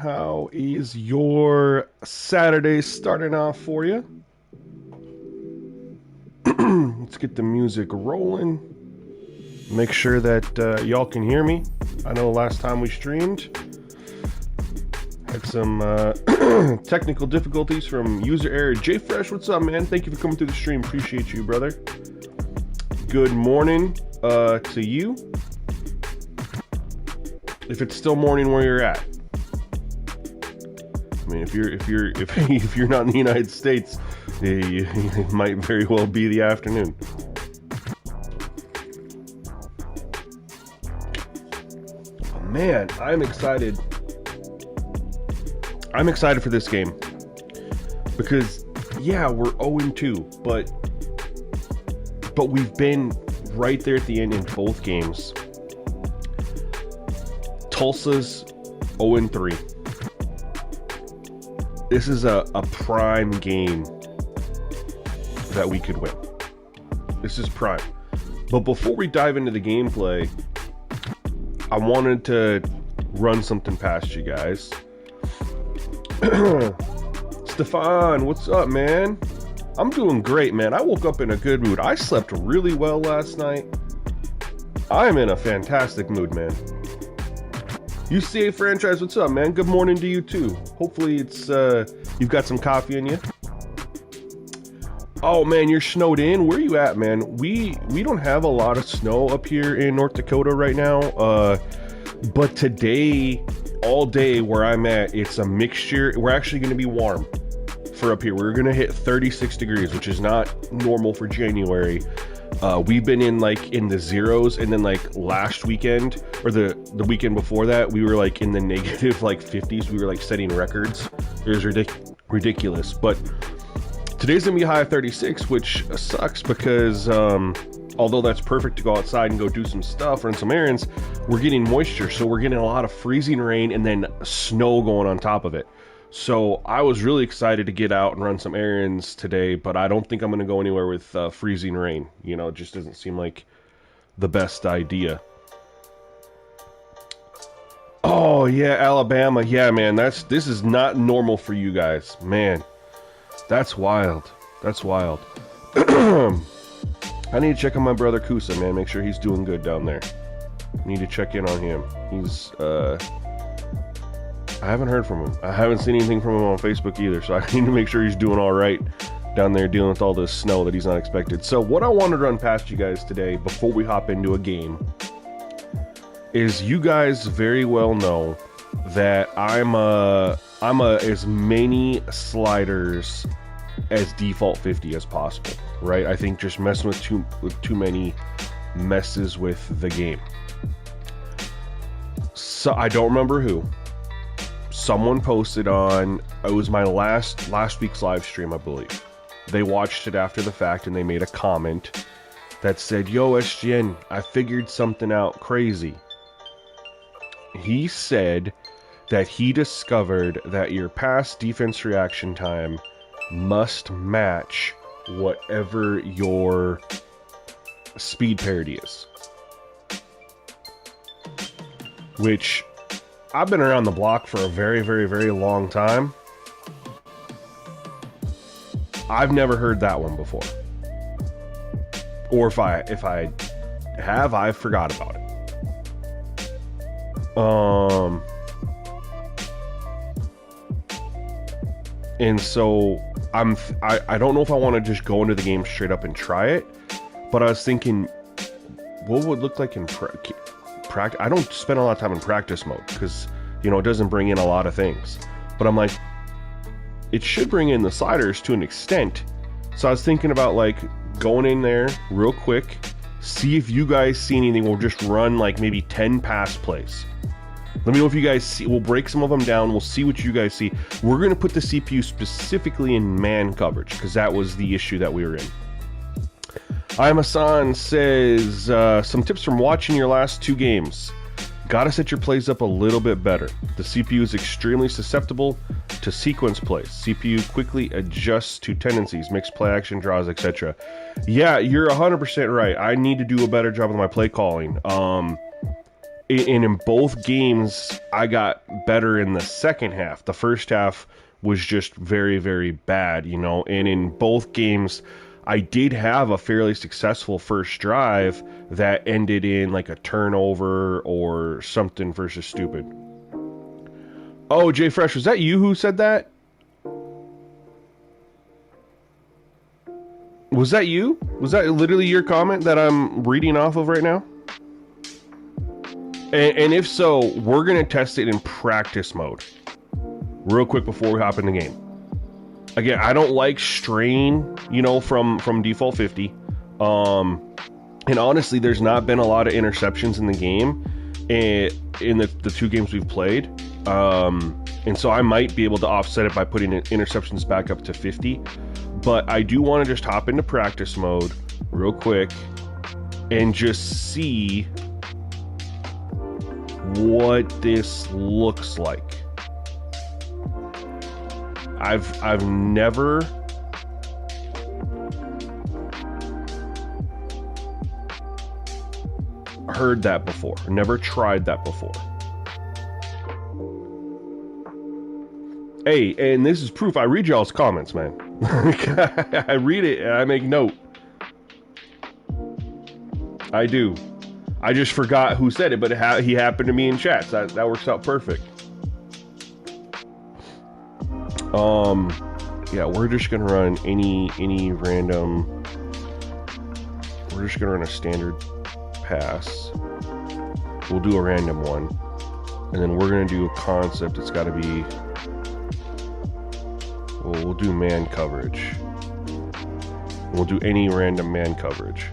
How is your Saturday starting off for you? Let's get the music rolling. Make sure that y'all can hear me. I know last time we streamed had some technical difficulties from user error. Jay Fresh, what's up, man? Thank you for coming through the stream. Appreciate you, brother. Good morning to you. If it's still morning where you're at. I mean, if you're not in the United States, it might very well be the afternoon. Oh, man, I'm excited. I'm excited for this game because, yeah, we're 0-2, but we've been right there at the end in both games. Tulsa's 0-3. This is a prime game that we could win. This is prime. But before we dive into the gameplay, I wanted to run something past you guys. Stefan, what's up, man? I'm doing great, man. I woke up in a good mood. I slept really well last night. I'm in a fantastic mood, man. UCA franchise, what's up, man? Good morning to you too. Hopefully it's you've got some coffee in you. Oh man, you're snowed in. Where are you at, man? We don't have a lot of snow up here in North Dakota right now. But today, all day where I'm at, it's a mixture. We're actually going to be warm for up here. We're going to hit 36 degrees, which is not normal for January. We've been in the zeros, and then last weekend or the weekend before that, we were in the negative 50s. We were setting records. It was ridiculous. But today's gonna be a high of 36, which sucks because although that's perfect to go outside and go do some stuff, run some errands, we're getting moisture, so we're getting a lot of freezing rain and then snow going on top of it. So I was really excited to get out and run some errands today, but I don't think I'm going to go anywhere with freezing rain. You know, it just doesn't seem like the best idea. Oh, yeah, Alabama. Yeah, man, this is not normal for you guys. Man, that's wild. That's wild. I need to check on my brother Kusa, man. Make sure he's doing good down there. Need to check in on him. He's, I haven't heard from him. I haven't seen anything from him on Facebook either, so I need to make sure he's doing all right down there dealing with all this snow that he's not expected. So what I wanted to run past you guys today before we hop into a game is you guys very well know that I'm a as many sliders as default 50 as possible, right? I think just messing with too many messes with the game. So I don't remember who. Someone posted on, it was my last week's live stream, I believe. They watched it after the fact and they made a comment that said, "Yo, SGN, I figured something out crazy." He said that he discovered that your pass defense reaction time must match whatever your speed parity is. Which, I've been around the block for a very, very, very long time. I've never heard that one before. Or if I have, I forgot about it. And so I don't know if I want to just go into the game straight up and try it, but I was thinking, what would it look like in practice? I don't spend a lot of time in practice mode because, you know, it doesn't bring in a lot of things. But I'm like, it should bring in the sliders to an extent. So I was thinking about going in there real quick, see if you guys see anything. We'll just run maybe 10 pass plays. Let me know if you guys see. We'll break some of them down. We'll see what you guys see. We're going to put the CPU specifically in man coverage because that was the issue that we were in. Imasan says, some tips from watching your last two games. Gotta set your plays up a little bit better. The CPU is extremely susceptible to sequence plays. CPU quickly adjusts to tendencies, mixed play action, draws, etc. Yeah, you're 100% right. I need to do a better job with my play calling. And in both games, I got better in the second half. The first half was just very, very bad, you know. And in both games, I did have a fairly successful first drive that ended in like a turnover or something versus stupid. Oh, Jay Fresh, was that you who said that? Was that you? Was that literally your comment that I'm reading off of right now? And if so, we're going to test it in practice mode real quick before we hop in the game. Again, I don't like strain, you know, from default 50. And honestly, there's not been a lot of interceptions in the game in the two games we've played. And so I might be able to offset it by putting interceptions back up to 50. But I do want to just hop into practice mode real quick and just see what this looks like. I've never heard that before. Never tried that before. Hey, and this is proof I read y'all's comments, man. I read it and I make note. I do. I just forgot who said it, but he happened to be in chat. So that works out perfect. Yeah, we're just gonna run any random. We're just gonna run a standard pass. We'll do a random one, and then we're gonna do a concept. It's got to be. We'll do man coverage. We'll do any random man coverage.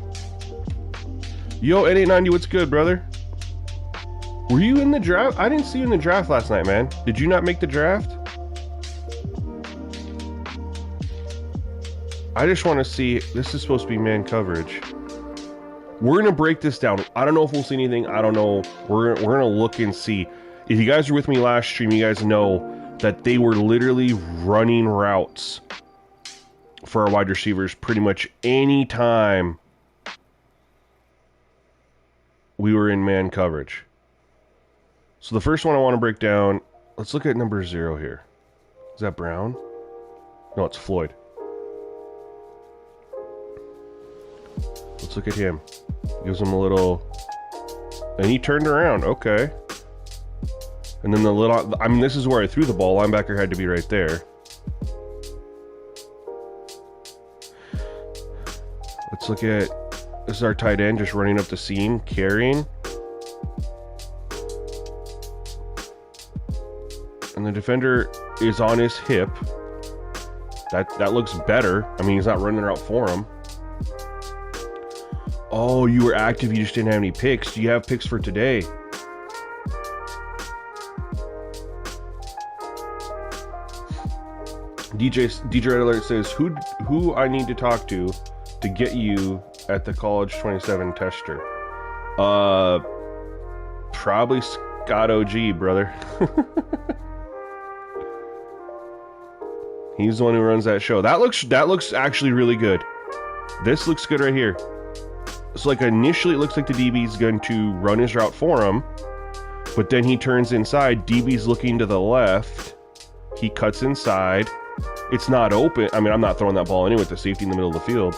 Yo, 8890, what's good, brother? Were you in the draft? I didn't see you in the draft last night, man. Did you not make the draft? I just want to see. This is supposed to be man coverage. We're going to break this down. I don't know if we'll see anything. I don't know. We're going to look and see. If you guys were with me last stream, you guys know that they were literally running routes for our wide receivers pretty much any time we were in man coverage. So the first one I want to break down, let's look at number 0 here. Is that Brown? No, it's Floyd. Let's look at him. Gives him a little... And he turned around. Okay. And then the little... I mean, this is where I threw the ball. Linebacker had to be right there. Let's look at... This is our tight end just running up the seam, carrying. And the defender is on his hip. That looks better. I mean, he's not running out for him. Oh, you were active. You just didn't have any picks. Do you have picks for today? DJ Red Alert says, who I need to talk to get you at the College 27 tester? Probably Scott OG, brother. He's the one who runs that show. That looks actually really good. This looks good right here. So like initially it looks like the DB's going to run his route for him, but then he turns inside. DB's looking to the left. He cuts inside. It's not open. I mean, I'm not throwing that ball anyway with the safety in the middle of the field.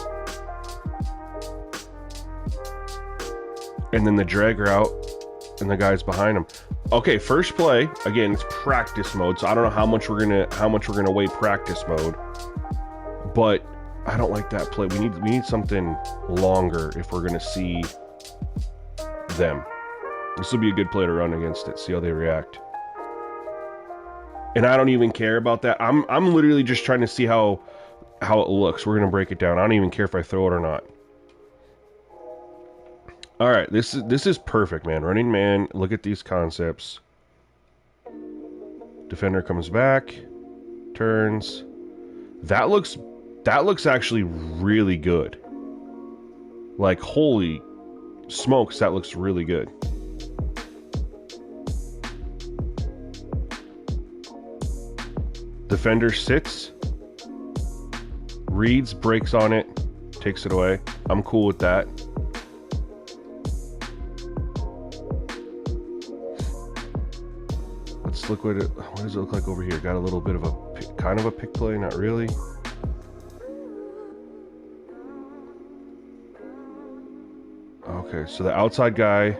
And then the drag route, and the guy's behind him. Okay, first play. Again, it's practice mode, so I don't know how much we're gonna weigh practice mode. But I don't like that play. We need something longer if we're gonna see them. This will be a good play to run against it. See how they react. And I don't even care about that. I'm literally just trying to see how it looks. We're gonna break it down. I don't even care if I throw it or not. All right, this is perfect, man. Running man. Look at these concepts. Defender comes back, turns. That looks actually really good. Like, holy smokes, that looks really good. Defender sits, reads, breaks on it, takes it away. I'm cool with that. Let's look what does it look like over here? Got a little bit of a kind of a pick play, not really. Okay, so the outside guy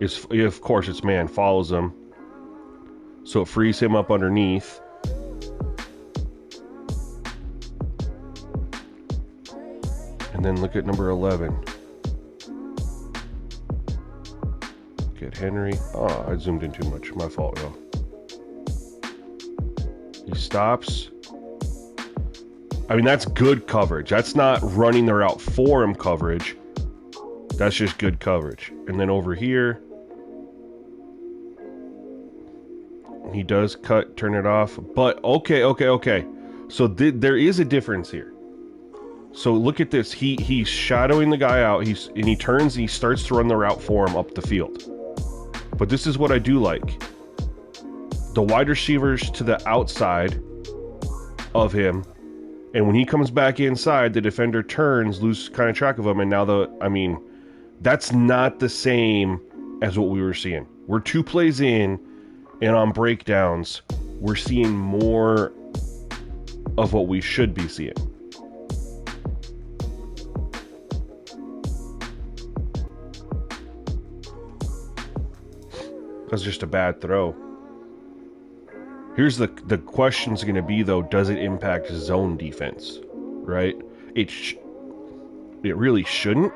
is, of course, it's man, follows him. So it frees him up underneath. And then look at number 11. Get Henry. Oh, I zoomed in too much. My fault, though. He stops. I mean, that's good coverage. That's not running the route for him coverage. That's just good coverage. And then over here, he does cut, turn it off. But, okay. So there is a difference here. So look at this. He's shadowing the guy out. He turns and he starts to run the route for him up the field. But this is what I do like. The wide receivers to the outside of him. And when he comes back inside, the defender turns, loses kind of track of him. And now that's not the same as what we were seeing. We're 2 plays in, and on breakdowns, we're seeing more of what we should be seeing. That's just a bad throw. Here's the question's going to be, though, does it impact zone defense? Right? It really shouldn't.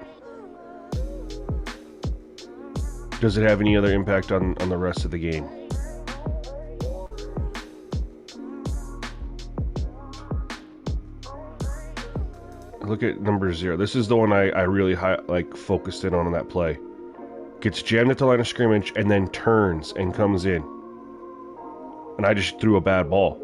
Does it have any other impact on the rest of the game? Look at number 0. This is the one I really focused in on that play. Gets jammed at the line of scrimmage and then turns and comes in. And I just threw a bad ball.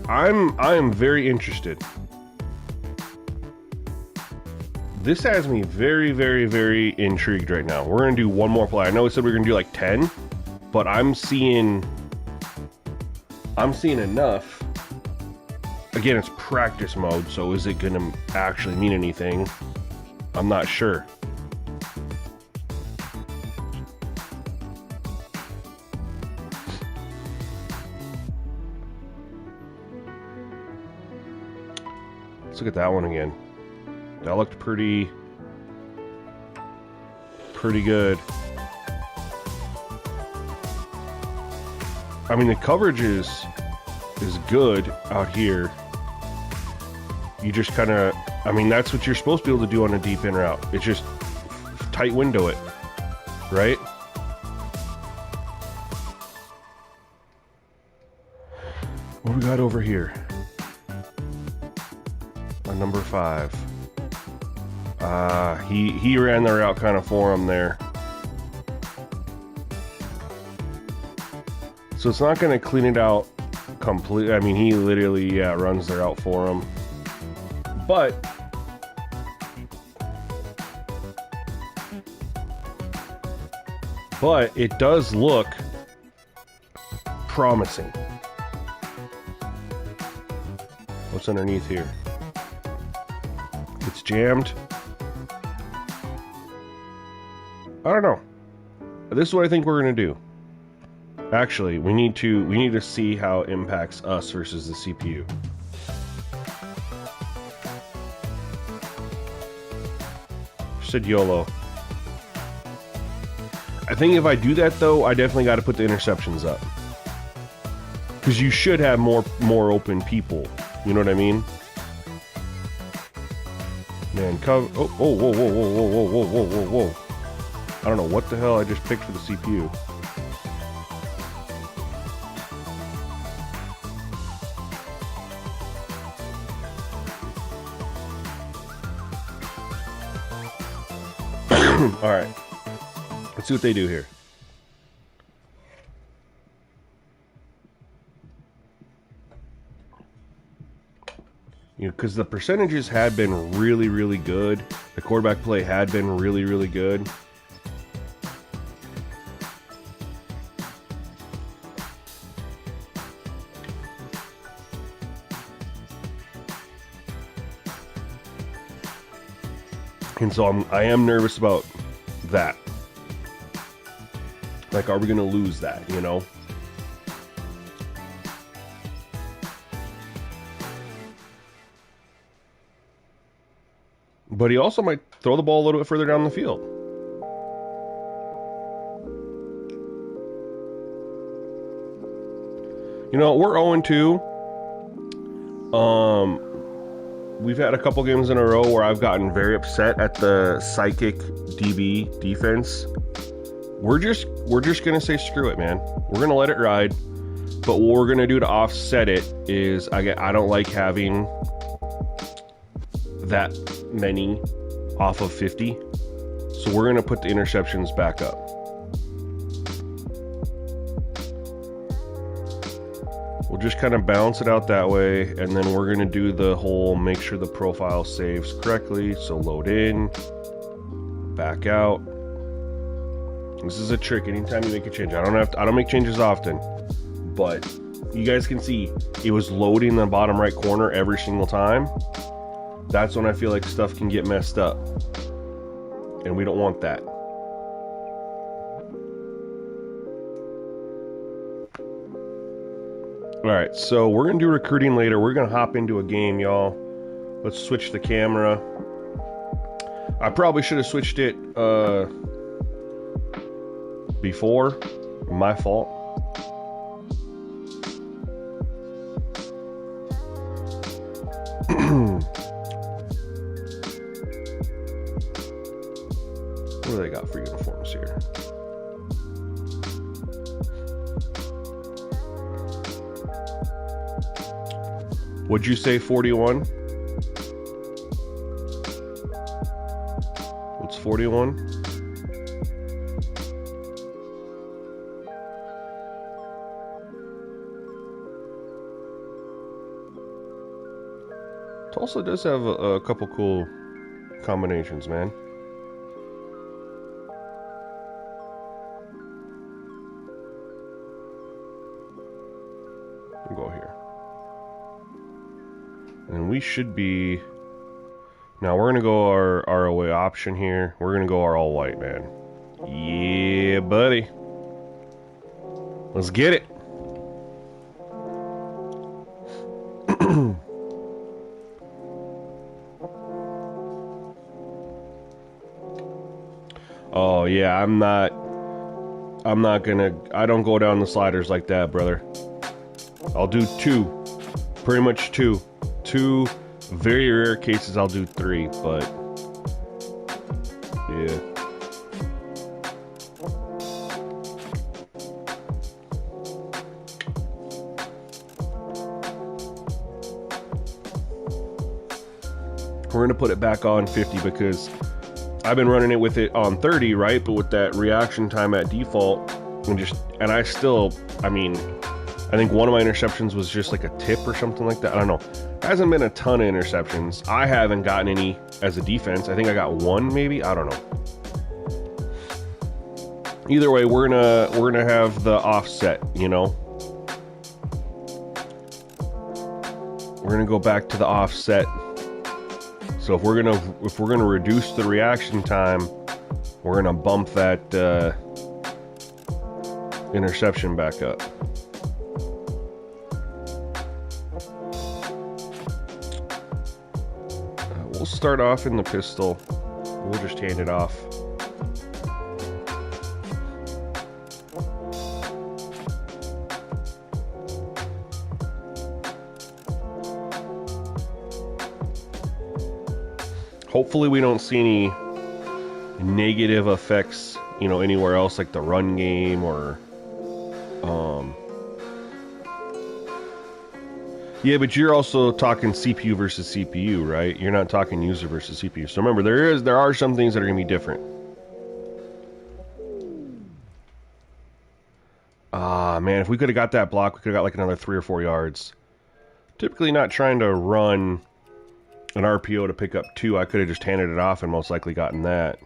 I am very interested. This has me very, very, very intrigued right now. We're going to do one more play. I know we said we were going to do like 10, but I'm seeing enough. Again, it's practice mode, so is it going to actually mean anything? I'm not sure. Let's look at that one again. That looked pretty good. I mean, the coverage is good out here. You just kind of, I mean, that's what you're supposed to be able to do on a deep in route. It's just tight window it, right? What we got over here? Number 5. He ran the route kind of for him there. So it's not going to clean it out completely. I mean, he literally, runs the route for him. But it does look promising. What's underneath here? It's jammed. I don't know. This is what I think we're going to do. Actually, we need to see how it impacts us versus the CPU. Said YOLO. I think if I do that, though, I definitely got to put the interceptions up. Because you should have more open people. You know what I mean? Man, cover. Oh, whoa. I don't know what the hell I just picked for the CPU. All right. Let's see what they do here. You know, because the percentages had been really, really good. The quarterback play had been really, really good. And so I am nervous about that. Like, are we going to lose that, you know? But he also might throw the ball a little bit further down the field. You know, we're 0-2. We've had a couple games in a row where I've gotten very upset at the psychic DB defense. We're just gonna say screw it, man. We're gonna let it ride. But what we're gonna do to offset it is I don't like having that many off of 50. So we're gonna put the interceptions back up. We'll just kind of balance it out that way, and then we're gonna do the whole make sure the profile saves correctly. So load in, back out. This is a trick. Anytime you make a change, I don't make changes often, but you guys can see it was loading in the bottom right corner every single time. That's when I feel like stuff can get messed up, and we don't want that. Alright, so we're going to do recruiting later. We're going to hop into a game, y'all. Let's switch the camera. I probably should have switched it before. My fault. What do they got for uniforms here? Would you say 41? What's 41? Tulsa does have a couple cool combinations, man. We'll go here. And we should be... Now we're going to go our ROA option here. We're going to go our all white, man. Yeah, buddy. Let's get it. Oh, yeah, I don't go down the sliders like that, brother. I'll do two. Pretty much two. Two, very rare cases I'll do three, but yeah. We're going to put it back on 50 because I've been running it with it on 30, right? But with that reaction time at default, I think one of my interceptions was just like a tip or something like that. I don't know. Hasn't been a ton of interceptions. I haven't gotten any as a defense. I think I got one, maybe. I don't know. Either way, we're gonna have the offset. You know, we're gonna go back to the offset. So if we're gonna reduce the reaction time, we're gonna bump that interception back up. We'll start off in the pistol. We'll just hand it off. Hopefully we don't see any negative effects, you know, anywhere else like the run game or yeah, but you're also talking CPU versus CPU, right? You're not talking user versus CPU. So remember, there are some things that are going to be different. Man, if we could have got that block, we could have got like another 3 or 4 yards. Typically not trying to run an RPO to pick up 2. I could have just handed it off and most likely gotten that.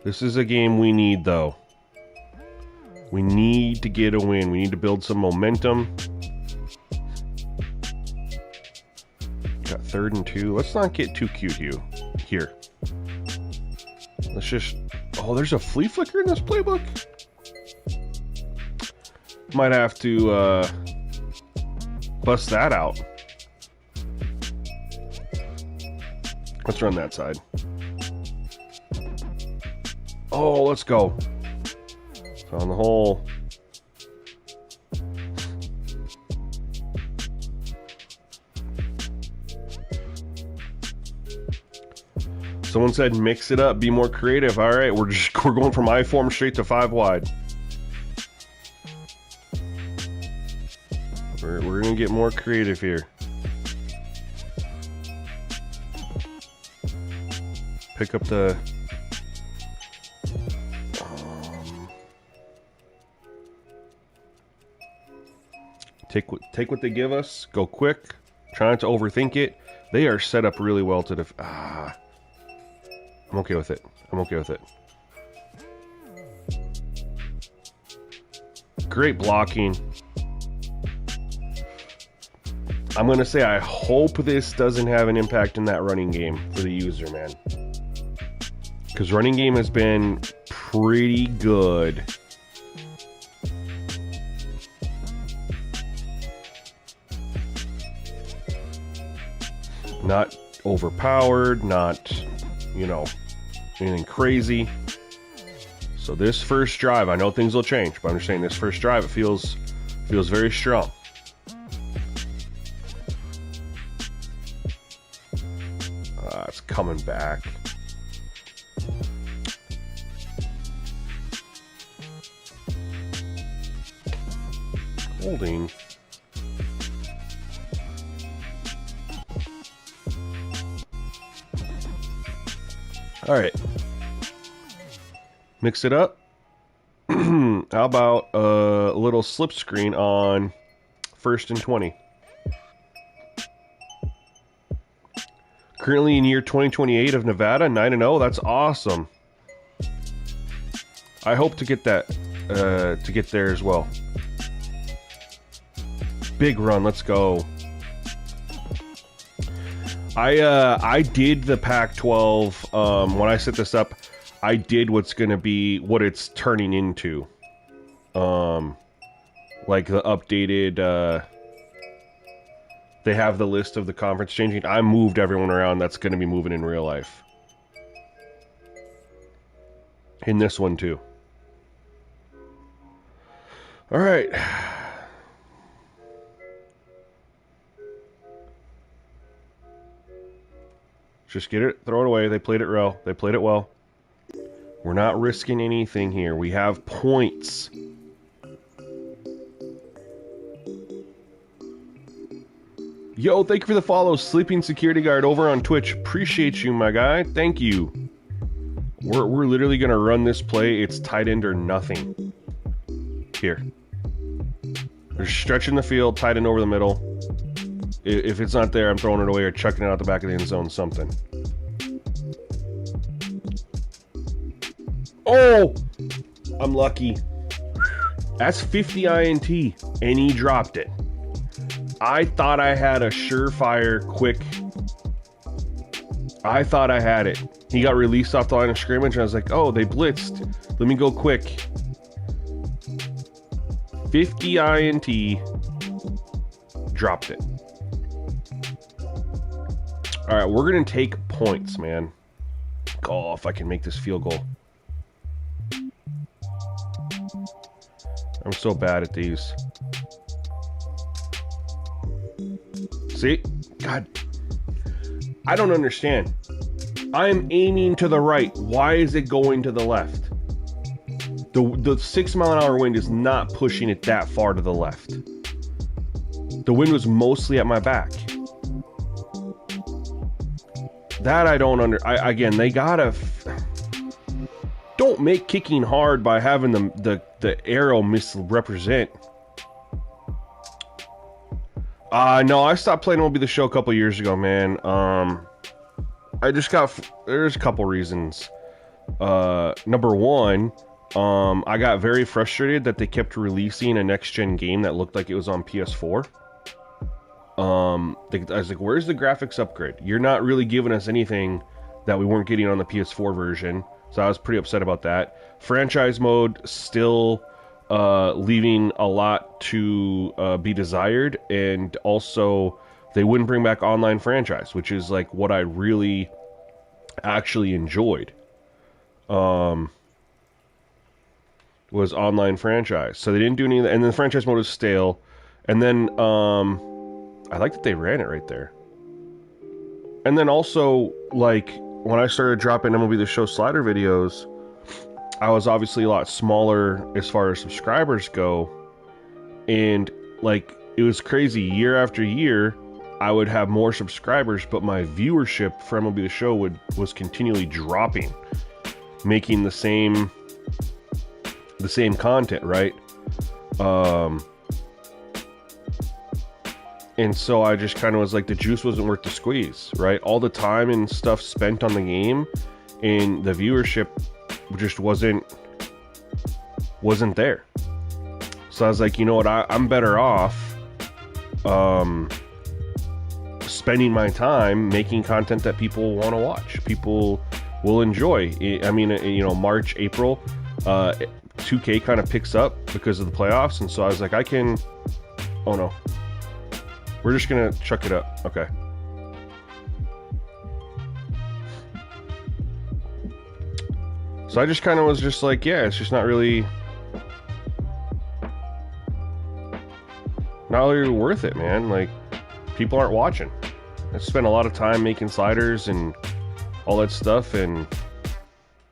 This is a game we need, though. We need to get a win. We need to build some momentum. 3rd and 2. Let's not get too cute here. Let's just... Oh, there's a flea flicker in this playbook? Might have to bust that out. Let's run that side. Oh, let's go. So on the whole... Someone said mix it up, be more creative. All right, we're going from I form straight to 5 wide. We're gonna get more creative here. Pick up the take what they give us. Go quick. Try not to overthink it. They are set up really well to I'm okay with it. I'm okay with it. Great blocking. I'm going to say I hope this doesn't have an impact in that running game for the user, man. Because running game has been pretty good. Not overpowered, not, you know, anything crazy. So this first drive, I know things will change, but I'm just saying this first drive, it feels very strong. It's coming back. Holding. All right. Mix it up. How about a little slip screen on 1st and 20? Currently in year 2028 of Nevada, 9-0. That's awesome. I hope to get that, to get there as well. Big run. Let's go. I did the Pac-12, when I set this up, I did what's going to be, what it's turning into. Like the updated, they have the list of the conference changing. I moved everyone around that's going to be moving in real life. In this one too. All right. Just get it, throw it away. They played it well. They played it well. We're not risking anything here. We have points. Yo, thank you for the follow, Sleeping Security Guard over on Twitch. Appreciate you, my guy. Thank you. We're literally going to run this play. It's tight end or nothing. Here. They're stretching the field, tight end over the middle. If it's not there, I'm throwing it away or chucking it out the back of the end zone, something. Oh! I'm lucky. That's 50 INT, and he dropped it. I thought I had a surefire, quick... I thought I had it. He got released off the line of scrimmage, and I was like, oh, they blitzed. Let me go quick. 50 INT. Dropped it. Alright, we're going to take points, man. Oh, if I can make this field goal. I'm so bad at these. See? God. I don't understand. I'm aiming to the right. Why is it going to the left? The 6 mile an hour wind is not pushing it that far to the left. The wind was mostly at my back. That I don't again, they gotta... Don't make kicking hard by having the arrow misrepresent. No, I stopped playing MLB The Show a couple years ago, man. There's a couple reasons. Number one, I got very frustrated that they kept releasing a next-gen game that looked like it was on PS4. I was like, where's the graphics upgrade? You're not really giving us anything that we weren't getting on the PS4 version. So I was pretty upset about that. Franchise mode still leaving a lot to be desired, and also they wouldn't bring back online franchise, which is like what I really actually enjoyed. Was online franchise. So they didn't do any of that, and then the franchise mode is stale. And then I like that they ran it right there. And then also, like, when I started dropping MLB The Show slider videos, I was obviously a lot smaller as far as subscribers go. And, like, it was crazy. Year after year, I would have more subscribers, but my viewership for MLB The Show was continually dropping, making the same content, right? And so I just kind of was like, the juice wasn't worth the squeeze, right? All the time and stuff spent on the game, and the viewership just wasn't there. So I was like, you know what? I'm better off spending my time making content that people want to watch. People will enjoy. I mean, you know, March, April, 2K kind of picks up because of the playoffs, and so I was like, oh no. We're just gonna chuck it up. Okay. So I just kind of was just like, yeah, it's just not really worth it, man. Like, people aren't watching. I spent a lot of time making sliders and all that stuff, and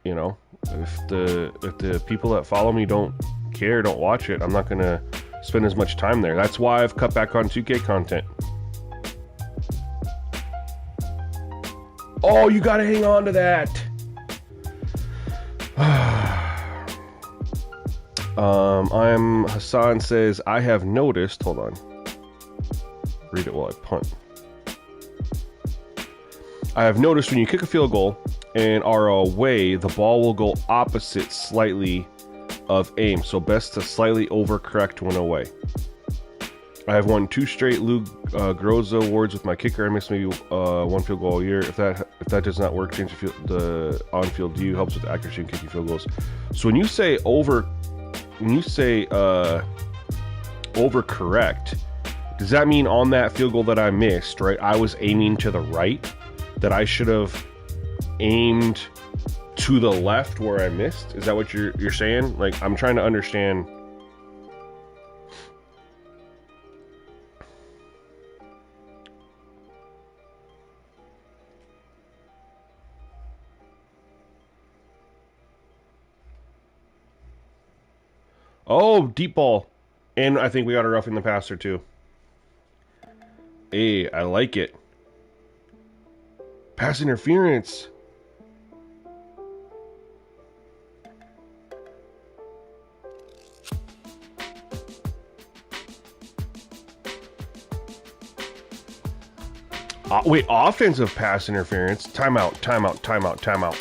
you know, if the people that follow me don't care, don't watch it, I'm not gonna spend as much time there. That's why I've cut back on 2K content. Oh, you gotta hang on to that. Hassan says, I have noticed, hold on. Read it while I punt. I have noticed when you kick a field goal and are away, the ball will go opposite slightly of aim, so best to slightly overcorrect when away. I have won 2 straight Lou Groza awards with my kicker. I missed maybe 1 field goal a year. If that does not work, change the on-field view helps with accuracy in kicking field goals. So when you say overcorrect, does that mean on that field goal that I missed, right? I was aiming to the right, that I should have aimed to the left where I missed? Is that what you're saying? Like, I'm trying to understand. Oh, deep ball. And I think we got a roughing the passer too. Hey, I like it. Pass interference. Wait, offensive pass interference. Timeout.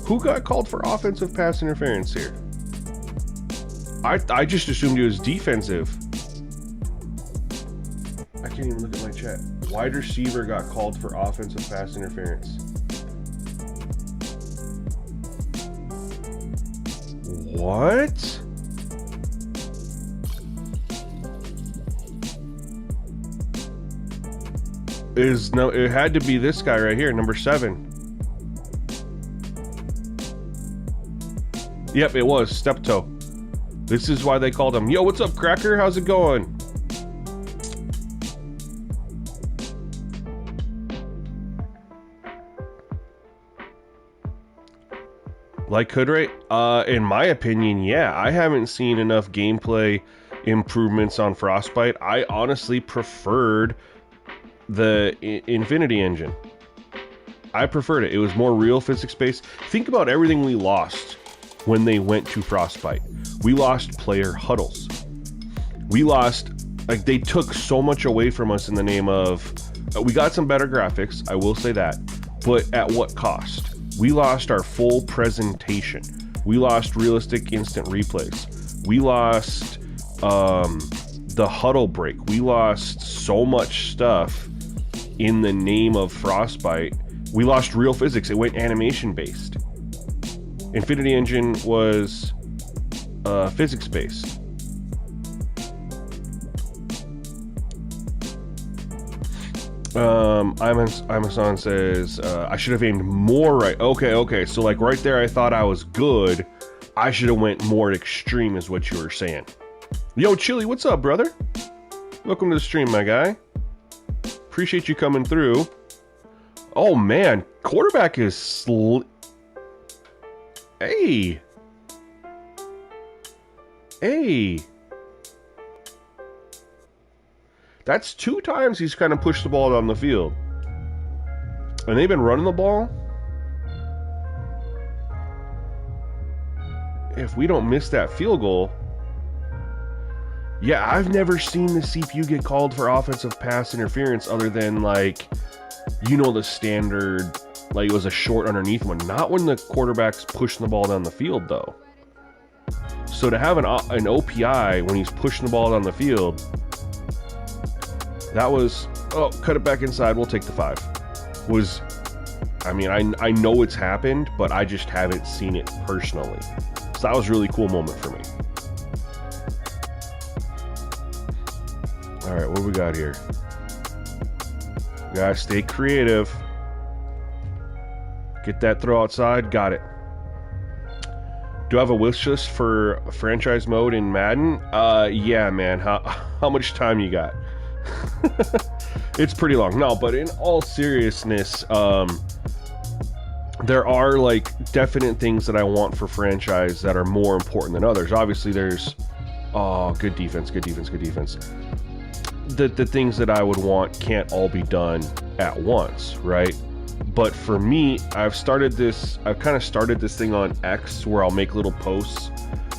Who got called for offensive pass interference here? I just assumed it was defensive. I can't even look at my chat. Wide receiver got called for offensive pass interference. What? It had to be this guy right here, number 7. Yep, it was step-toe. This is why they called him. Yo, what's up, Cracker? How's it going? Like hood rate? In my opinion, yeah. I haven't seen enough gameplay improvements on Frostbite. I honestly preferred the Infinity engine. I preferred it. It was more real physics-based. Think about everything we lost when they went to Frostbite. We lost player huddles. We lost, like, they took so much away from us in the name of, we got some better graphics, I will say that, but at what cost? We lost our full presentation. We lost realistic instant replays. We lost the huddle break. We lost so much stuff in the name of Frostbite. We lost real physics. It went animation based. Infinity Engine was physics based. Amazon says I should have aimed more right. Okay. So like right there, I thought I was good. I should have went more extreme, is what you were saying. Yo, Chili, what's up, brother? Welcome to the stream, my guy. Appreciate you coming through. Oh man, quarterback is Hey. That's 2 times he's kind of pushed the ball down the field. And they've been running the ball. If we don't miss that field goal... Yeah, I've never seen the CPU get called for offensive pass interference other than, like, you know, the standard, like it was a short underneath one. Not when the quarterback's pushing the ball down the field, though. So to have an OPI when he's pushing the ball down the field, that was, oh, cut it back inside, we'll take the 5. Was, I mean, I know it's happened, but I just haven't seen it personally. So that was a really cool moment for me. All right, what do we got here? Gotta stay creative. Get that throw outside. Got it. Do I have a wish list for franchise mode in Madden? Yeah, man. How much time you got? It's pretty long. No, but in all seriousness, there are like definite things that I want for franchise that are more important than others. Obviously, there's good defense. The things that I would want can't all be done at once, right? But for me, I've kind of started this thing on X where I'll make little posts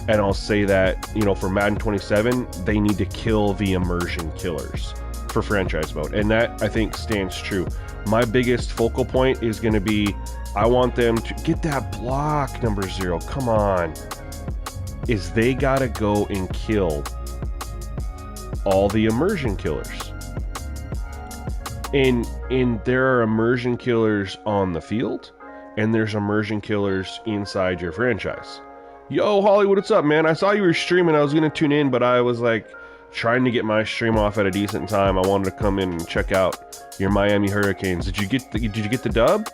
and I'll say that, you know, for Madden 27, they need to kill the immersion killers for franchise mode. And that, I think, stands true. My biggest focal point is going to be, I want them to get that block, number 0. Come on. Is they got to go and kill all the immersion killers. And there are immersion killers on the field, and there's immersion killers inside your franchise. Yo, Hollywood, what's up, man? I saw you were streaming. I was going to tune in, but I was like trying to get my stream off at a decent time. I wanted to come in and check out your Miami Hurricanes. Did you get the dub?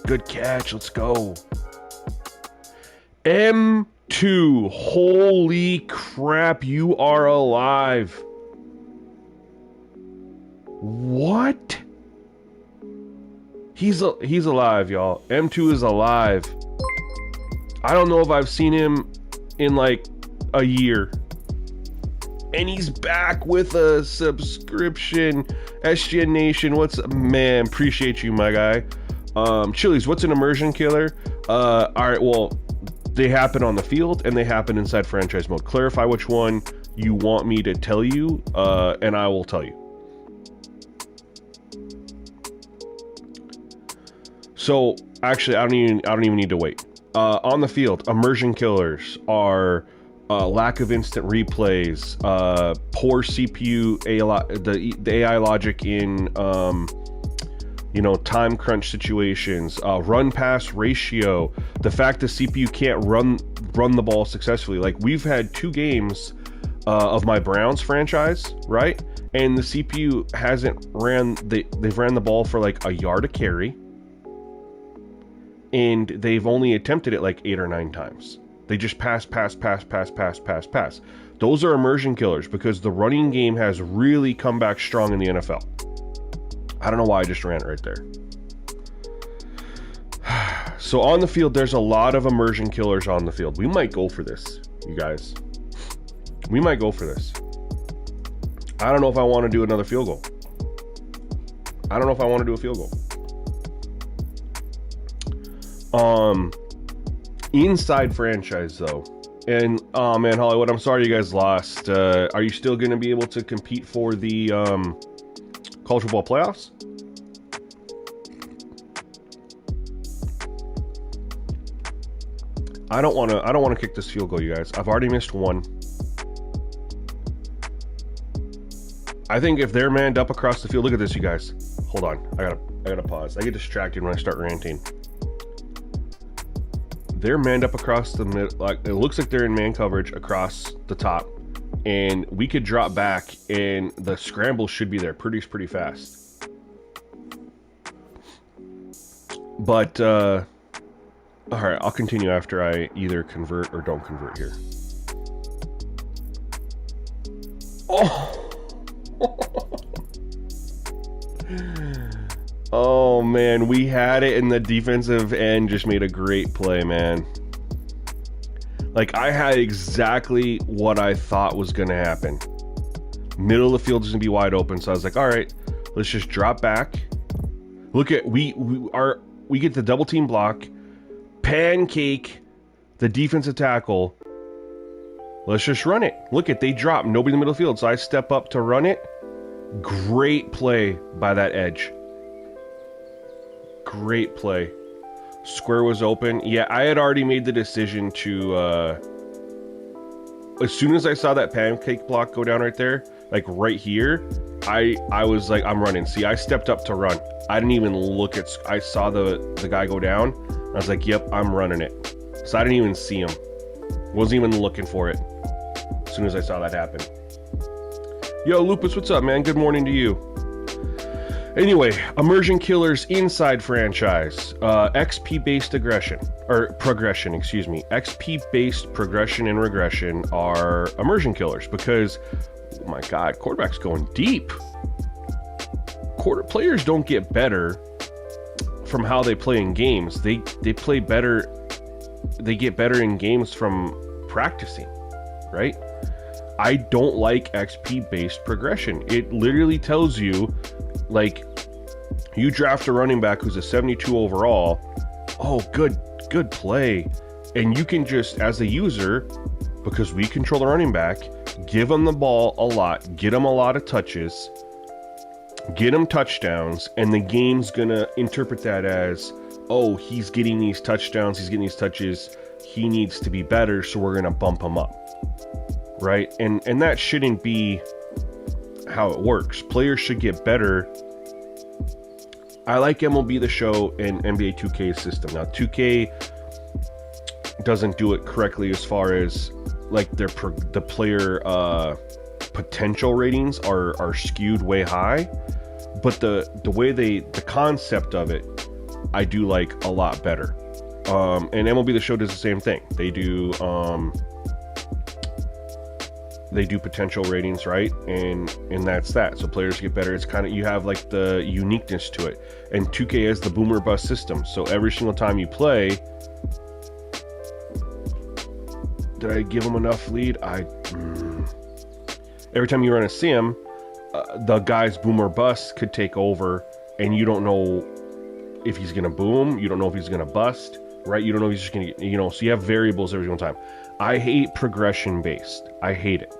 Good catch. Let's go. M2. Holy crap, you are alive. What? He's alive, y'all. M2 is alive. I don't know if I've seen him in like a year. And he's back with a subscription. SGN Nation, what's up? Man, appreciate you, my guy. Chili's, what's an immersion killer? Alright, well, they happen on the field and they happen inside franchise mode. Clarify which one you want me to tell you, and I will tell you. So, actually, I don't even need to wait. On the field, immersion killers are lack of instant replays, poor CPU, the AI logic in time crunch situations, run pass ratio, the fact the CPU can't run the ball successfully. Like, we've had 2 games of my Browns franchise, right? And the CPU hasn't they've ran the ball for like a yard a carry. And they've only attempted it like 8 or 9 times. They just pass. Those are immersion killers because the running game has really come back strong in the NFL. I don't know why I just ran it right there. So on the field, there's a lot of immersion killers on the field. We might go for this, you guys. We might go for this. I don't know if I want to do another field goal. I don't know if I want to do a field goal. Inside franchise though, and oh man, Hollywood, I'm sorry you guys lost. Are you still going to be able to compete for the college football playoffs? I don't want to kick this field goal, you guys. I've already missed one. I think if they're manned up across the field, look at this, you guys. Hold on. I gotta pause. I get distracted when I start ranting. They're manned up across the mid, like it looks like they're in man coverage across the top, and we could drop back and the scramble should be there pretty fast. But all right, I'll continue after I either convert or don't convert here. Oh. Oh man, we had it, and the defensive end just made a great play, man. Like, I had exactly what I thought was gonna happen. Middle of the field is gonna be wide open, so I was like, all right, let's just drop back. Look at we get the double team block, pancake the defensive tackle. Let's just run it. Look at, they drop, nobody in the middle of the field, so I step up to run it. Great play by that edge. Great play. Square was open. Yeah, I had already made the decision to, as soon as I saw that pancake block go down right there, like right here, I was like, I'm running. See, I stepped up to run. I didn't even look at, I saw the guy go down. I was like, yep, I'm running it. So I didn't even see him. Wasn't even looking for it. As soon as I saw that happen. Yo, Lupus, what's up, man? Good morning to you. Anyway, immersion killers inside franchise. XP-based aggression, or progression, excuse me. XP-based progression and regression are immersion killers because, oh my God, quarterback's going deep. Players don't get better from how they play in games. They play better. They get better in games from practicing, right? I don't like XP-based progression. It literally tells you, like, you draft a running back who's a 72 overall. Oh, good play. And you can just, as a user, because we control the running back, give them the ball a lot, get them a lot of touches, get them touchdowns, and the game's gonna interpret that as, oh, he's getting these touchdowns, he's getting these touches, he needs to be better, so we're gonna bump him up, right? And that shouldn't be how it works. Players should get better. I like MLB The Show and NBA 2K's system. Now, 2K doesn't do it correctly as far as, like, the player potential ratings are skewed way high, but the way the concept of it, I do like a lot better. And MLB The Show does the same thing. They do potential ratings, right? And that's that. So players get better. It's kind of, you have like the uniqueness to it. And 2K has the boomer bust system. So every single time you play, did I give them enough lead? Every time you run a sim, the guy's boomer bust could take over, and you don't know if he's gonna boom. You don't know if he's gonna bust, right? You don't know if he's just gonna, you know. So you have variables every single time. I hate progression based. I hate it.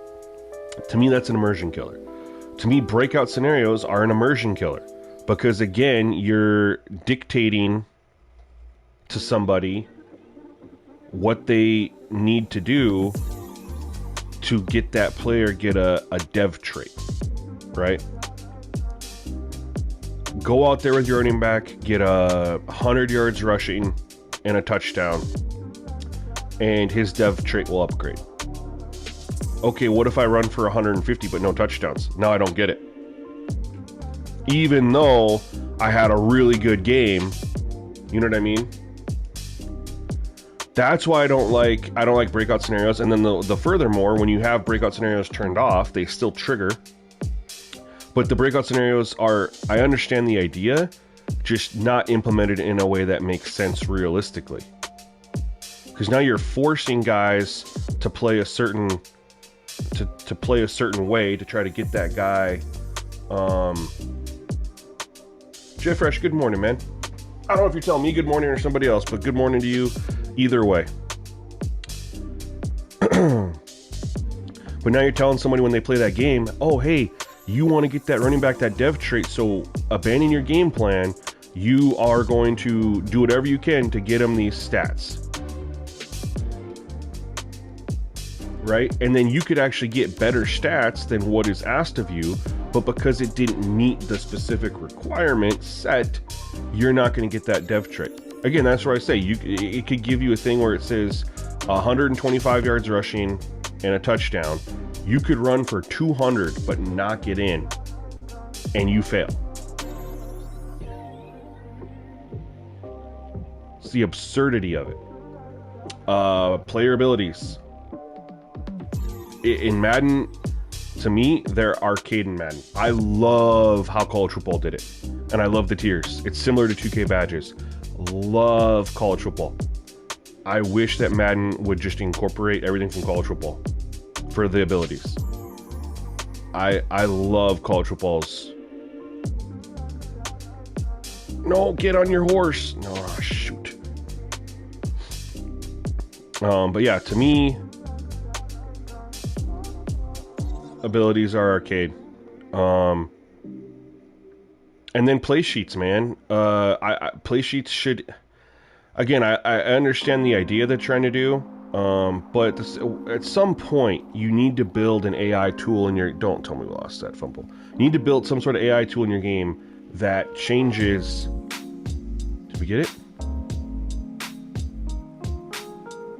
To me, that's an immersion killer. To me, breakout scenarios are an immersion killer because, again, you're dictating to somebody what they need to do to get that player get a dev trait, right? Go out there with your running back, get 100 yards rushing and a touchdown, and his dev trait will upgrade. Okay, what if I run for 150 but no touchdowns? Now I don't get it. Even though I had a really good game, you know what I mean? That's why I don't like breakout scenarios. And then the furthermore, when you have breakout scenarios turned off, they still trigger. But the breakout scenarios are, I understand the idea, just not implemented in a way that makes sense realistically. Because now you're forcing guys to play a certain way to try to get that guy. Jeff Fresh, good morning, man. I don't know if you're telling me good morning or somebody else, but good morning to you either way. But now you're telling somebody when they play that game, oh, hey, you want to get that running back, that dev trait, so abandon your game plan. You are going to do whatever you can to get him these stats. right? And then you could actually get better stats than what is asked of you, but because it didn't meet the specific requirement set, you're not going to get that dev trait. Again, that's where I say it could give you a thing where it says 125 yards rushing and a touchdown. You could run for 200 but not get in, and you fail. It's the absurdity of it. Player abilities. In Madden, to me, they're arcade in Madden. I love how College Football did it. And I love the tiers. It's similar to 2K badges. Love College Football. I wish that Madden would just incorporate everything from College Football for the abilities. I love College Football's. No, get on your horse. No, shoot. But yeah, to me, abilities are arcade. And then play sheets, man. Play sheets should, again, I understand the idea they're trying to do, but at some point you need to build an AI tool in your, don't tell me we lost that fumble. You need to build some sort of AI tool in your game that changes. Did we get it?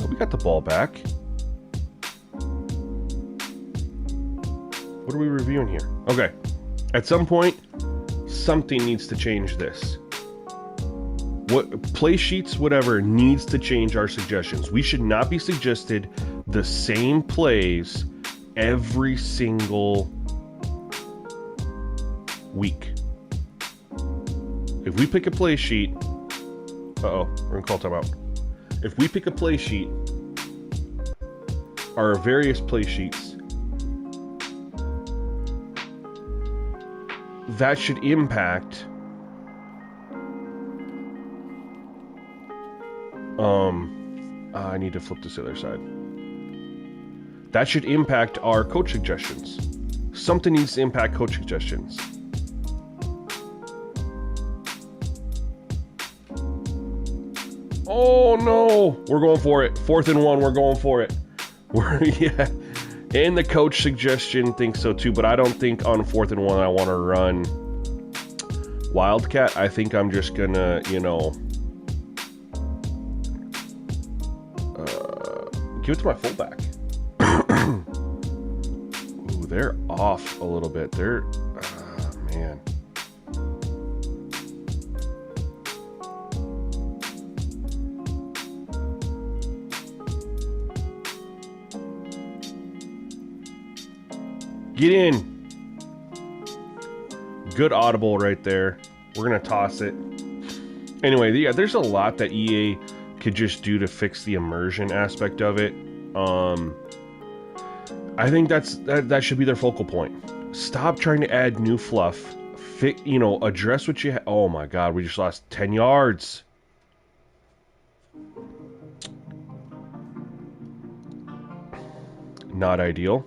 Oh, we got the ball back. What are we reviewing here? Okay. At some point, something needs to change this. What play sheets, whatever, needs to change our suggestions. We should not be suggested the same plays every single week. If we pick a play sheet, we're gonna call timeout. If we pick a play sheet, our various play sheets, that should impact I need to flip this to the other side. That should impact our coach suggestions. Something needs to impact coach suggestions. Oh no, we're going for it. 4th and 1, we're going for it. Yeah. And the coach suggestion thinks so too, but I don't think on 4th and 1 I want to run Wildcat. I think I'm just gonna, give it to my fullback. Ooh, they're off a little bit. They're, man. Get in. Good audible right there. We're going to toss it. Anyway, yeah, there's a lot that EA could just do to fix the immersion aspect of it. I think that should be their focal point. Stop trying to add new fluff. Address what you have. Oh my God, we just lost 10 yards. Not ideal.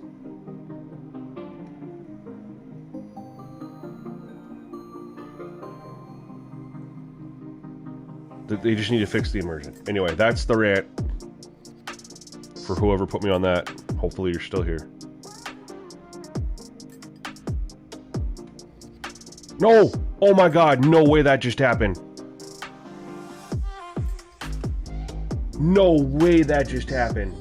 They just need to fix the immersion. Anyway, that's the rant. For whoever put me on that. Hopefully you're still here. No! Oh my God, no way that just happened. No way that just happened.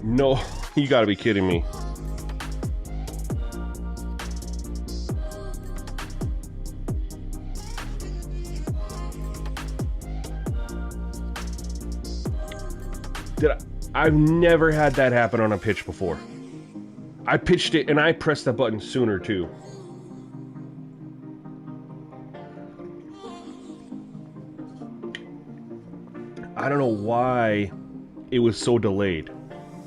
No, you gotta be kidding me. I've never had that happen on a pitch before. I pitched it and I pressed the button sooner too. I don't know why it was so delayed.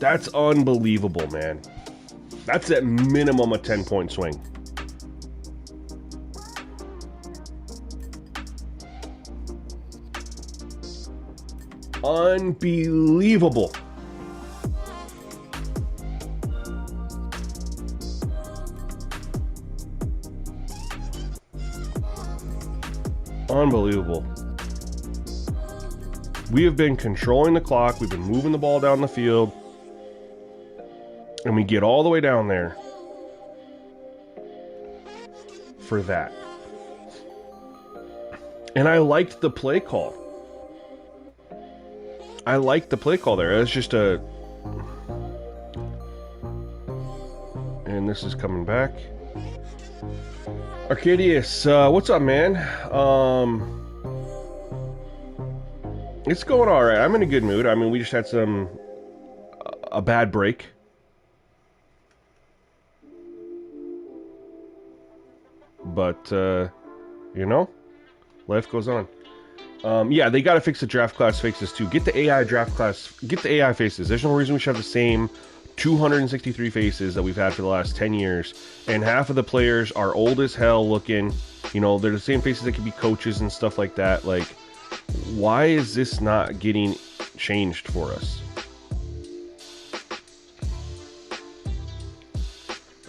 That's unbelievable, man. That's at minimum a 10-point swing. Unbelievable. Unbelievable. We have been controlling the clock. We've been moving the ball down the field. And we get all the way down there for that. And I liked the play call. I liked the play call there. It's just a... And this is coming back. Arcadius, what's up, man? It's going all right. I'm in a good mood. I mean, we just had a bad break. But, you know, life goes on. Yeah, they got to fix the draft class faces too. Get the AI draft class, get the AI faces. There's no reason we should have the same 263 faces that we've had for the last 10 years. And half of the players are old as hell looking. You know, they're the same faces that could be coaches and stuff like that. Like, why is this not getting changed for us?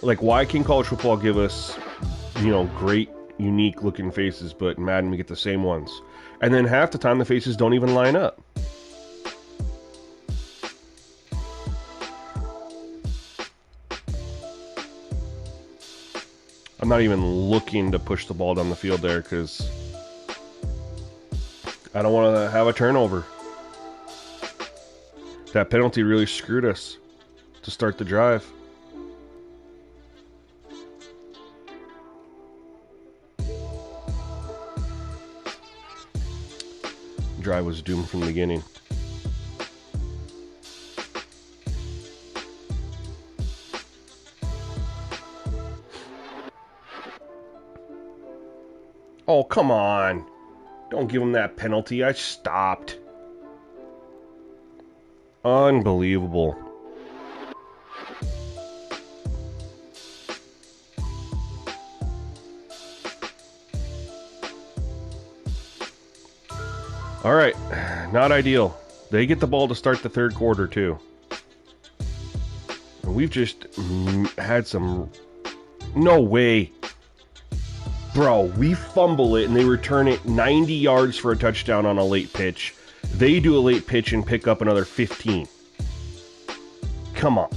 Like, why can college football give us, you know, great, unique looking faces, but in Madden we get the same ones? And then half the time the faces don't even line up. I'm not even looking to push the ball down the field there because I don't want to have a turnover. That penalty really screwed us to start the drive. Drive was doomed from the beginning. Oh, come on. Don't give him that penalty. I stopped. Unbelievable. All right, not ideal. They get the ball to start the third quarter too. And we've just had some... No way. Bro, we fumble it and they return it 90 yards for a touchdown on a late pitch. They do a late pitch and pick up another 15. Come on.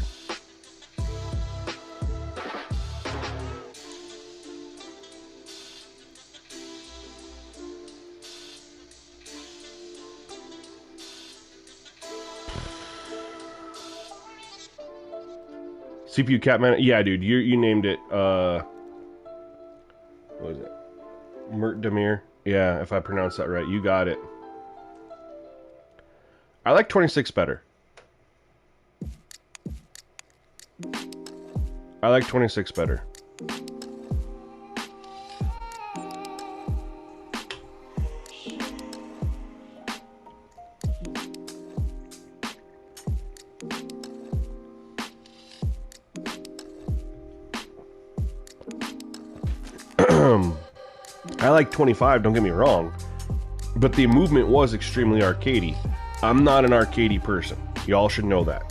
CPU Catman, yeah, dude, you named it. What was it? Mert Demir. Yeah, if I pronounced that right, you got it. I like 26 better. I like 26 better. I like 25, don't get me wrong, but the movement was extremely arcadey. I'm not an arcadey person. Y'all should know that.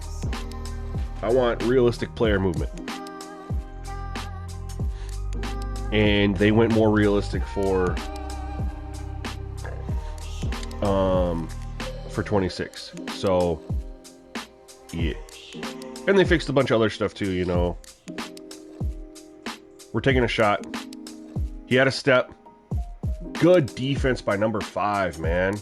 I want realistic player movement. And they went more realistic for 26. So, yeah. And they fixed a bunch of other stuff too, you know. We're taking a shot. He had a step. Good defense by number 5, man.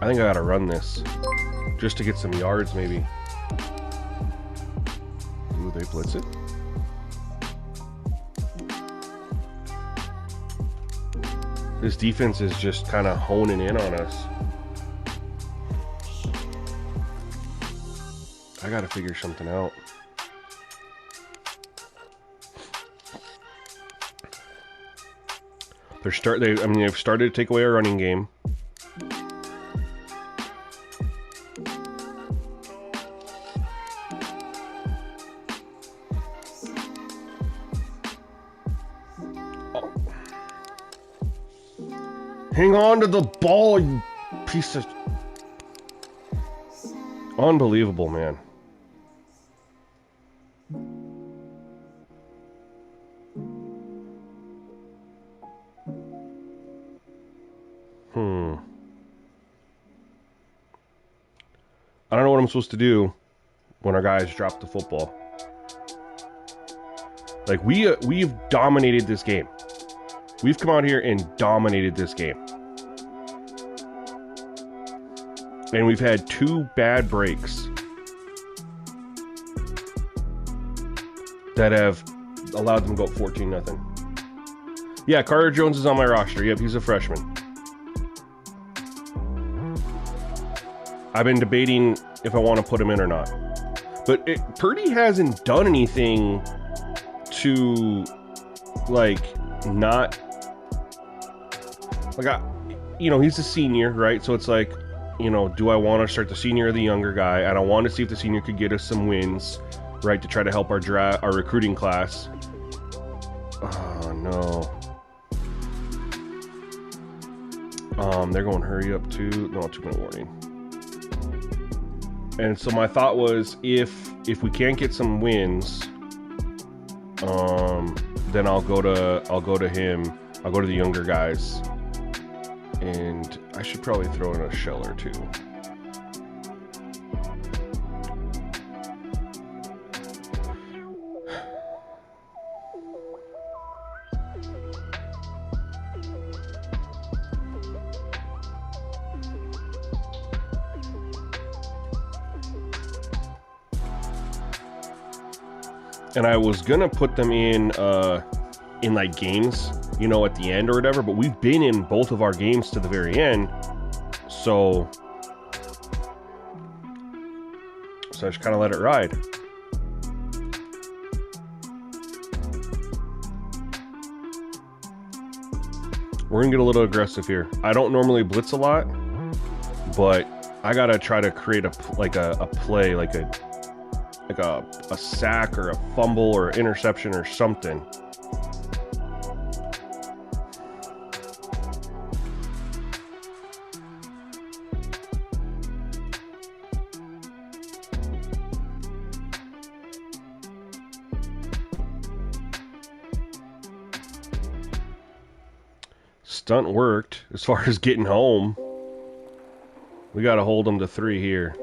I think I gotta run this just to get some yards, maybe. Ooh, they blitz it. This defense is just kind of honing in on us. I gotta figure something out. They've started to take away our running game. Oh. Hang on to the ball, you piece of... Unbelievable, man. what I'm supposed to do when our guys drop the football. Like, we've dominated this game. We've come out here and dominated this game. And we've had 2 bad breaks that have allowed them to go 14-0. Yeah, Carter Jones is on my roster. Yep, he's a freshman. I've been debating if I want to put him in or not. But Purdy hasn't done anything to, like, not... Like, he's a senior, right? So it's like, do I want to start the senior or the younger guy? And I want to see if the senior could get us some wins, right, to try to help our recruiting class. Oh, no. They're going hurry up too. No, 2-minute warning. And so my thought was, if we can't get some wins, then I'll go to him. I'll go to the younger guys. And I should probably throw in a shell or 2. And I was gonna put them in like games, at the end or whatever, but we've been in both of our games to the very end, so I just kind of let it ride. We're gonna get a little aggressive here. I don't normally blitz a lot, but I gotta try to create a play, like a sack or a fumble or interception or something. Stunt worked as far as getting home. We got to hold them to 3 here.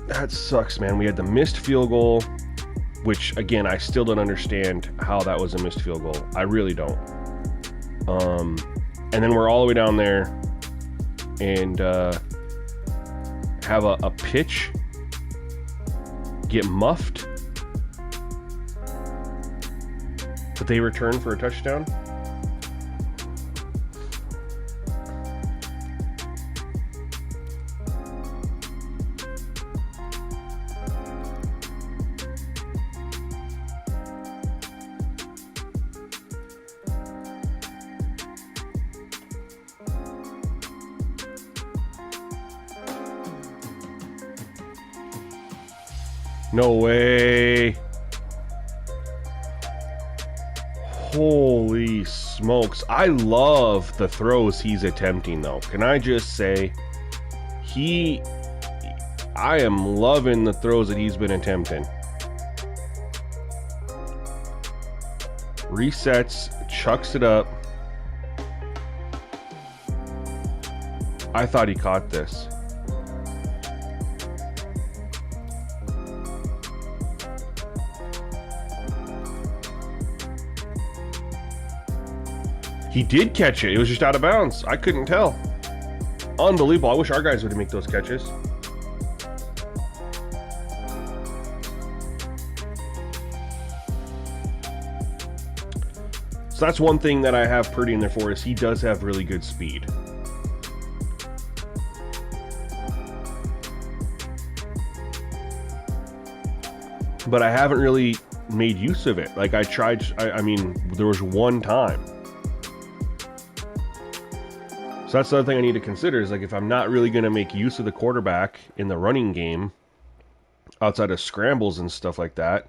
That sucks, man. We had the missed field goal, which, again, I still don't understand how that was a missed field goal. I really don't. And then we're all the way down there and have a pitch get muffed, but they return for a touchdown. No way. Holy smokes. I love the throws he's attempting, though. Can I just say, I am loving the throws that he's been attempting. Resets, chucks it up. I thought he caught this. He did catch it. It was just out of bounds. I couldn't tell. Unbelievable. I wish our guys would make those catches. So that's one thing that I have Purdy in there for, is he does have really good speed. But I haven't really made use of it. Like, I tried, I mean, there was one time. So that's the other thing I need to consider, is like, if I'm not really going to make use of the quarterback in the running game outside of scrambles and stuff like that,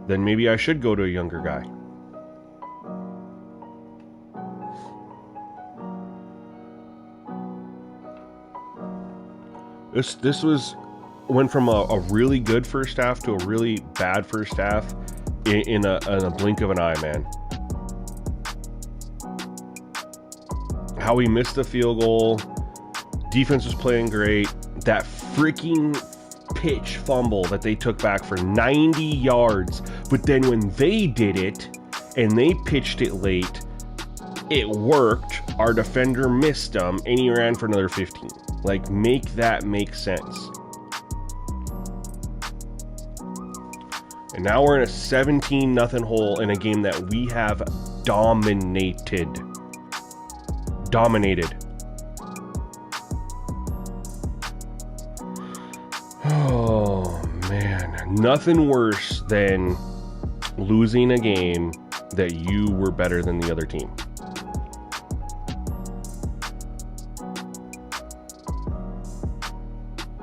then maybe I should go to a younger guy. This went from a really good first half to a really bad first half in a blink of an eye, man. How he missed the field goal. Defense was playing great. That freaking pitch fumble that they took back for 90 yards. But then when they did it and they pitched it late, it worked. Our defender missed him and he ran for another 15. Like, make that make sense. And now we're in a 17-0 hole in a game that we have dominated. Oh, man. Nothing worse than losing a game that you were better than the other team.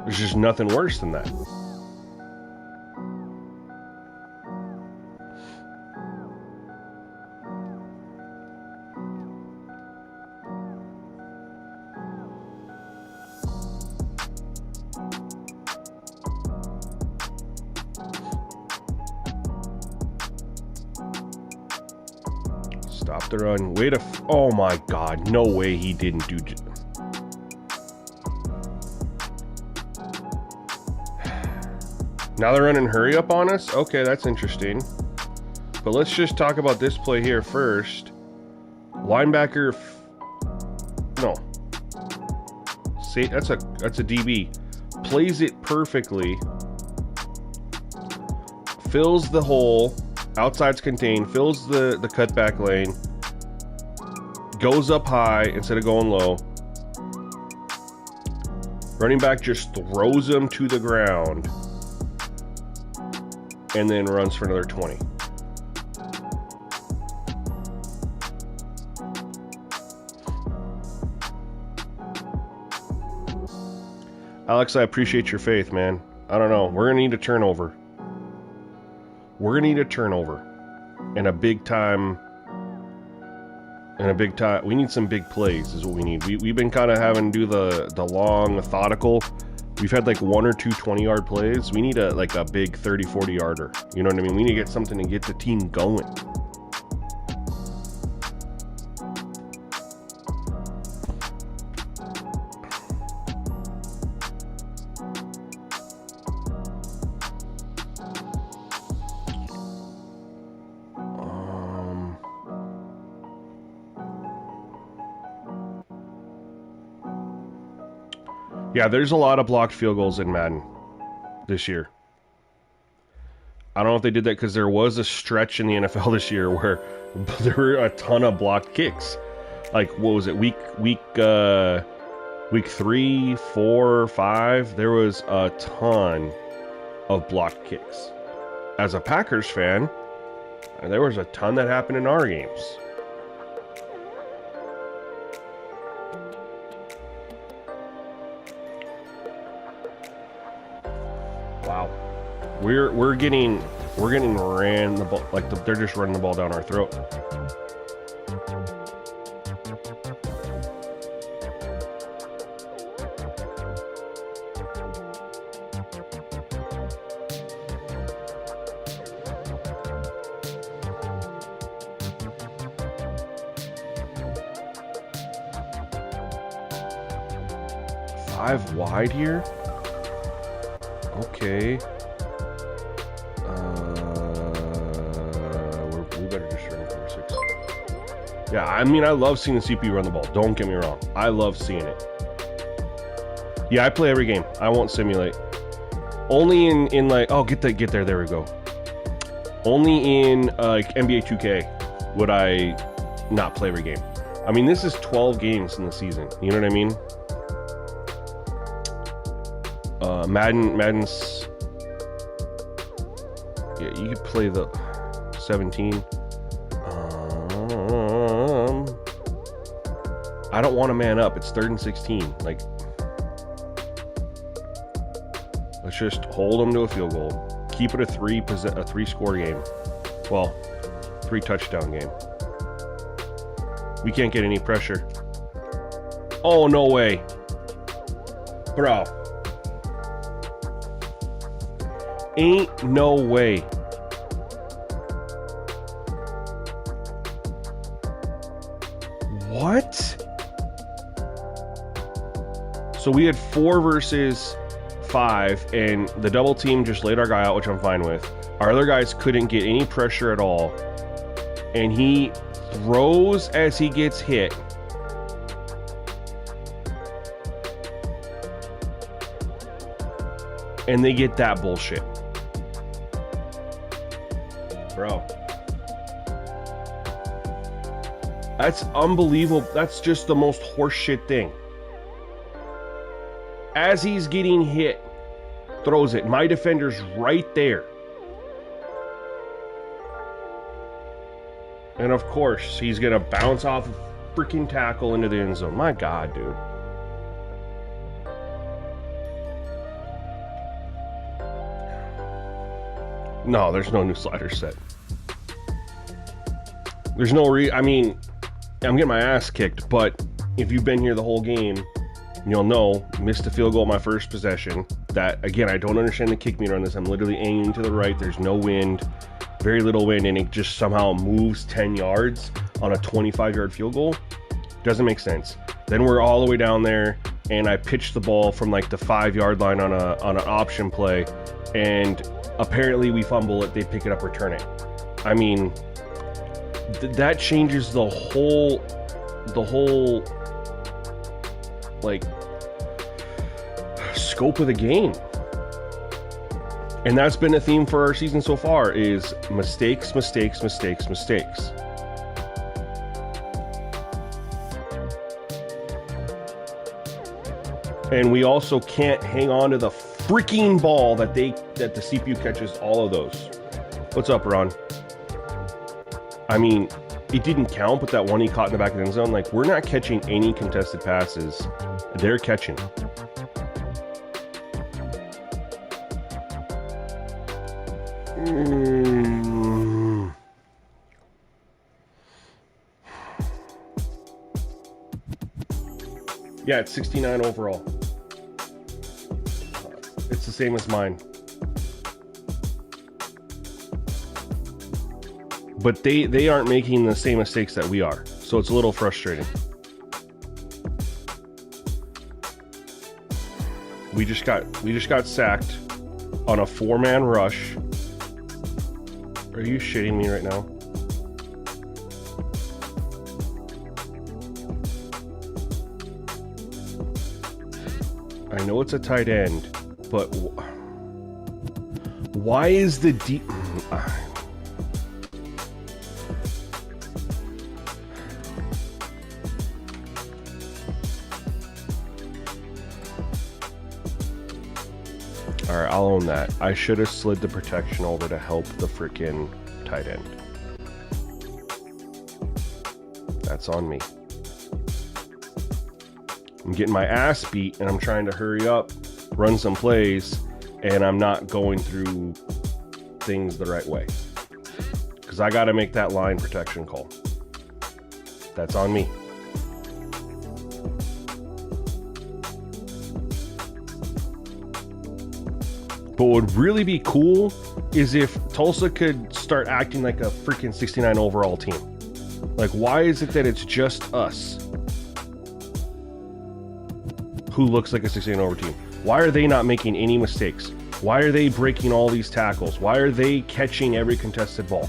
There's just nothing worse than that. Stop the run. Wait a... Oh my God. No way he didn't do... Now they're running hurry up on us? Okay, that's interesting. But let's just talk about this play here first. Linebacker... No. See, that's a DB. Plays it perfectly. Fills the hole. Outside's contained, fills the cutback lane, goes up high instead of going low. Running back just throws him to the ground and then runs for another 20. Alex, I appreciate your faith, man. I don't know. We're going to need a turnover. We're going to need a turnover and a big time. We need some big plays is what we need. We've been kind of having to do the long, methodical. We've had like 1 or 2 20-yard plays. We need a big 30, 40-yarder. You know what I mean? We need to get something to get the team going. Yeah, there's a lot of blocked field goals in Madden this year. I don't know if they did that because there was a stretch in the NFL this year where there were a ton of blocked kicks. Like, what was it? Week 3, 4, 5, there was a ton of blocked kicks. As a Packers fan, there was a ton that happened in our games. Wow, we're getting ran the ball, like they're just running the ball down our throat. Five wide here. Okay. We better just run 4-6. Yeah, I mean, I love seeing the CP run the ball. Don't get me wrong. I love seeing it. Yeah, I play every game. I won't simulate. Only in like, oh, get there. There we go. Only in like NBA 2K would I not play every game. I mean, this is 12 games in the season. You know what I mean? Madden's, yeah, you could play the 17. I don't want to man up. It's 3rd and 16. Like, let's just hold them to a field goal. Keep it a 3-score game. Well, 3 touchdown game. We can't get any pressure. Oh, no way. Bro. Ain't no way. So we had 4 versus 5, and the double team just laid our guy out, which I'm fine with. Our other guys couldn't get any pressure at all, and he throws as he gets hit. And they get that bullshit. Bro. That's unbelievable. That's just the most horseshit thing. As he's getting hit, throws it. My defender's right there. And of course, he's going to bounce off a freaking tackle into the end zone. My God, dude. No, there's no new slider set. There's no I mean, I'm getting my ass kicked, but if you've been here the whole game, you'll know, missed a field goal my first possession. That, again, I don't understand the kick meter on this. I'm literally aiming to the right. There's no wind, very little wind, and it just somehow moves 10 yards on a 25-yard field goal. Doesn't make sense. Then we're all the way down there, and I pitch the ball from like the 5-yard line on an option play, and apparently we fumble it, they pick it up, return it. I mean, that changes the whole like scope of the game. And that's been a theme for our season so far, is mistakes, mistakes, mistakes, mistakes. And we also can't hang on to the freaking ball that the CPU catches all of those. What's up, Ron? I mean, it didn't count, but that one he caught in the back of the end zone, like, we're not catching any contested passes. They're catching. Yeah, it's 69 overall. It's the same as mine. But they aren't making the same mistakes that we are. So it's a little frustrating. We just got sacked on a 4-man rush. Are you shitting me right now? I know it's a tight end, but why is the deep... Alright, I'll own that. I should have slid the protection over to help the freaking tight end. That's on me. I'm getting my ass beat and I'm trying to hurry up, run some plays, and I'm not going through things the right way. Because I got to make that line protection call. That's on me. But what would really be cool is if Tulsa could start acting like a freaking 69 overall team. Like, why is it that it's just us who looks like a 69 over team? Why are they not making any mistakes? Why are they breaking all these tackles? Why are they catching every contested ball?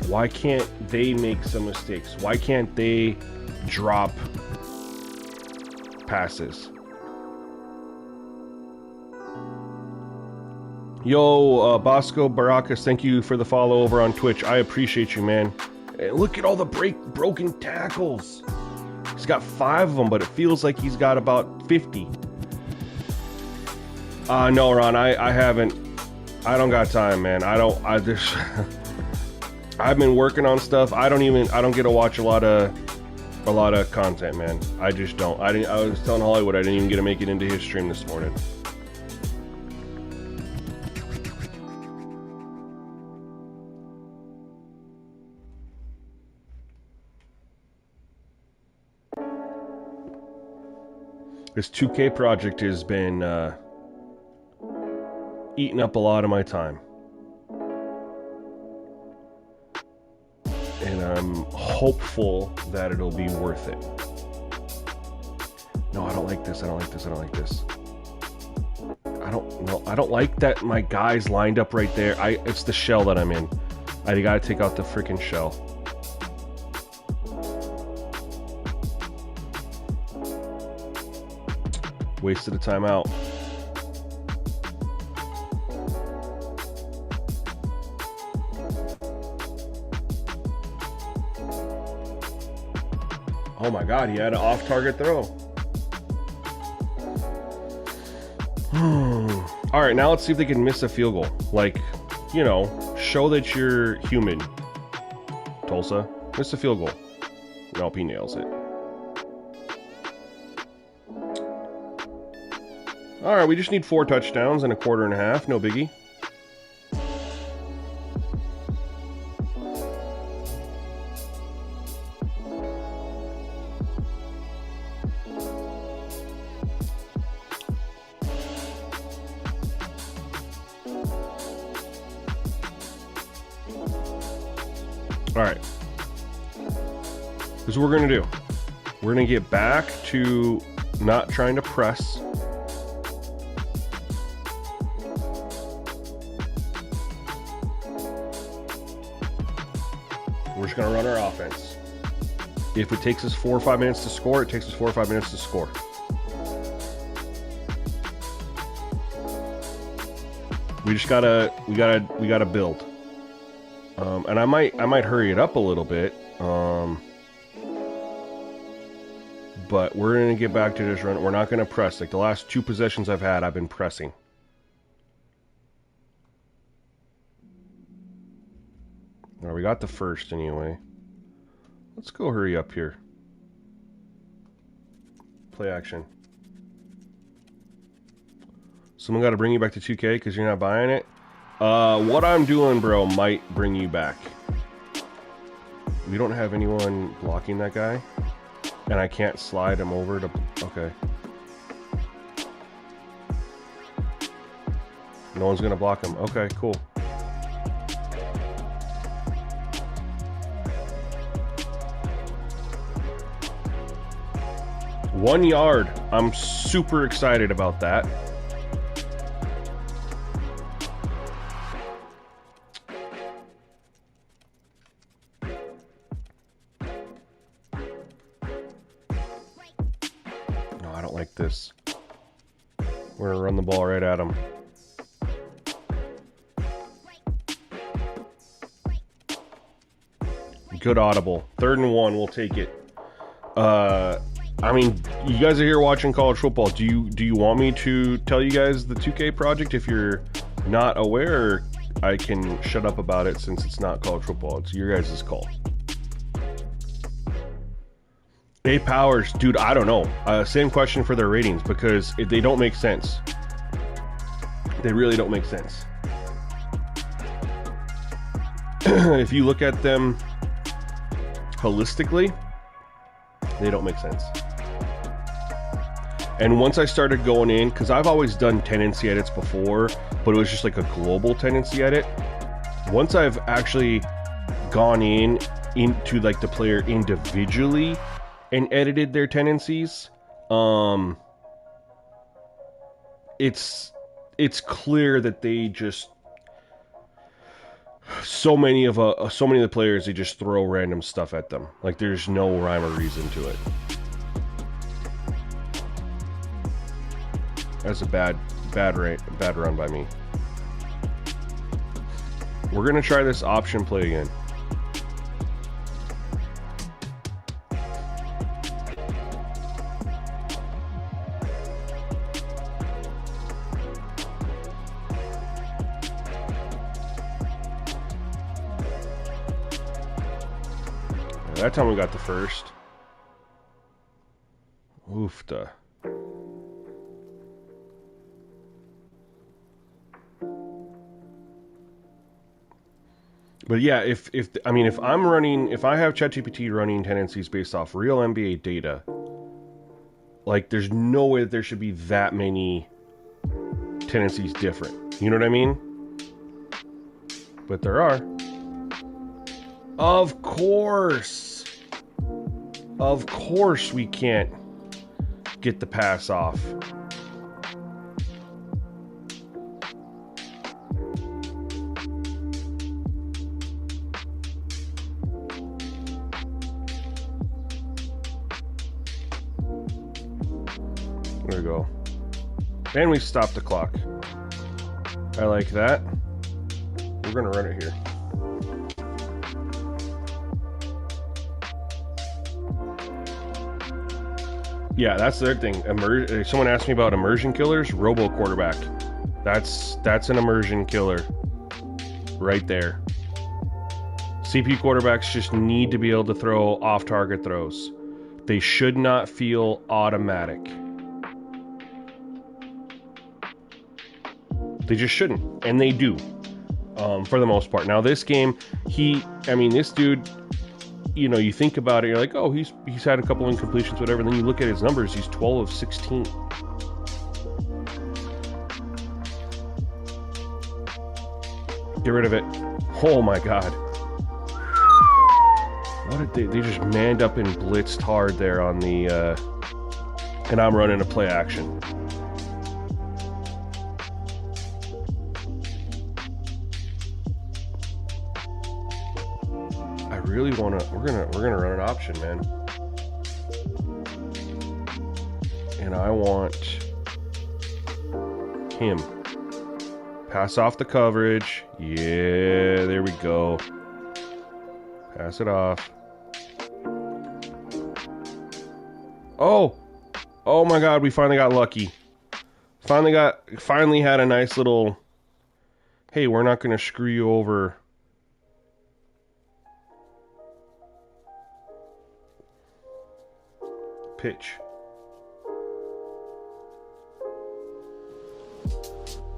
Why can't they make some mistakes? Why can't they drop passes? Yo, Bosco Baracus, thank you for the follow over on Twitch. I appreciate you, man. And look at all the broken tackles. He's got 5 of them, but it feels like he's got about 50. No, Ron, I haven't. I don't got time, man. I've been working on stuff. I don't get to watch a lot of content, man. I just don't. I was telling Hollywood I didn't even get to make it into his stream this morning. This 2K project has been eating up a lot of my time. And hopeful that it'll be worth it. No, I don't like this. I don't like this. I don't like this. I don't like that my guy's lined up right there. It's the shell that I'm in. I gotta take out the freaking shell. Wasted a timeout. Oh my god, he had an off-target throw. Alright, now let's see if they can miss a field goal. Like, you know, show that you're human. Tulsa, miss a field goal. Nope, he nails it. Alright, we just need 4 touchdowns and a quarter and a half. No biggie. Alright. This is what we're going to do. We're going to get back to not trying to press. We're just going to run our offense. If it takes us 4 or 5 minutes to score, it takes us 4 or 5 minutes to score. We just gotta build. And I might hurry it up a little bit. But we're gonna get back to this run. We're not gonna press. Like the last 2 possessions I've had, I've been pressing. All right, we got the first anyway. Let's go hurry up here. Play action. Someone got to bring you back to 2K because you're not buying it. What I'm doing, bro, might bring you back. We don't have anyone blocking that guy. And I can't slide him over to... Okay. No one's going to block him. Okay, cool. One yard. I'm super excited about that. No, I don't like this. We're gonna run the ball right at him. Good audible. 3rd and 1, we'll take it. I mean, you guys are here watching college football. Do you want me to tell you guys the 2K project if you're not aware? I can shut up about it since it's not college football. It's your guys' call. 8 powers, dude, I don't know. Same question for their ratings because they don't make sense. They really don't make sense. If you look at them holistically, they don't make sense. And once I started going in, because I've always done tendency edits before, but it was just like a global tendency edit. Once I've actually gone into like the player individually and edited their tendencies, it's clear that they just so many of the players, they just throw random stuff at them. Like there's no rhyme or reason to it. That's a bad run by me. We're gonna try this option play again. That time we got the first. Oofta. But yeah, if I have ChatGPT running tendencies based off real NBA data, like there's no way that there should be that many tendencies different. You know what I mean? But there are. Of course. Of course we can't get the pass off. There we go. And we stopped the clock. I like that. We're going to run it here. Yeah, that's the other thing. Someone asked me about immersion killers. Robo quarterback. That's an immersion killer right there. CP quarterbacks just need to be able to throw off-target throws. They should not feel automatic. They just shouldn't, and they do, for the most part. Now this game, this dude, you know, you think about it, you're like, oh, he's had a couple incompletions, whatever. And then you look at his numbers, he's 12 of 16. Get rid of it. Oh my God. What did they just manned up and blitzed hard there on the, and I'm running a play action. Really want to we're gonna run an option, man, and I want him pass off the coverage. Yeah, there we go. Pass it off. Oh my God, we finally got lucky. Finally had a nice little, hey, we're not gonna screw you over. Pitch.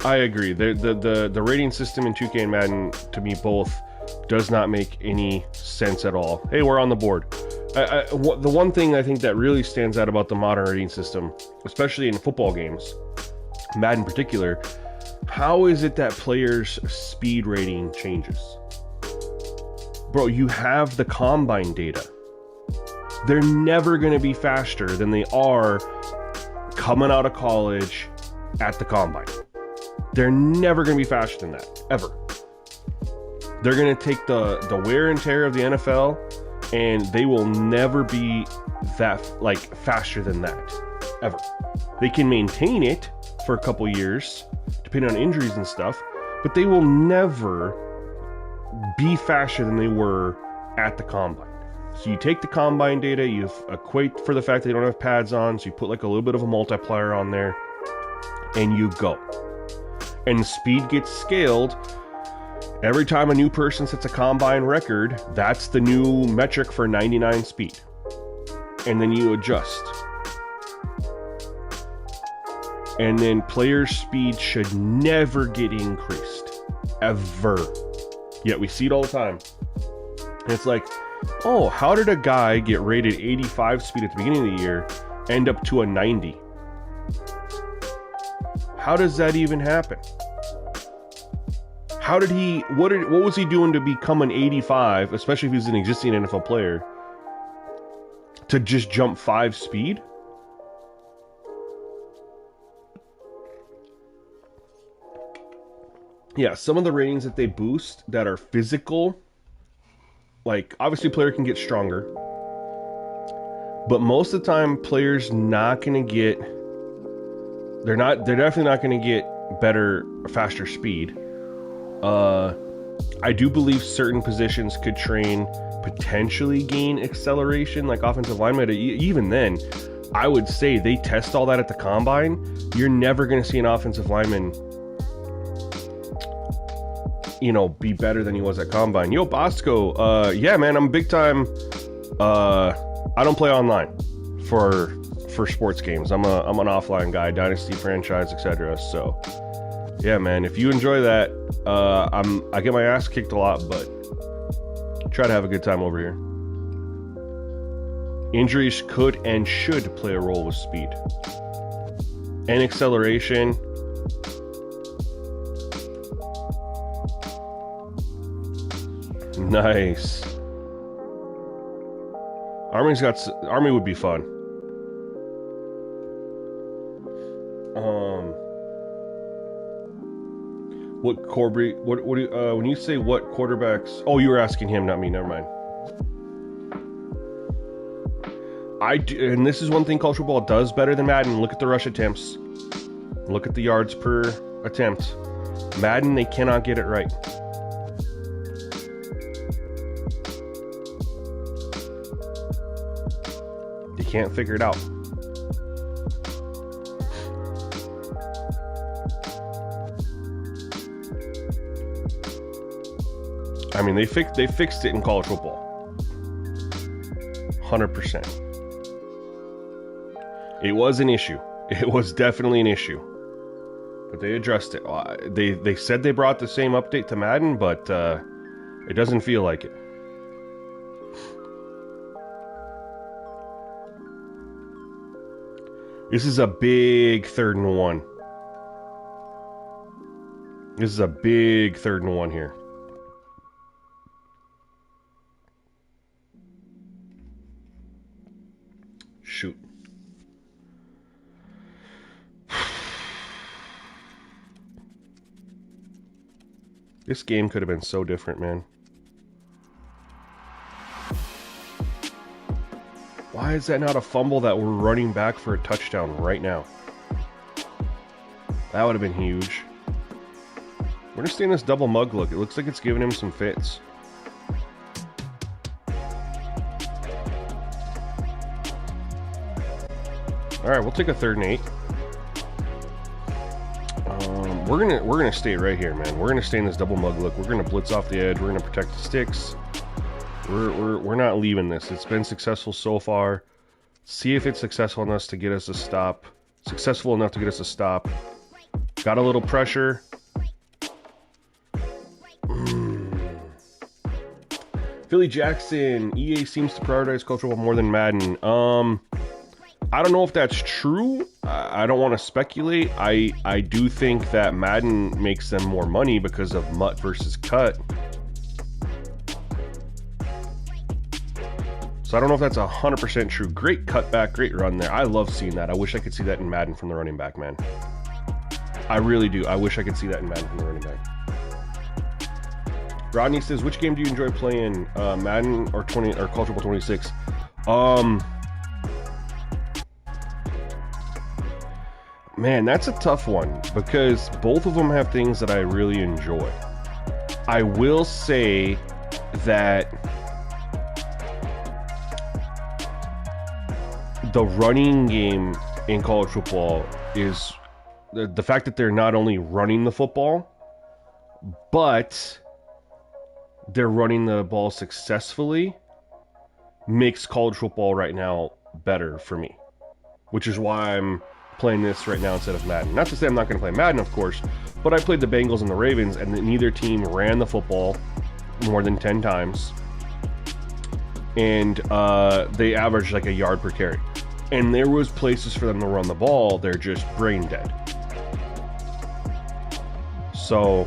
I agree. The rating system in 2K and Madden, to me, both does not make any sense at all. Hey, we're on the board. The one thing I think that really stands out about the modern rating system, especially in football games, Madden in particular, how is it that players' speed rating changes? Bro, you have the combine data. They're never going to be faster than they are coming out of college at the combine. They're never going to be faster than that, ever. They're going to take the wear and tear of the NFL, and they will never be that, like, faster than that, ever. They can maintain it for a couple years, depending on injuries and stuff, but they will never be faster than they were at the combine. So you take the combine data, you equate for the fact that they don't have pads on, so you put like a little bit of a multiplier on there, and you go. And speed gets scaled. Every time a new person sets a combine record, that's the new metric for 99 speed. And then you adjust. And then player speed should never get increased. Ever. Yet we see it all the time. And it's like, oh, how did a guy get rated 85 speed at the beginning of the year end up to a 90? How does that even happen? How did he, what was he doing to become an 85, especially if he's an existing NFL player, to just jump 5 speed? Yeah, some of the ratings that they boost that are physical, like, obviously player can get stronger, but most of the time players not going to get, they're definitely not going to get better or faster speed. I do believe certain positions could train, potentially gain acceleration, like offensive linemen. Even then, I would say they test all that at the combine. You're never going to see an offensive lineman, you know, be better than he was at combine. Yo, Bosco, yeah, man, I'm big time. I don't play online for sports games. I'm an offline guy, Dynasty, franchise, etc. So, yeah, man, if you enjoy that, I get my ass kicked a lot, but try to have a good time over here. Injuries could and should play a role with speed and acceleration. Nice. Army would be fun. What Corby? What do you, when you say what quarterbacks? Oh, you were asking him, not me. Never mind. I do, and this is one thing college football does better than Madden. Look at the rush attempts. Look at the yards per attempt. Madden, they cannot get it right. They can't figure it out. I mean, they fixed it in college football. 100%. It was an issue. It was definitely an issue. But they addressed it. They said they brought the same update to Madden, but it doesn't feel like it. This is a big 3rd and 1. This is a big 3rd and 1 here. Shoot. This game could have been so different, man. Why is that not a fumble that we're running back for a touchdown right now? That would have been huge. We're going to stay in this double mug look. It looks like it's giving him some fits. All right, we'll take a 3rd and 8. We're gonna stay right here, man. We're gonna stay in this double mug look. We're gonna blitz off the edge. We're gonna protect the sticks. We're not leaving this. It's been successful so far. See if it's successful enough to get us a stop. Successful enough to get us a stop. Got a little pressure. Philly Jackson. EA seems to prioritize college football more than Madden. I don't know if that's true. I don't want to speculate. I do think that Madden makes them more money because of MUT versus cut. So I don't know if that's 100% true. Great cutback, great run there. I love seeing that. I wish I could see that in Madden from the running back, man. I really do. I wish I could see that in Madden from the running back. Rodney says, which game do you enjoy playing, Madden or College Football 26? Man, that's a tough one because both of them have things that I really enjoy. I will say that the running game in college football is the fact that they're not only running the football, but they're running the ball successfully makes college football right now better for me, which is why I'm playing this right now instead of Madden. Not to say I'm not going to play Madden, of course, but I played the Bengals and the Ravens, and neither team ran the football more than 10 times, and they averaged like a yard per carry. And there was places for them to run the ball, they're just brain dead. So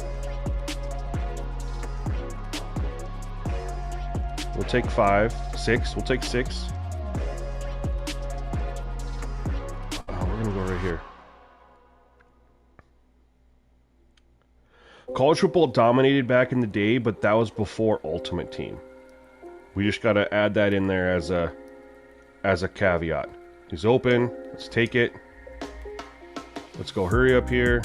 we'll take 5, 6. We'll take 6. We're gonna go right here. College football dominated back in the day, but that was before Ultimate Team. We just gotta add that in there as a caveat. He's open. Let's take it. Let's go hurry up here.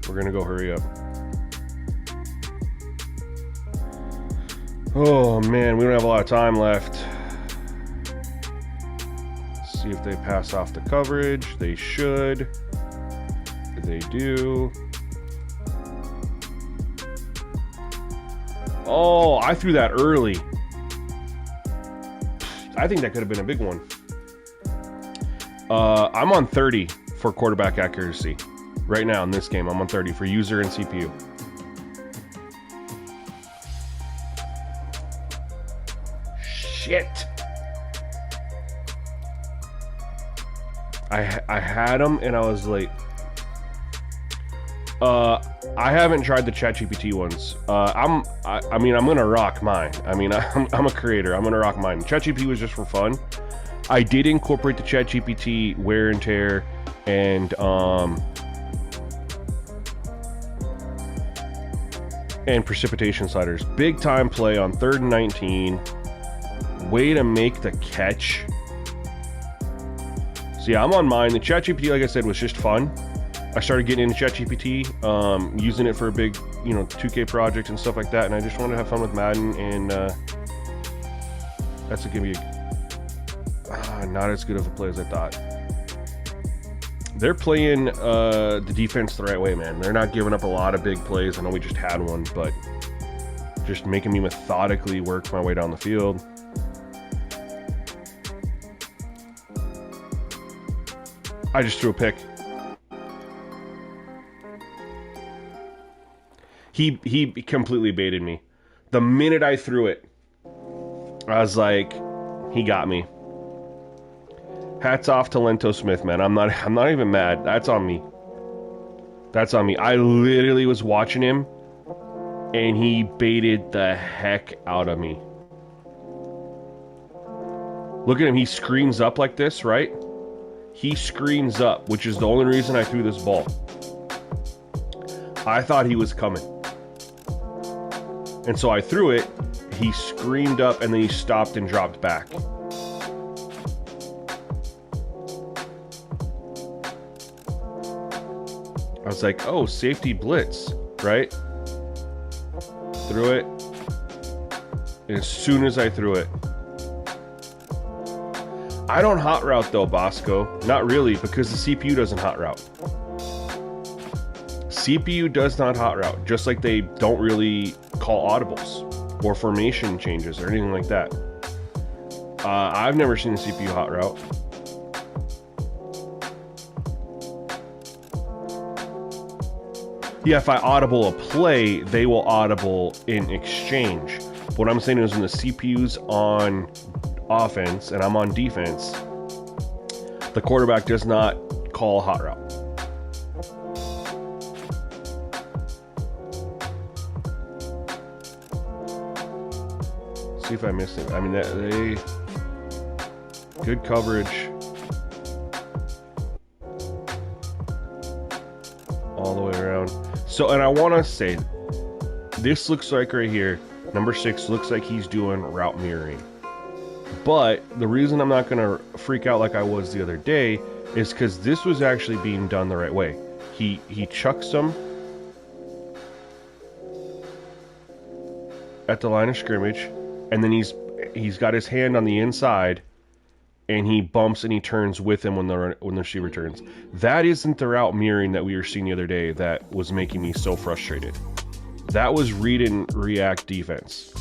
We're gonna go hurry up. Oh man, we don't have a lot of time left. Let's see if they pass off the coverage. They should. They do. Oh, I threw that early. I think that could have been a big one. I'm on 30 for quarterback accuracy. Right now in this game, I'm on 30 for user and CPU. Shit. I had them and I was like, I haven't tried the ChatGPT ones. I mean, I'm gonna rock mine. I mean, I'm a creator. I'm gonna rock mine. ChatGPT was just for fun. I did incorporate the ChatGPT wear and tear and precipitation sliders. Big time play on 3rd and 19. Way to make the catch. So yeah, I'm on mine. The ChatGPT, like I said, was just fun. I started getting into ChatGPT, using it for a big, 2K project and stuff like that, and I just wanted to have fun with Madden, and that's gonna be not as good of a play as I thought. They're playing the defense the right way, man. They're not giving up a lot of big plays. I know we just had one, but just making me methodically work my way down the field. I just threw a pick. He completely baited me. The minute I threw it, I was like, he got me. Hats off to Lento Smith, man. I'm not even mad. That's on me. That's on me. I literally was watching him, and he baited the heck out of me. Look at him. He screens up like this, right? He screens up, which is the only reason I threw this ball. I thought he was coming. And so I threw it, he screamed up, and then he stopped and dropped back. I was like, oh, safety blitz, right? Threw it. And as soon as I threw it, I don't hot route though, Bosco. Not really, because the CPU doesn't hot route. CPU does not hot route, just like they don't really call audibles or formation changes or anything like that. I've never seen the CPU hot route. Yeah, if I audible a play, they will audible in exchange. What I'm saying is when the CPU's on offense and I'm on defense, the quarterback does not call hot route. See if I missed it. I mean, they good coverage all the way around. So, and I want to say, this looks like right here, number 6 looks like he's doing route mirroring. But the reason I'm not going to freak out like I was the other day is because this was actually being done the right way. He chucks them at the line of scrimmage, and then he's got his hand on the inside, and he bumps and he turns with him when the receiver turns. That isn't the route mirroring that we were seeing the other day that was making me so frustrated. That was read and react defense.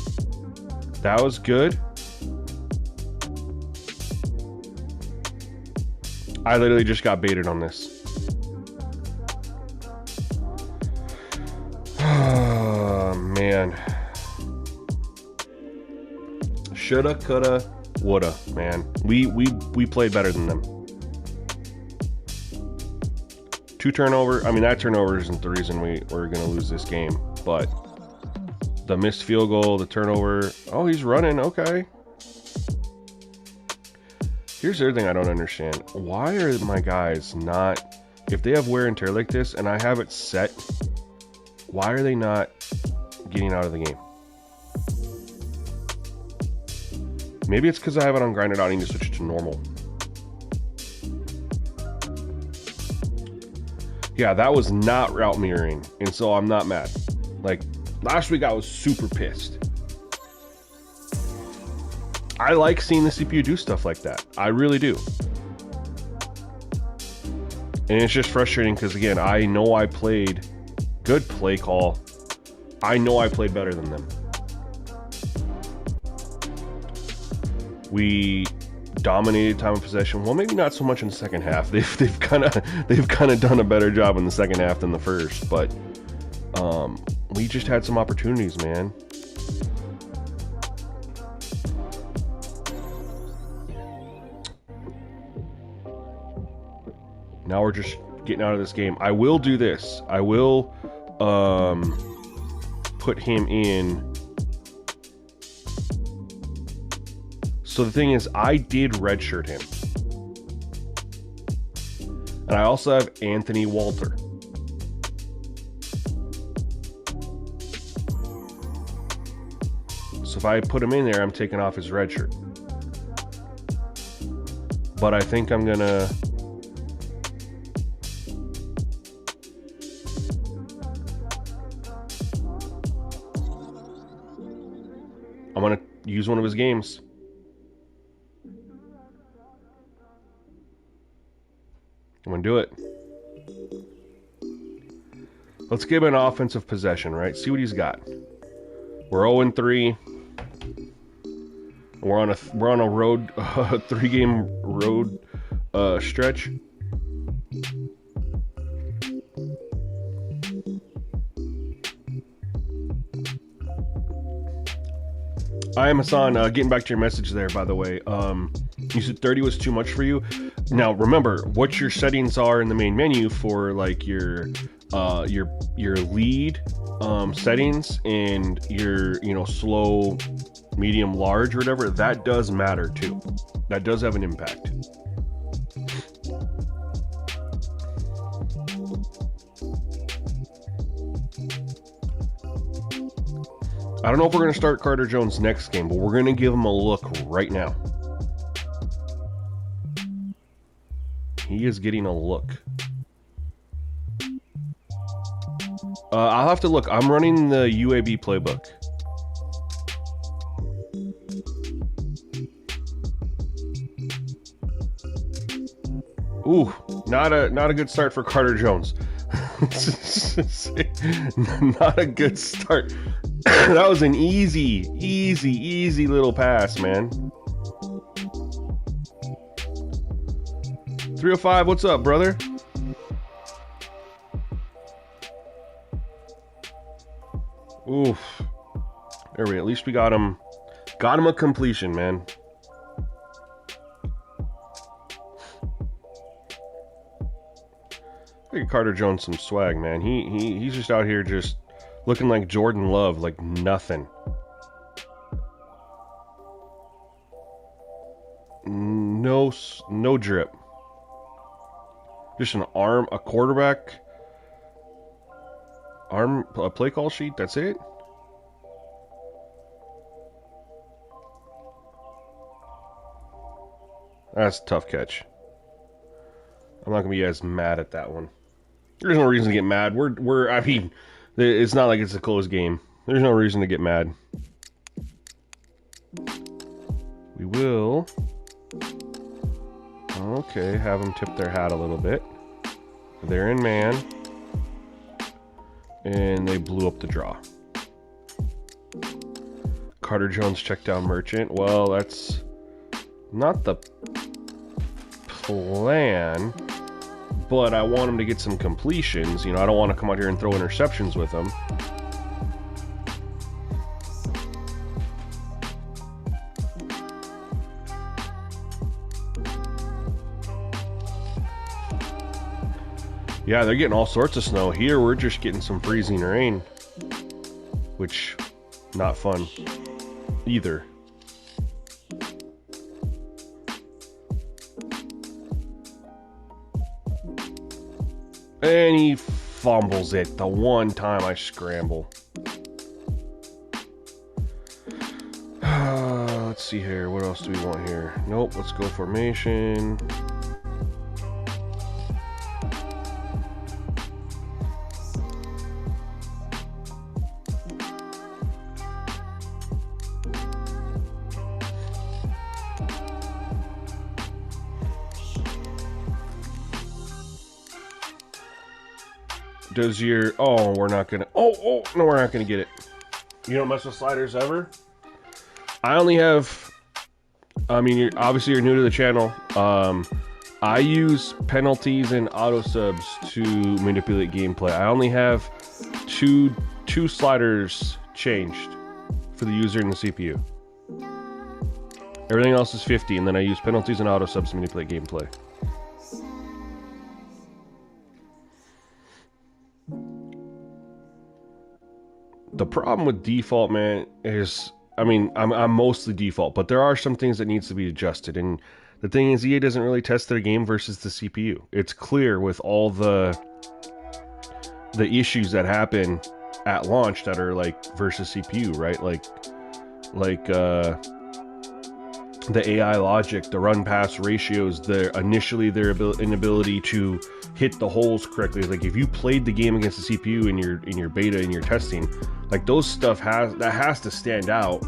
That was good. I literally just got baited on this. Oh, man. Shoulda, coulda, woulda, man. We played better than them. 2 turnover. I mean, that turnover isn't the reason we're going to lose this game. But the missed field goal, the turnover. Oh, he's running. Okay. Here's the other thing I don't understand. Why are my guys not... If they have wear and tear like this, and I have it set, why are they not getting out of the game? Maybe it's because I have it on grinded out. I need to switch it to normal. Yeah, that was not route mirroring, and so I'm not mad. Like, last week I was super pissed. I like seeing the CPU do stuff like that. I really do. And it's just frustrating because, again, I know I played good play call. I know I played better than them. We dominated time of possession. Well, maybe not so much in the second half. They've kind of done a better job in the second half than the first, but we just had some opportunities, man. Now we're just getting out of this game. I will do this. I will put him in. So the thing is, I did redshirt him. And I also have Anthony Walter. So if I put him in there, I'm taking off his red shirt. But I think I'm gonna... use one of his games. I'm gonna do it. Let's give him an offensive possession, right? See what he's got. We're 0-3. We're on a road 3-game road stretch. I am Hassan. Getting back to your message there, by the way. You said 30 was too much for you. Now remember what your settings are in the main menu for like your lead settings and your slow, medium, large, or whatever. That does matter too. That does have an impact. I don't know if we're going to start Carter Jones next game, but we're going to give him a look right now. He is getting a look. I'll have to look. I'm running the UAB playbook. Ooh, not a good start for Carter Jones. Not a good start. That was an easy little pass, man. 305, what's up, brother? Oof. There we go. At least we got him. Got him a completion, man. Look at Carter Jones some swag, man. He's just out here just looking like Jordan Love, like nothing. No drip. Just an arm, a quarterback arm, a play call sheet. That's it. That's a tough catch. I'm not gonna be as mad at that one. There's no reason to get mad. I mean, it's not like it's a close game. There's no reason to get mad. We will. Okay, have them tip their hat a little bit. They're in man. And they blew up the draw. Carter Jones checked down Merchant. Well, that's not the plan. But I want him to get some completions. I don't want to come out here and throw interceptions with him. Yeah, they're getting all sorts of snow. Here, we're just getting some freezing rain. Which, not fun either. And he fumbles it the one time I scramble. Let's see here. What else do we want here? Nope. Let's go formation. Does your... Oh, we're not gonna... Oh, no, we're not gonna get it. You don't mess with sliders ever? I only have... I mean, obviously you're new to the channel. I use penalties and auto subs to manipulate gameplay. I only have two sliders changed for the user and the CPU. Everything else is 50, and then I use penalties and auto subs to manipulate gameplay. the problem with default, man, is, I mean, I'm mostly default, but there are some things that needs to be adjusted. And the thing is, EA doesn't really test their game versus the CPU. It's clear with all the issues that happen at launch that are like versus CPU, right? Like the AI logic, the run pass ratios, their inability to hit the holes correctly. Like if you played the game against the CPU in your beta, in your testing, like those stuff has to stand out.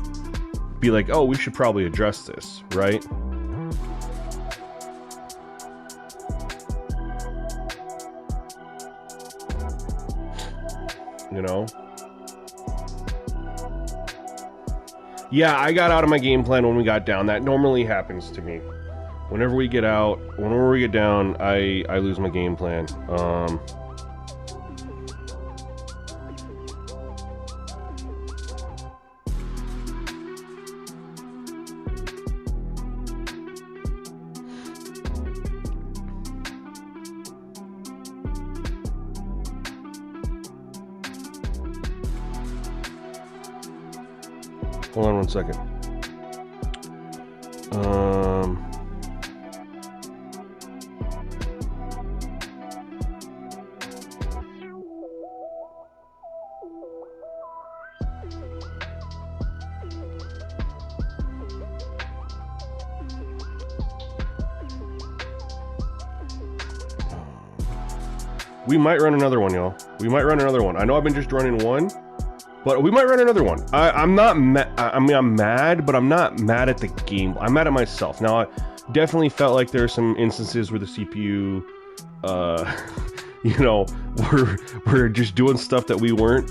Be like, oh, we should probably address this, right? You know? Yeah, I got out of my game plan when we got down. That normally happens to me. Whenever we get down, I lose my game plan. Hold on one second. We might run another one, y'all. We might run another one. I know I've been just running one, but we might run another one. I'm not mad. I mean, I'm mad, but I'm not mad at the game. I'm mad at myself. Now, I definitely felt like there are some instances where the CPU, you know, we're just doing stuff that we weren't.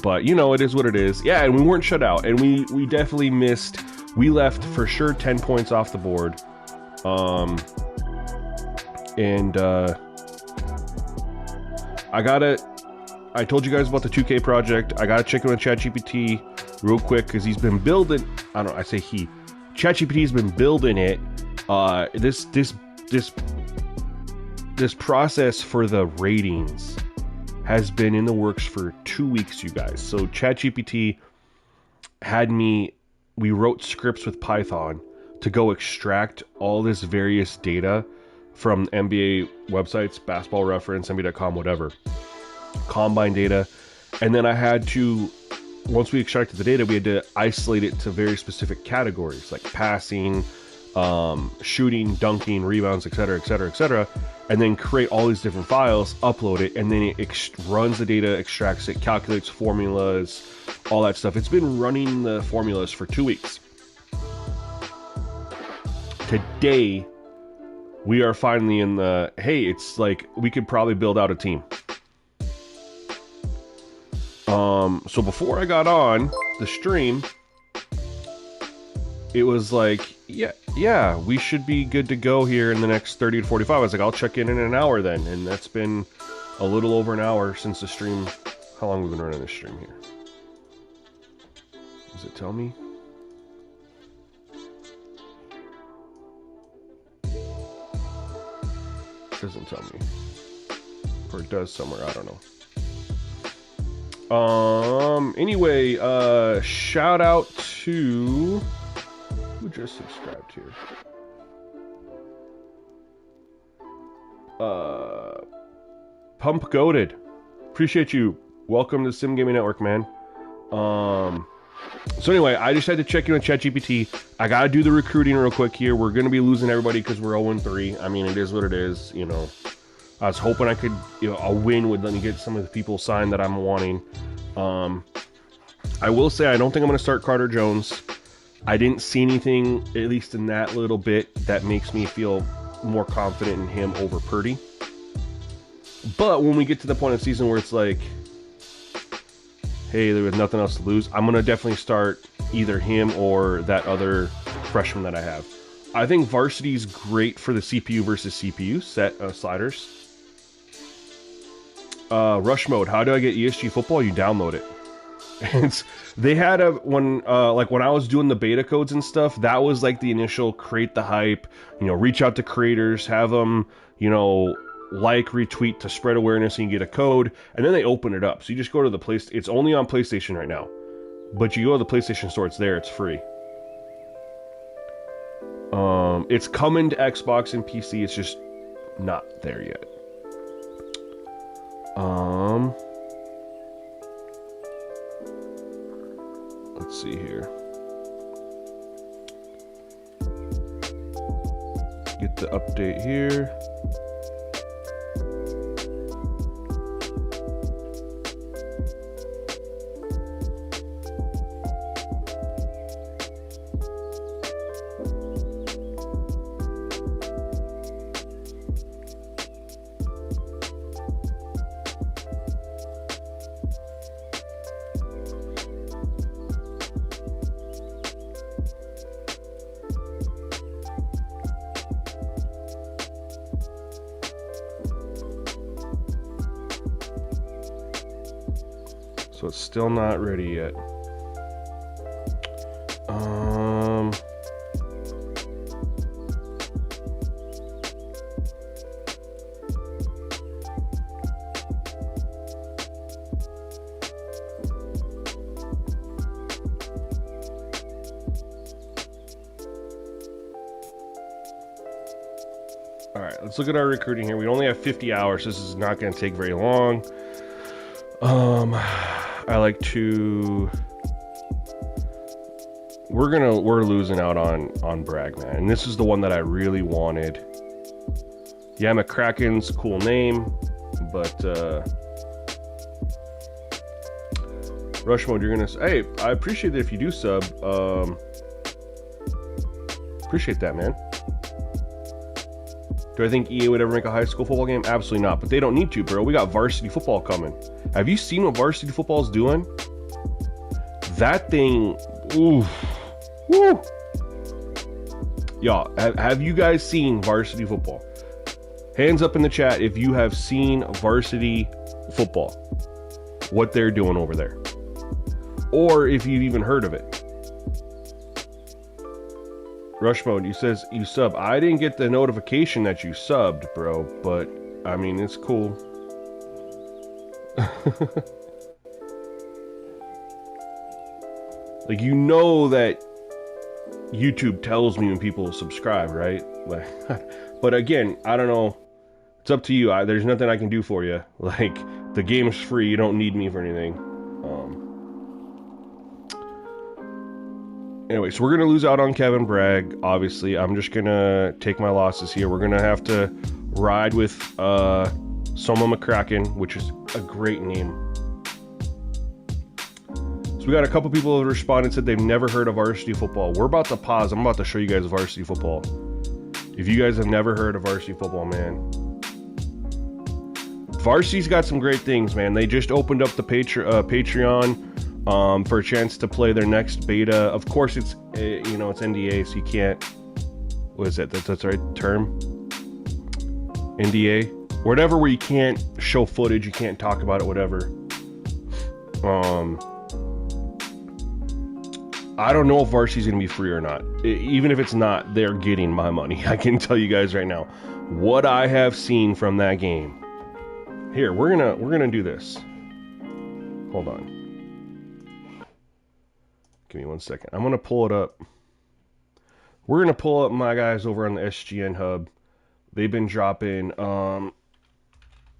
But you know, it is what it is. Yeah, and we weren't shut out, and we definitely missed. We left for sure 10 points off the board. I told you guys about the 2K project. I gotta check in with ChatGPT real quick because he's been building. I don't know. I say he. ChatGPT's been building it. This process for the ratings has been in the works for 2 weeks, you guys. So ChatGPT had me. We wrote scripts with Python to go extract all this various data from NBA websites, Basketball Reference, NBA.com, whatever. Combine data, and then I had to, once we extracted the data, we had to isolate it to very specific categories like passing, shooting, dunking, rebounds, etc., etc., etc., and then create all these different files, upload it, and then it runs the data, extracts it, calculates formulas, all that stuff. It's been running the formulas for 2 weeks. Today, we are finally in the, hey, it's like we could probably build out a team. So before I got on the stream, it was like, yeah, we should be good to go here in the next 30 to 45. I was like, I'll check in an hour then. And that's been a little over an hour since the stream. How long have we been running this stream here? Does it tell me? It doesn't tell me. Or it does somewhere, I don't know. Anyway, shout out to who just subscribed here. Pump Goated. Appreciate you. Welcome to Simgamingnetwork, man. So anyway, I just had to check in with ChatGPT. I gotta do the recruiting real quick here. We're gonna be losing everybody because we're 0-3. I mean, it is what it is, you know. I was hoping I could, you know, a win would let me get some of the people signed that I'm wanting. I will say I don't think I'm going to start Carter Jones. I didn't see anything, at least in that little bit, that makes me feel more confident in him over Purdy. But when we get to the point of the season where it's like, hey, there was nothing else to lose, I'm going to definitely start either him or that other freshman that I have. I think varsity's great for the CPU versus CPU set of sliders. Rush mode. How do I get ESG football? You download it. They had when I was doing the beta codes and stuff, that was like the initial create the hype, you know, reach out to creators, have them, you know, like, retweet to spread awareness, and you get a code, and then they open it up. So you just go to the place. It's only on PlayStation right now, but you go to the PlayStation Store. It's there. It's free. It's coming to Xbox and PC. It's just not there yet. Let's see here. Get the update here. So it's still not ready yet. All right, let's look at our recruiting here. We only have 50 hours. This is not going to take very long. I like to. We're losing out on Bragg, man. And this is the one that I really wanted. Yeah, McCracken's cool name, but Rush Mode, you're gonna say, hey, I appreciate it if you do sub. Appreciate that, man. Do I think EA would ever make a high school football game? Absolutely not, but they don't need to, bro. We got varsity football coming. Have you seen what varsity football is doing? That thing, oof, woo. Y'all, have you guys seen varsity football? Hands up in the chat if you have seen varsity football. What they're doing over there. Or if you've even heard of it. Rush Mode, you says you sub. I didn't get the notification that you subbed, bro, but I mean, it's cool. Like, you know that YouTube tells me when people subscribe, right? But again, I don't know. It's up to you. There's nothing I can do for you. Like, the game's free. You don't need me for anything. Anyway, so we're going to lose out on Kevin Bragg, obviously. I'm just going to take my losses here. We're going to have to ride with Soma McCracken, which is a great name. So we got a couple people who responded and said they've never heard of varsity football. We're about to pause. I'm about to show you guys varsity football. If you guys have never heard of varsity football, man. Varsity's got some great things, man. They just opened up the Patreon for a chance to play their next beta. Of course, it's it's NDA, so you can't. What is that? That's the right term. NDA, whatever, where you can't show footage, you can't talk about it, whatever. I don't know if Varsity's gonna be free or not. Even if it's not, they're getting my money. I can tell you guys right now what I have seen from that game. Here, we're gonna do this. Hold on. Give me 1 second. I'm gonna pull it up. We're gonna pull up my guys over on the SGN hub. They've been dropping a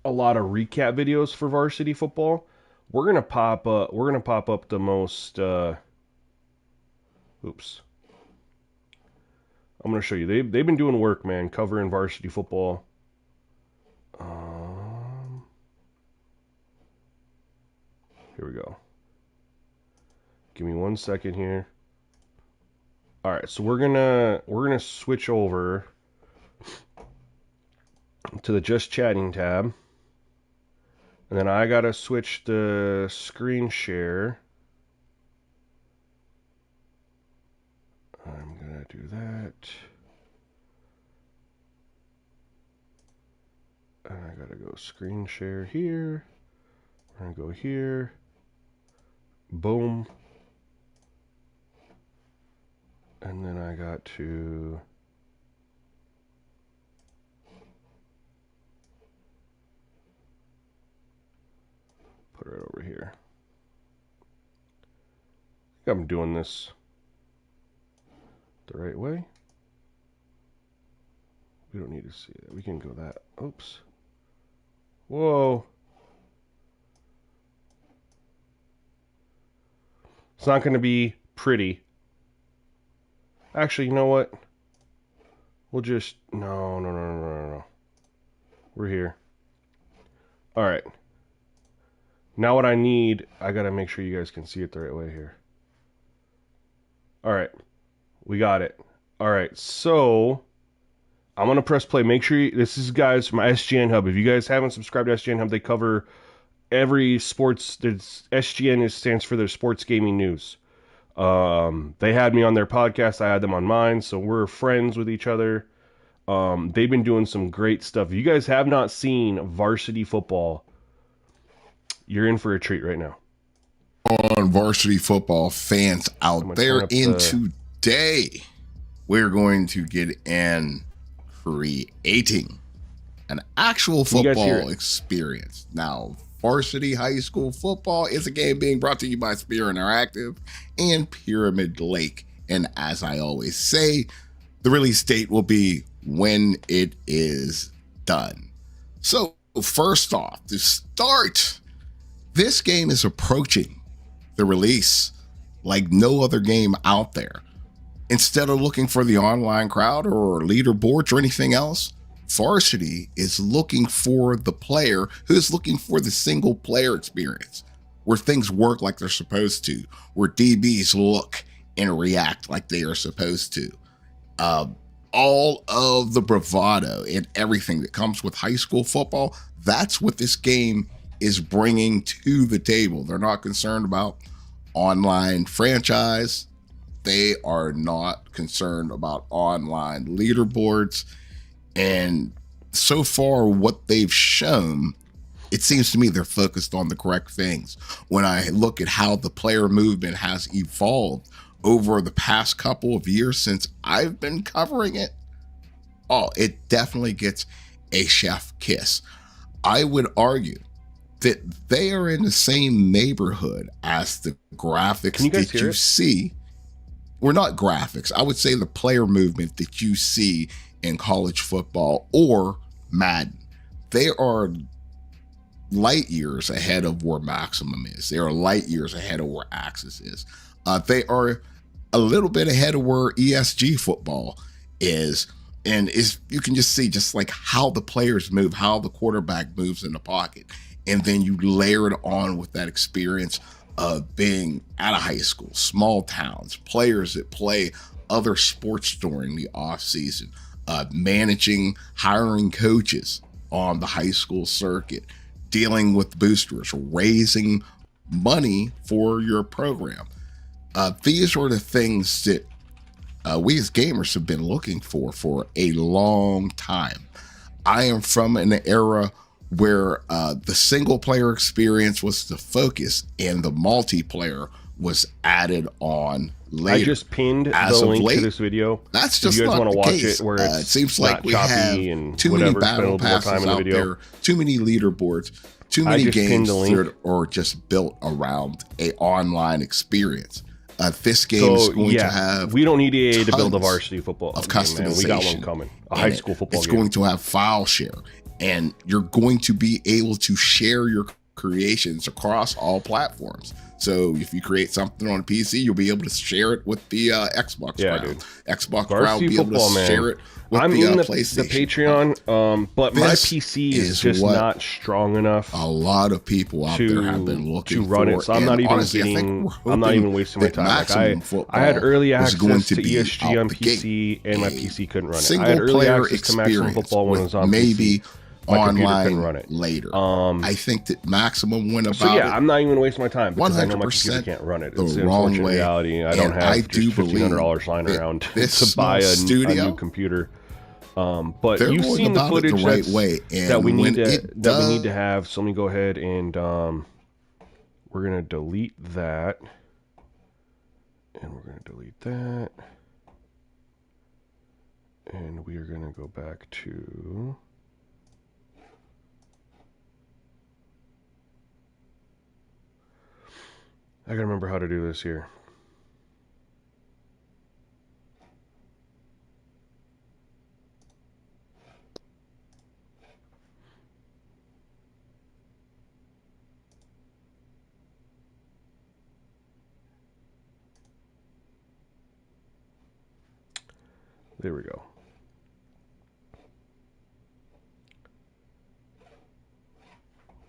lot of recap videos for varsity football. We're gonna pop up the most. Oops. I'm gonna show you. They've been doing work, man, covering varsity football. Here we go. Give me 1 second here. All right, so we're gonna switch over to the Just Chatting tab, and then I gotta switch the screen share. I'm gonna do that, and I gotta go screen share here. We're gonna go here. Boom. And then I got to put it over here. I think I'm doing this the right way. We don't need to see that. We can go that. Oops. Whoa. It's not going to be pretty. Actually, you know what? We'll just... No. We're here. All right. Now what I need, I got to make sure you guys can see it the right way here. All right. We got it. All right. So I'm going to press play. Make sure this is, guys, my SGN Hub. If you guys haven't subscribed to SGN Hub, they cover every sports. SGN stands for their sports gaming news. They had me on their podcast. I had them on mine. So we're friends with each other. They've been doing some great stuff. If you guys have not seen varsity football, you're in for a treat right now. On varsity football fans out there, in today, we're going to get in creating an actual football experience. Now, varsity high school football is a game being brought to you by Spear Interactive and Pyramid Lake. And as I always say, the release date will be when it is done. So first off, to start, this game is approaching the release like no other game out there. Instead of looking for the online crowd or leaderboards or anything else, varsity is looking for the player who's looking for the single player experience, where things work like they're supposed to, where DBs look and react like they are supposed to. All of the bravado and everything that comes with high school football, that's what this game is bringing to the table. They're not concerned about online franchise. They are not concerned about online leaderboards. And so far, what they've shown, it seems to me they're focused on the correct things. When I look at how the player movement has evolved over the past couple of years since I've been covering it, it definitely gets a chef kiss. I would argue that they are in the same neighborhood as the graphics that you see. We're not graphics. I would say the player movement that you see in college football or Madden. They are light years ahead of where Maximum is. They are light years ahead of where Axis is. They are a little bit ahead of where ESG football is. And you can just see just like how the players move, how the quarterback moves in the pocket. And then you layer it on with that experience of being at a high school, small towns, players that play other sports during the off season, managing, hiring coaches on the high school circuit, dealing with boosters, raising money for your program. These are the things that we as gamers have been looking for a long time. I am from an era where the single player experience was the focus and the multiplayer was added on later. I just pinned the link to this video. That's just if you guys want to watch case. It where it's it seems like we have too many battle passes out there, too many leaderboards, too many games that are just built around a online experience. This game is going to have. We don't need EA to build a varsity football of customization. We got one coming. A high school football game. It's going to have file share, and you're going to be able to share your creations across all platforms. So if you create something on a PC, you'll be able to share it with the Xbox crowd. Dude. Xbox crowd will be able to share it with the PlayStation. The Patreon, but my PC is just not strong enough. A lot of people out there have been looking to run it. So I'm not even I'm not even wasting my time. Like I had early access to ESG on PC, and my PC couldn't run it. I had early access to Maximum Football when it was on PC. My online couldn't run it later. I think that Maximum went about. So yeah, I'm not even wasting my time because I know my computer can't run it. It's the wrong way. Reality. I don't have just $1,500 lying around to buy a new computer. But you've seen the footage the right way, and that we need to have. So let me go ahead and we're gonna delete that, and we're gonna delete that, and we are gonna go back to. 。I gotta remember how to do this here. There we go.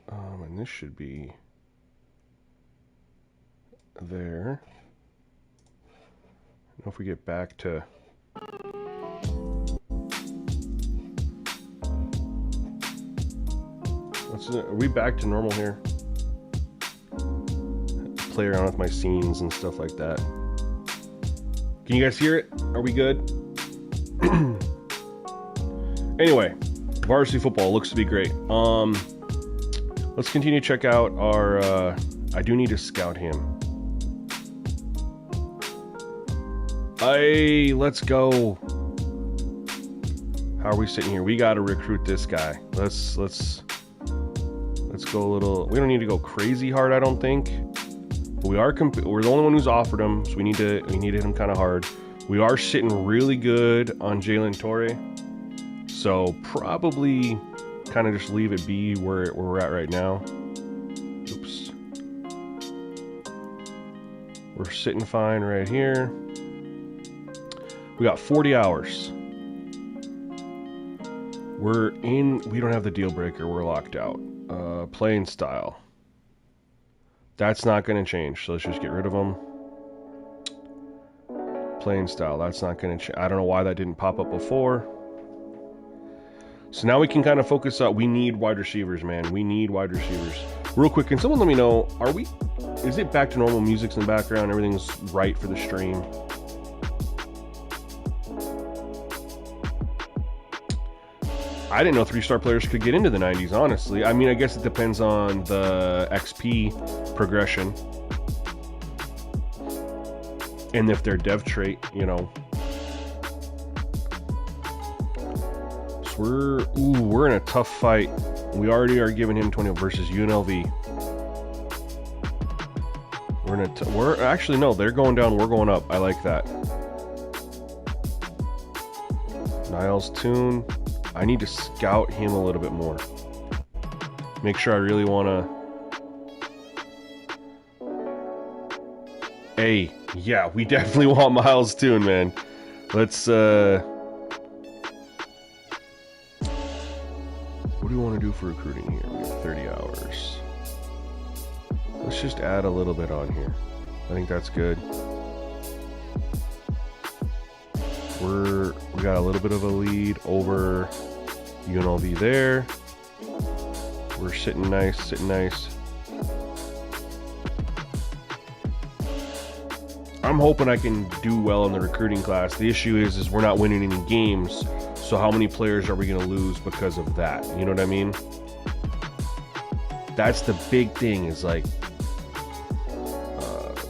And this should be there. Now if we get back to are we back to normal here? Play around with my scenes and stuff like that. Can you guys hear it? Are we good? Anyway, varsity football looks to be great. Let's continue to check out our I do need to scout him. Let's go. How are we sitting here? We got to recruit this guy. Let's go a little. We don't need to go crazy hard, I don't think. But we're the only one who's offered him, so we need to hit him kind of hard. We are sitting really good on Jalen Torre, so probably kind of just leave it be where we're at right now. Oops. We're sitting fine right here. We got 40 hours. We don't have the deal breaker. We're locked out. Playing style. That's not going to change, so let's just get rid of them. Playing style, that's not going to change. I don't know why that didn't pop up before. So now we can kind of focus on, we need wide receivers, man. We need wide receivers. Real quick, can someone let me know, is it back to normal? Music's in the background, everything's right for the stream? I didn't know 3-star players could get into the 90s, honestly. I mean, I guess it depends on the XP progression. And if they're dev trait, you know. So we're in a tough fight. We already are giving him 20 versus UNLV. We're actually, no, they're going down, we're going up. I like that. Niles Toon. I need to scout him a little bit more. Make sure I really want to... Hey, yeah, we definitely want Miles Toon, man. Let's, what do we want to do for recruiting here? We have 30 hours. Let's just add a little bit on here. I think that's good. We got a little bit of a lead over UNLV there. We're sitting nice, sitting nice. I'm hoping I can do well in the recruiting class. The issue is we're not winning any games, so how many players are we going to lose because of that? You know what I mean? That's the big thing, is like,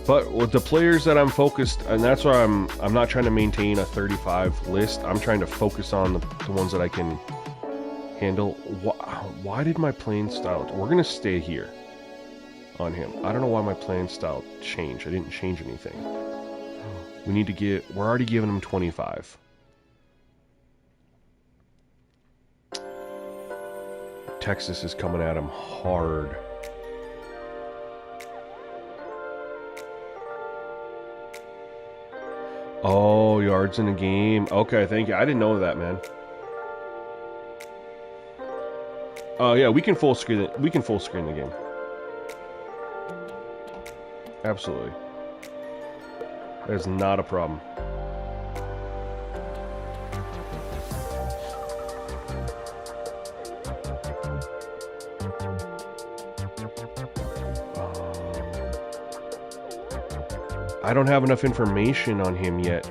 but with the players that I'm focused, and that's why I'm not trying to maintain a 35 list. I'm trying to focus on the ones that I can handle. Why did my playing style? We're going to stay here on him. I don't know why my playing style changed. I didn't change anything. We need to we're already giving him 25. Texas is coming at him hard. Oh, yards in a game. Okay, thank you. I didn't know that, man. Oh, yeah, we can full screen it. We can full screen the game. Absolutely. That is not a problem. I don't have enough information on him yet.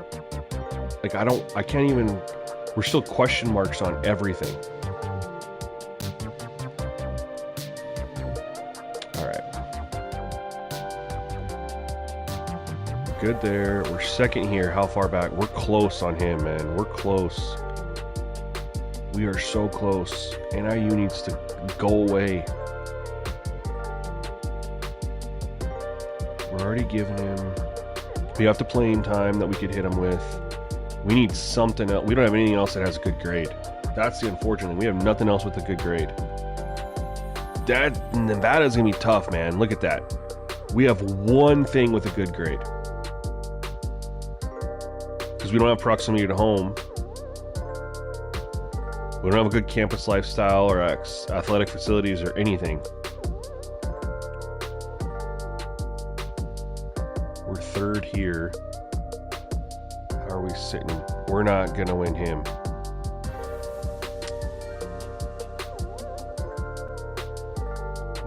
Like, I can't even, we're still question marks on everything. All right. Good there. We're second here. How far back? We're close on him, man. We're close. We are so close. NIU needs to go away. We're already giving him... We have to playing time that we could hit him with. We need something else. We don't have anything else that has a good grade. That's the unfortunate thing. We have nothing else with a good grade. Nevada's going to be tough, man. Look at that. We have one thing with a good grade. Because we don't have proximity to home. We don't have a good campus lifestyle or athletic facilities or anything. We're third here. How are we sitting? We're not going to win him.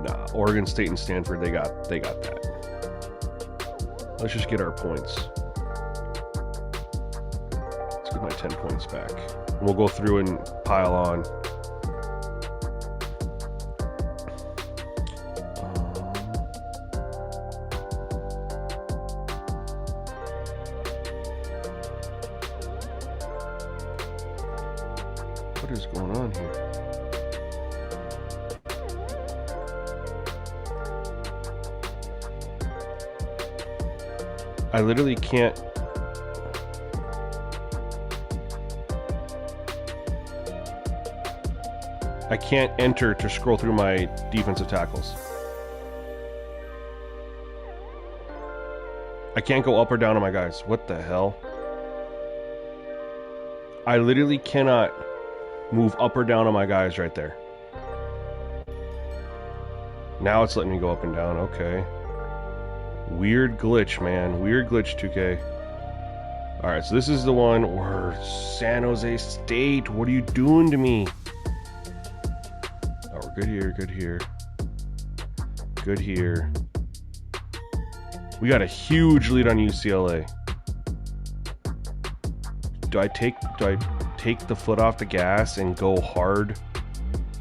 Nah, Oregon State and Stanford, they got that. Let's just get our points. Let's get my 10 points back. We'll go through and pile on. What is going on here? I literally can't. I can't enter to scroll through my defensive tackles. I can't go up or down on my guys. What the hell? I literally cannot move up or down on my guys right there. Now it's letting me go up and down. Okay. Weird glitch, man. Weird glitch, 2K. Alright, so this is the one where San Jose State. What are you doing to me? Oh, we're good here, good here. Good here. We got a huge lead on UCLA. Do I take the foot off the gas and go hard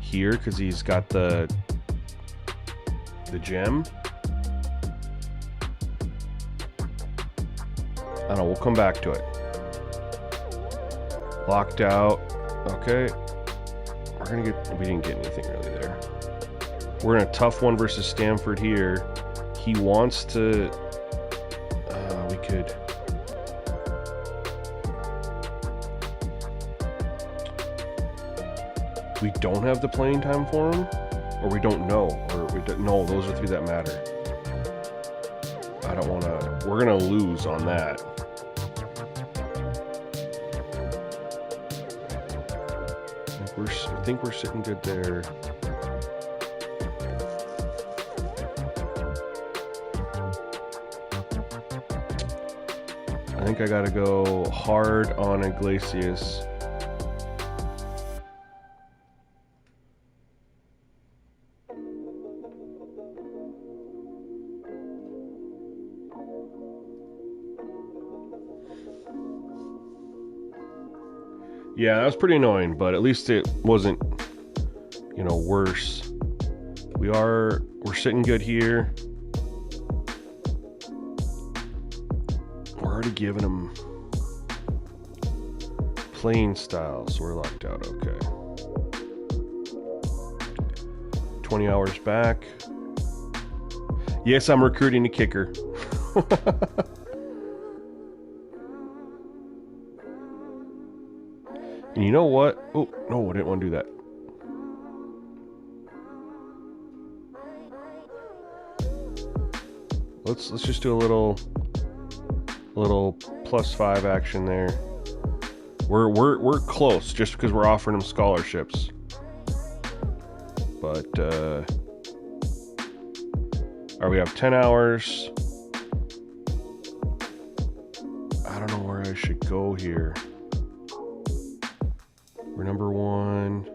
here because he's got the gem? I don't know, we'll come back to it. Locked out. Okay. We didn't get anything really there. We're in a tough one versus Stanford here. He wants to... we could... We don't have the playing time for him? Or we don't know? Or we don't... No, those are three that matter. I don't want to... We're going to lose on that. I think we're sitting good there. I think I gotta go hard on Iglesias. Yeah, that was pretty annoying, but at least it wasn't, you know, worse. We're sitting good here. We're already giving them playing style, so we're locked out. Okay. 20 hours back. Yes, I'm recruiting a kicker. And you know what? Oh, no, I didn't want to do that. Let's just do a little +5 action there. We're close just because we're offering them scholarships. But we have 10 hours. I don't know where I should go here. We're number 1.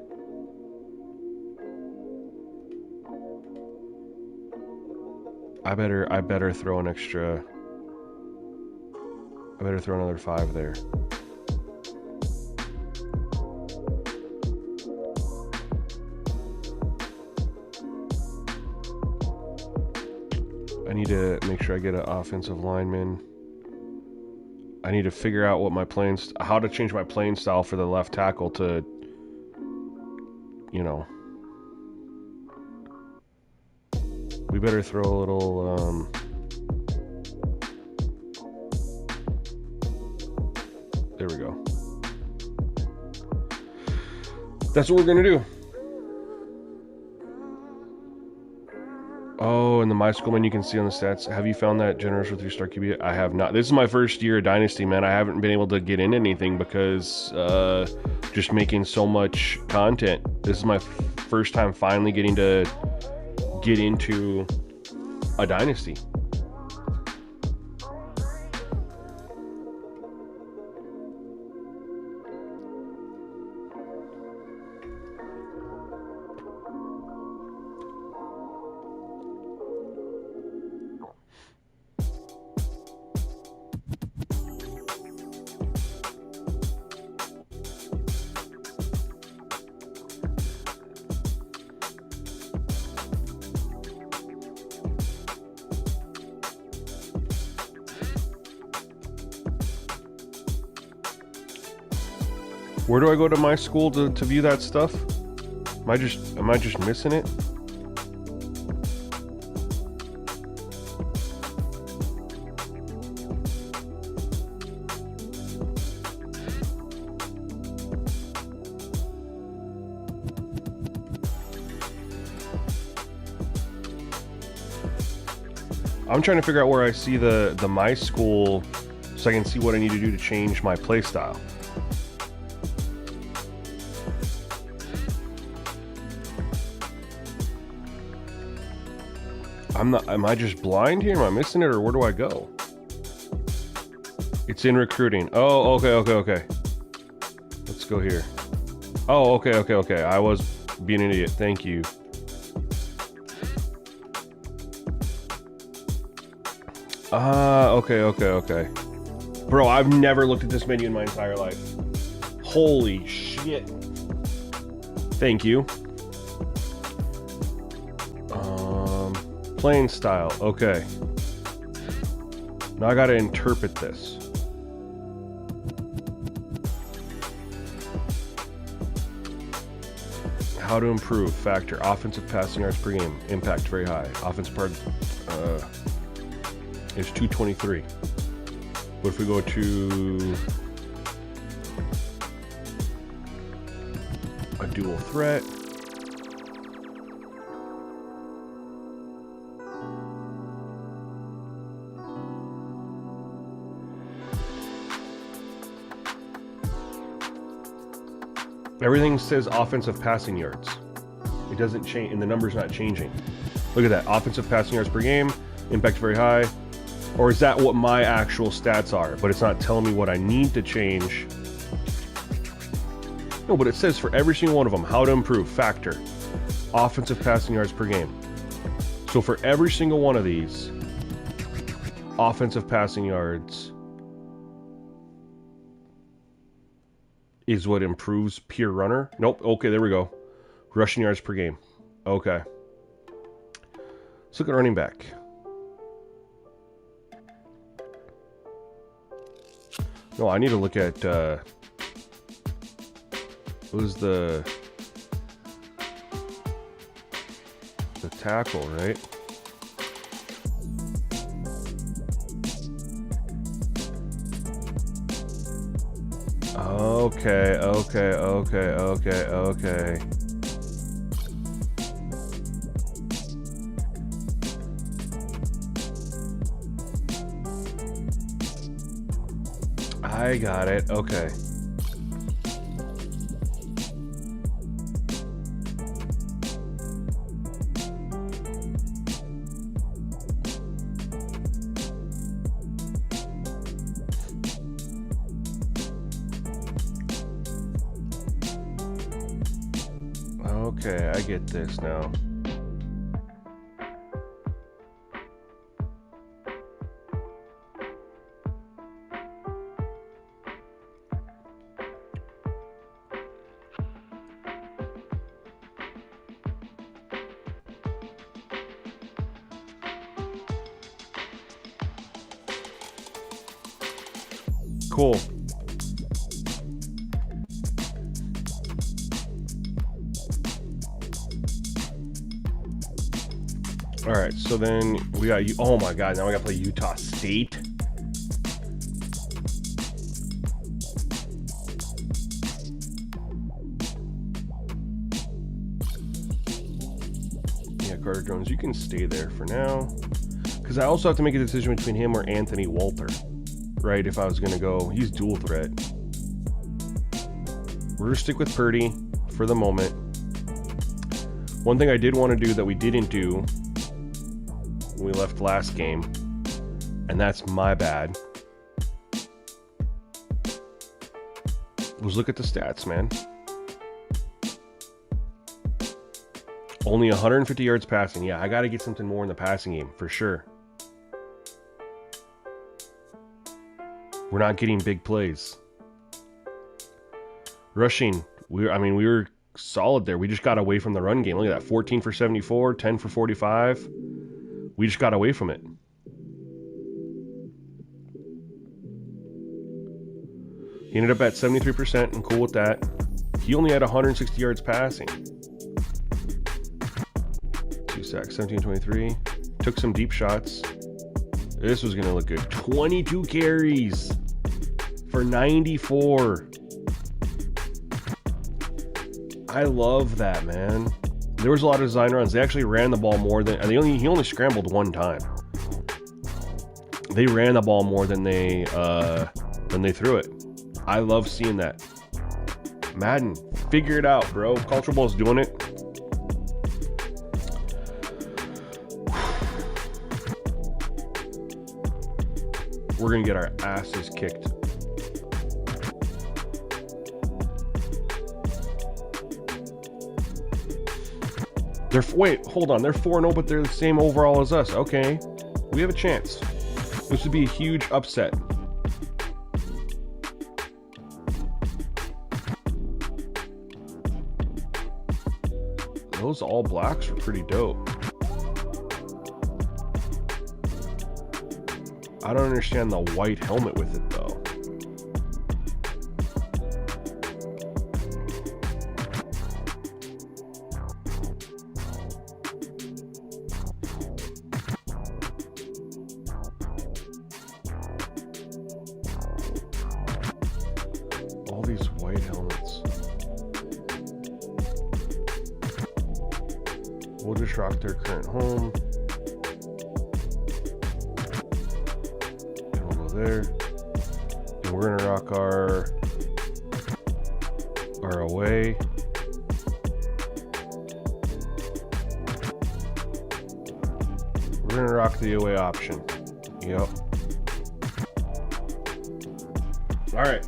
I better throw an extra. I better throw another 5 there. I need to make sure I get an offensive lineman. I need to figure out what my how to change my playing style for the left tackle to, you know. We better throw a little That's what we're gonna do. Oh, in the My School menu you can see on the stats. Have you found that generous with your star QB? I have not. This is my first year of Dynasty, man. I haven't been able to get into anything because just making so much content. This is my first time finally getting to get into a Dynasty. Where do I go to My School to view that stuff? Am I just missing it? I'm trying to figure out where I see the My School so I can see what I need to do to change my play style. Am I just blind here? Am I missing it, or where do I go? It's in recruiting. Oh, okay. Let's go here. Oh, okay. I was being an idiot. Thank you. Okay. Bro, I've never looked at this menu in my entire life. Holy shit. Thank you. Playing style. Okay. Now I gotta interpret this. How to improve. Factor. Offensive passing yards per game. Impact very high. Offensive part is 223. What if we go to a dual threat? Everything says offensive passing yards. It doesn't change, and the number's not changing. Look at that. Offensive passing yards per game, impact very high. Or is that what my actual stats are? But it's not telling me what I need to change. No, but it says for every single one of them, how to improve. Factor. Offensive passing yards per game. So for every single one of these, offensive passing yards is what improves pure runner. Nope. Okay, there we go. Rushing yards per game. Okay. Let's look at running back. No, I need to look at who's the tackle, right? Okay. I got it. Okay. Okay, I get this now. Cool. All right, so then we got you. Oh my God! Now we got to play Utah State. Yeah, Carter Jones, you can stay there for now. Because I also have to make a decision between him or Anthony Walter. Right, if I was going to go. He's dual threat. We're going to stick with Purdy for the moment. One thing I did want to do that we didn't do when we left last game, and that's my bad, was look at the stats, man. Only 150 yards passing. Yeah, I got to get something more in the passing game, for sure. We're not getting big plays. Rushing, we were solid there. We just got away from the run game. Look at that, 14 for 74, 10 for 45. We just got away from it. He ended up at 73%. I'm cool with that. He only had 160 yards passing. 2 sacks, 17-23. Took some deep shots. This was going to look good. 22 carries for 94. I love that, man. There was a lot of design runs. They actually ran the ball more than... he only scrambled one time. They ran the ball more than they threw it. I love seeing that. Madden, figure it out, bro. Culture Ball's doing it. We're going to get our asses kicked. Wait, hold on. They're 4-0, but they're the same overall as us. Okay. We have a chance. This would be a huge upset. Those all blacks were pretty dope. I don't understand the white helmet with it, though. All these white helmets. We'll just rock their current home. And we'll go there. And we're gonna rock our away. We're gonna rock the away option. Yep. All right.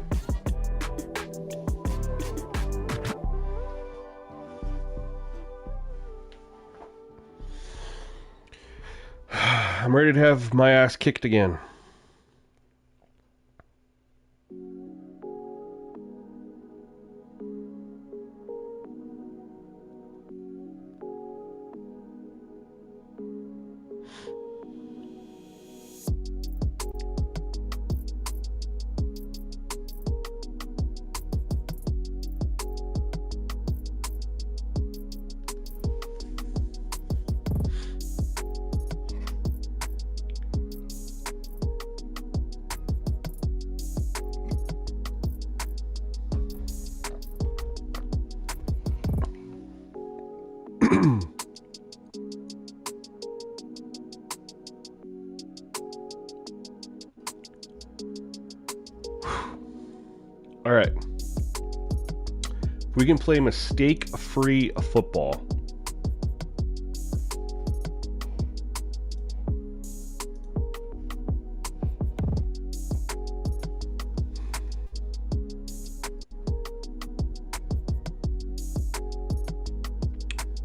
I'm ready to have my ass kicked again. All right. We can play mistake-free football.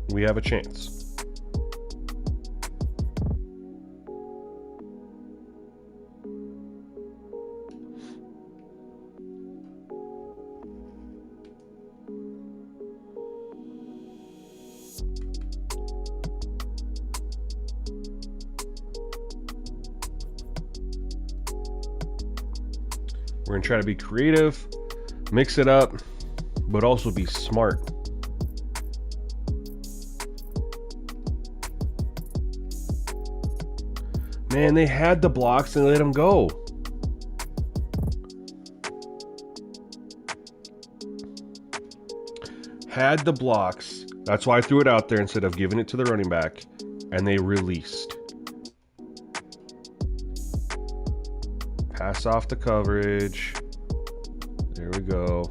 We have a chance. We're going to try to be creative, mix it up, but also be smart. Man, they had the blocks and let them go. Had the blocks. That's why I threw it out there instead of giving it to the running back. And they released. Pass off the coverage. There we go.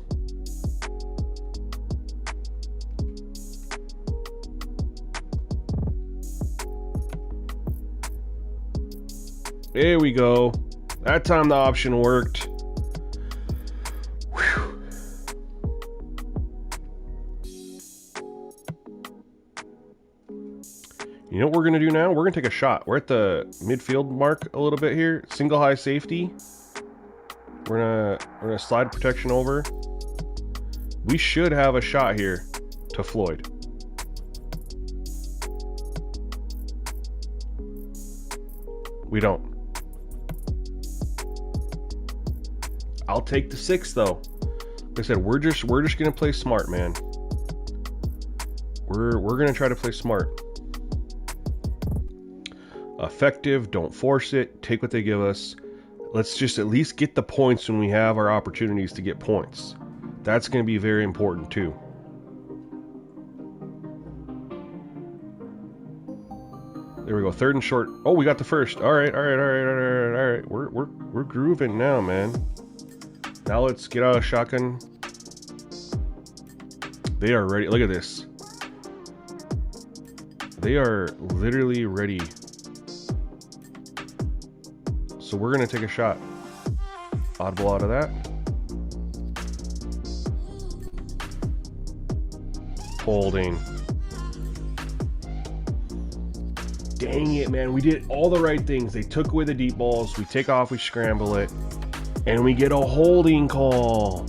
There we go. That time the option worked. Whew. You know what we're going to do now? We're going to take a shot. We're at the midfield mark a little bit here. Single high safety. We're gonna slide protection over. We should have a shot here to Floyd. We don't. I'll take the 6 though. Like I said, we're just gonna play smart, man. We're gonna try to play smart. Effective, don't force it, take what they give us. Let's just at least get the points when we have our opportunities to get points. That's going to be very important too. There we go, 3rd and short. Oh, we got the first. All right. We're grooving now, man. Now let's get out of shotgun. They are ready. Look at this. They are literally ready. So we're going to take a shot. Audible out of that. Holding. Dang it, man. We did all the right things. They took away the deep balls. We take off, we scramble it. And we get a holding call.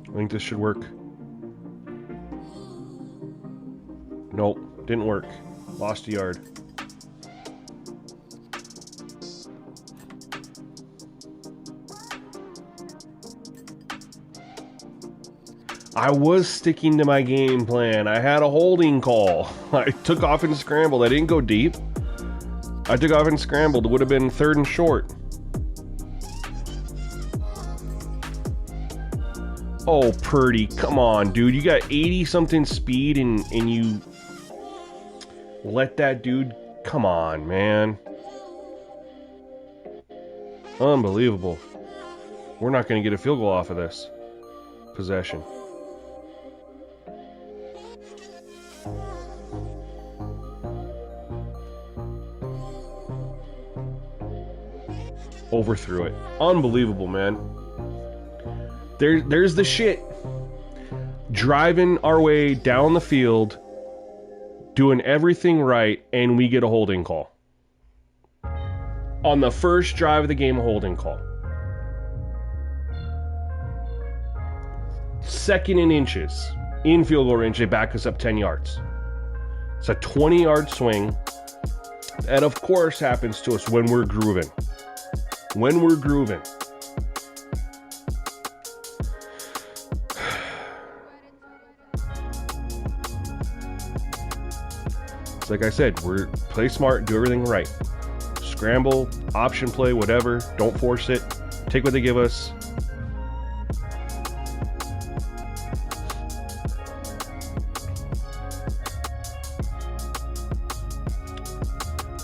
I think this should work. Nope, didn't work. Lost a yard. I was sticking to my game plan. I had a holding call. I took off and scrambled. I didn't go deep. I took off and scrambled. It would have been 3rd and short. Oh, Purdy, come on, dude. You got 80-something speed and you let that dude... Come on, man. Unbelievable. We're not going to get a field goal off of this possession. Overthrew it. Unbelievable, man. There's the shit. Driving our way down the field, doing everything right, and we get a holding call. On the first drive of the game, a holding call. 2nd and inches. In field goal range, they back us up 10 yards. It's a 20-yard swing. That, of course, happens to us when we're grooving. When we're grooving. Like I said, we're play smart, do everything right. Scramble, option play, whatever. Don't force it. Take what they give us.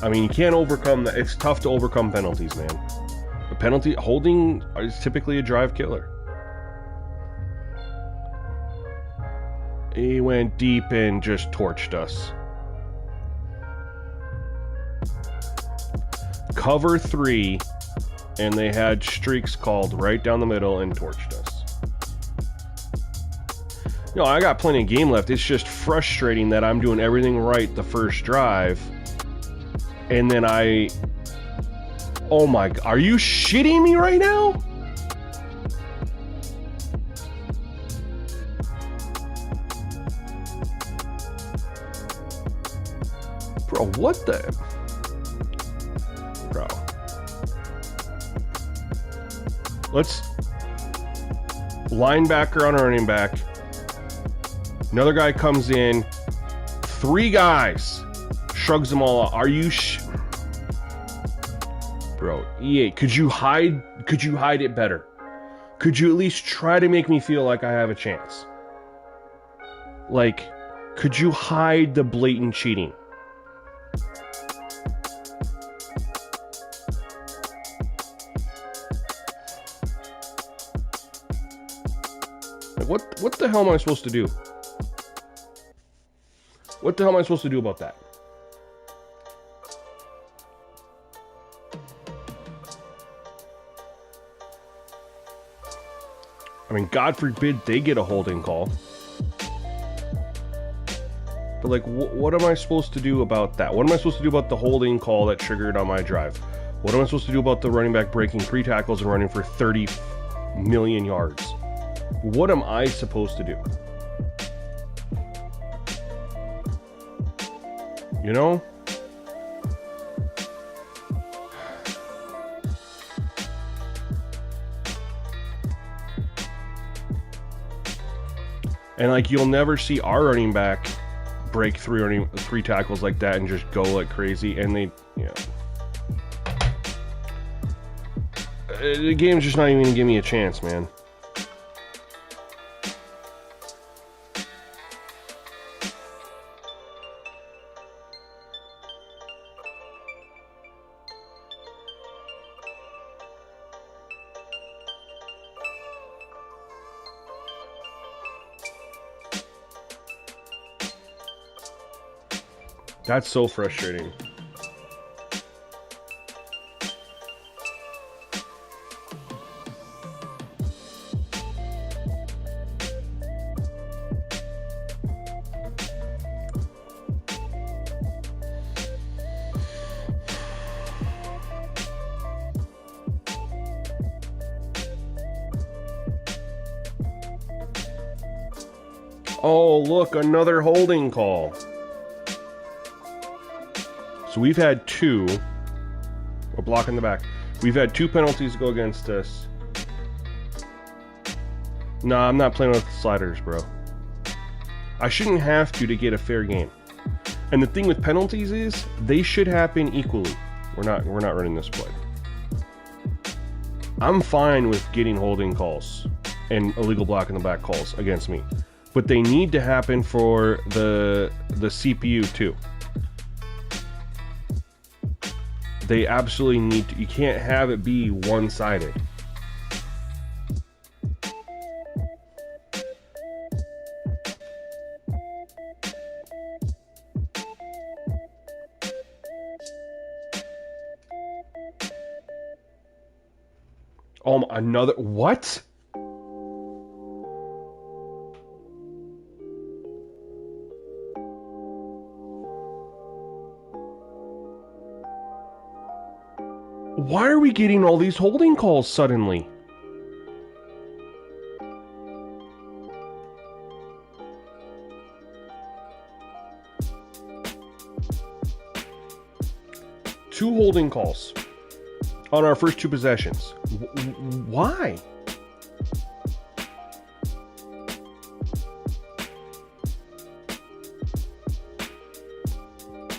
I mean, you can't overcome that. It's tough to overcome penalties, man. The penalty holding is typically a drive killer. He went deep and just torched us. Cover 3, and they had streaks called right down the middle and torched us. You know, I got plenty of game left. It's just frustrating that I'm doing everything right the first drive, and then oh my God, are you shitting me right now? Bro, what the... Bro. linebacker on a running back. Another guy comes in. 3 guys. Shrugs them all off. Are you Bro, EA, could you hide it better? Could you at least try to make me feel like I have a chance? Like, could you hide the blatant cheating? Like, what the hell am I supposed to do? What the hell am I supposed to do about that? I mean, God forbid they get a holding call. But, like, what am I supposed to do about that? What am I supposed to do about the holding call that triggered on my drive? What am I supposed to do about the running back breaking 3 tackles and running for 30 million yards? What am I supposed to do? You know? And, like, you'll never see our running back break 3 tackles like that and just go like crazy. And they, you know, the game's just not even gonna give me a chance, man. That's so frustrating. Oh, look, another holding call. So we've had 2. We're blocking the back. We've had 2 penalties go against us. No, I'm not playing with sliders, bro. I shouldn't have to get a fair game. And the thing with penalties is they should happen equally. We're not running this play. I'm fine with getting holding calls and illegal blocking the back calls against me, but they need to happen for the CPU too. They absolutely need to. You can't have it be one-sided. Oh, another what? Why are we getting all these holding calls suddenly? Two holding calls on our first 2 possessions. Why?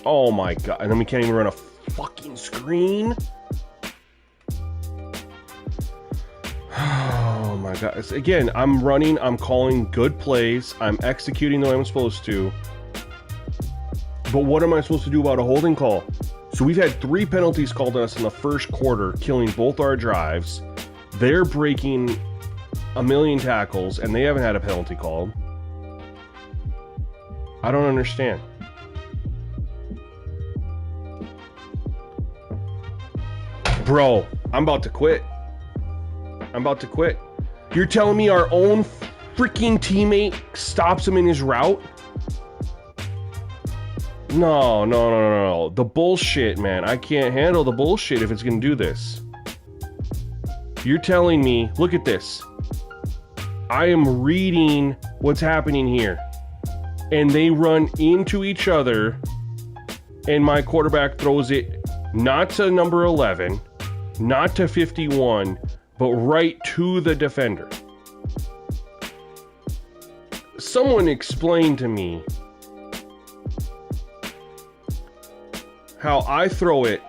Oh my god. And then we can't even run a fucking screen? Oh my god. Again, I'm running, I'm calling good plays, I'm executing the way I'm supposed to. But what am I supposed to do about a holding call? So we've had 3 penalties called on us in the first quarter, killing both our drives. They're breaking a million tackles, and they haven't had a penalty called. I don't understand. Bro, I'm about to quit. I'm about to quit. You're telling me our own freaking teammate stops him in his route? No. The bullshit, man. I can't handle the bullshit if it's gonna do this. You're telling me, look at this. I am reading what's happening here. And they run into each other, and my quarterback throws it not to number 11, not to 51, but right to the defender. someone explain to me how I throw it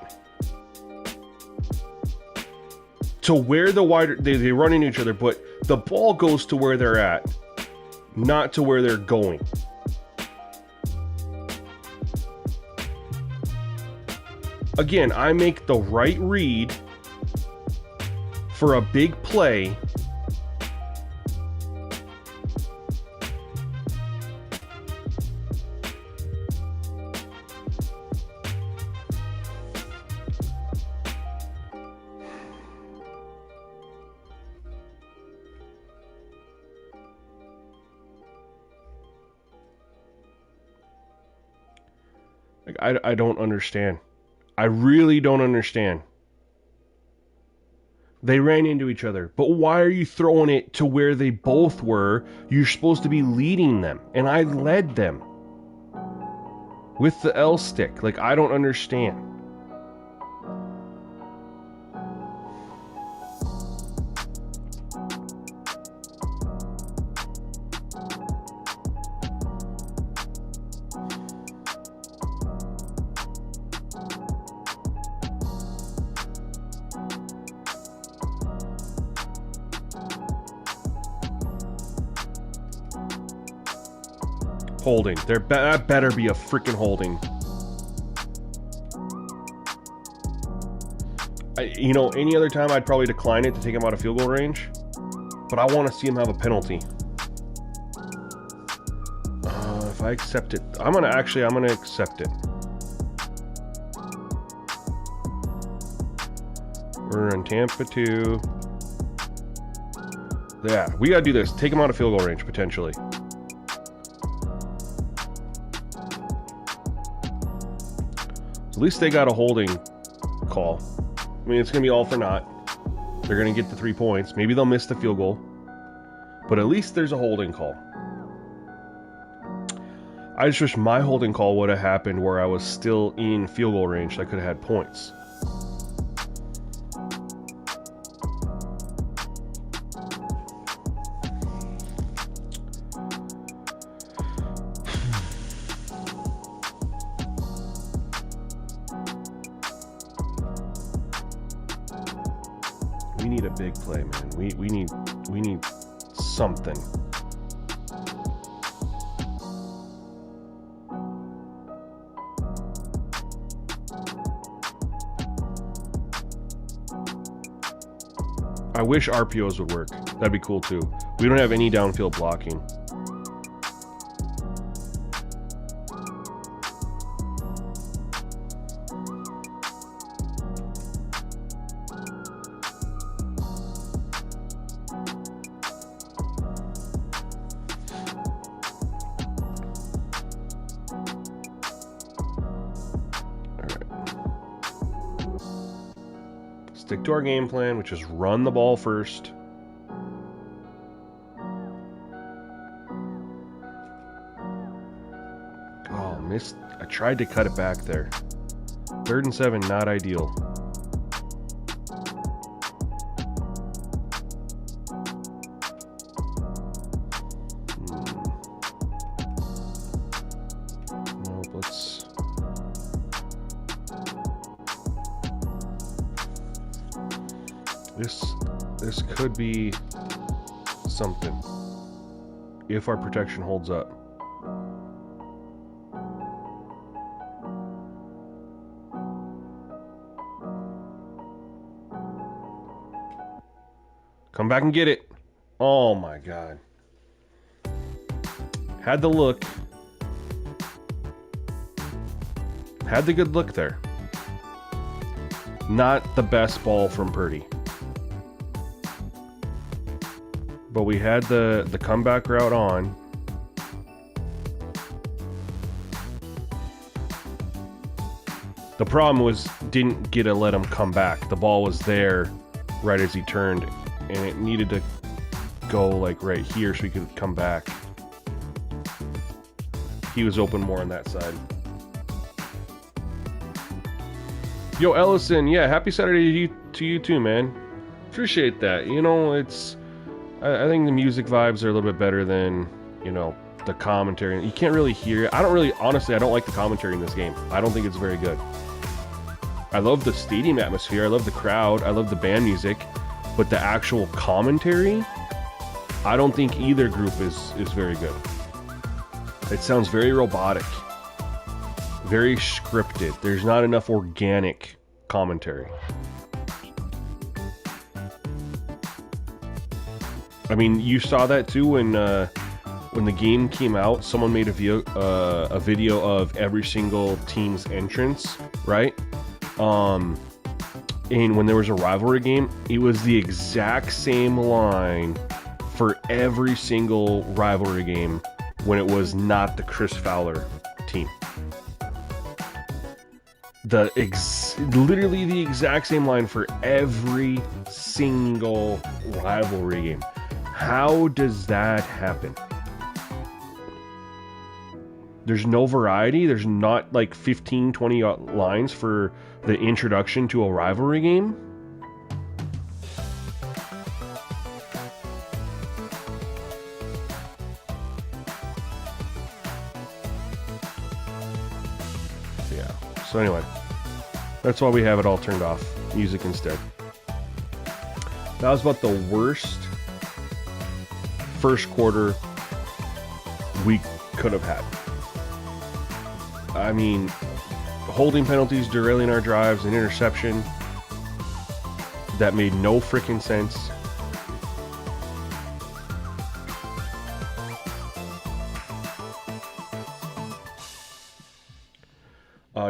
to where the wide they run into each other, but the ball goes to where they're at, not to where they're going. Again, I make the right read for a big play. I don't understand. I really don't understand. They ran into each other, but why are you throwing it to where they both were? You're supposed to be leading them, and I led them with the L stick. Like, I don't understand. Holding. That better be a freaking holding. You know, any other time I'd probably decline it to take him out of field goal range, but I want to see him have a penalty. If I accept it, I'm gonna accept it. We're in Tampa 2. Yeah, we gotta do this. Take him out of field goal range potentially. At least they got a holding call. I mean, it's going to be all for naught. They're going to get the 3 points. Maybe they'll miss the field goal. But at least there's a holding call. I just wish my holding call would have happened where I was still in field goal range so I could have had points. We need a big play, man. We need something. I wish RPOs would work. That'd be cool too. We don't have any downfield blocking. Stick to our game plan, which is run the ball first. Oh, missed. I tried to cut it back there. 3rd and 7, not ideal. Nope, let's... This could be something if our protection holds up. Come back and get it. Oh my God. Had the look. Had the good look there. Not the best ball from Purdy. But we had the comeback route on. The problem was didn't get to let him come back. The ball was there right as he turned, and it needed to go like right here so he could come back. He was open more on that side. Yo, Ellison, yeah, happy Saturday to you too, man. Appreciate that. You know, it's... I think the music vibes are a little bit better than, you know, the commentary. You can't really hear it. Honestly, I don't like the commentary in this game. I don't think it's very good. I love the stadium atmosphere. I love the crowd. I love the band music. But the actual commentary, I don't think either group is very good. It sounds very robotic. Very scripted. There's not enough organic commentary. I mean, you saw that too when the game came out. Someone made a video of every single team's entrance, right? And when there was a rivalry game, it was the exact same line for every single rivalry game when it was not the Chris Fowler team. Literally the exact same line for every single rivalry game. How does that happen? There's no variety. There's not like 15, 20 lines for the introduction to a rivalry game. Yeah. So anyway, that's why we have it all turned off. Music instead. That was about the worst first quarter we could have had. I mean, holding penalties, derailing our drives, an interception that made no freaking sense.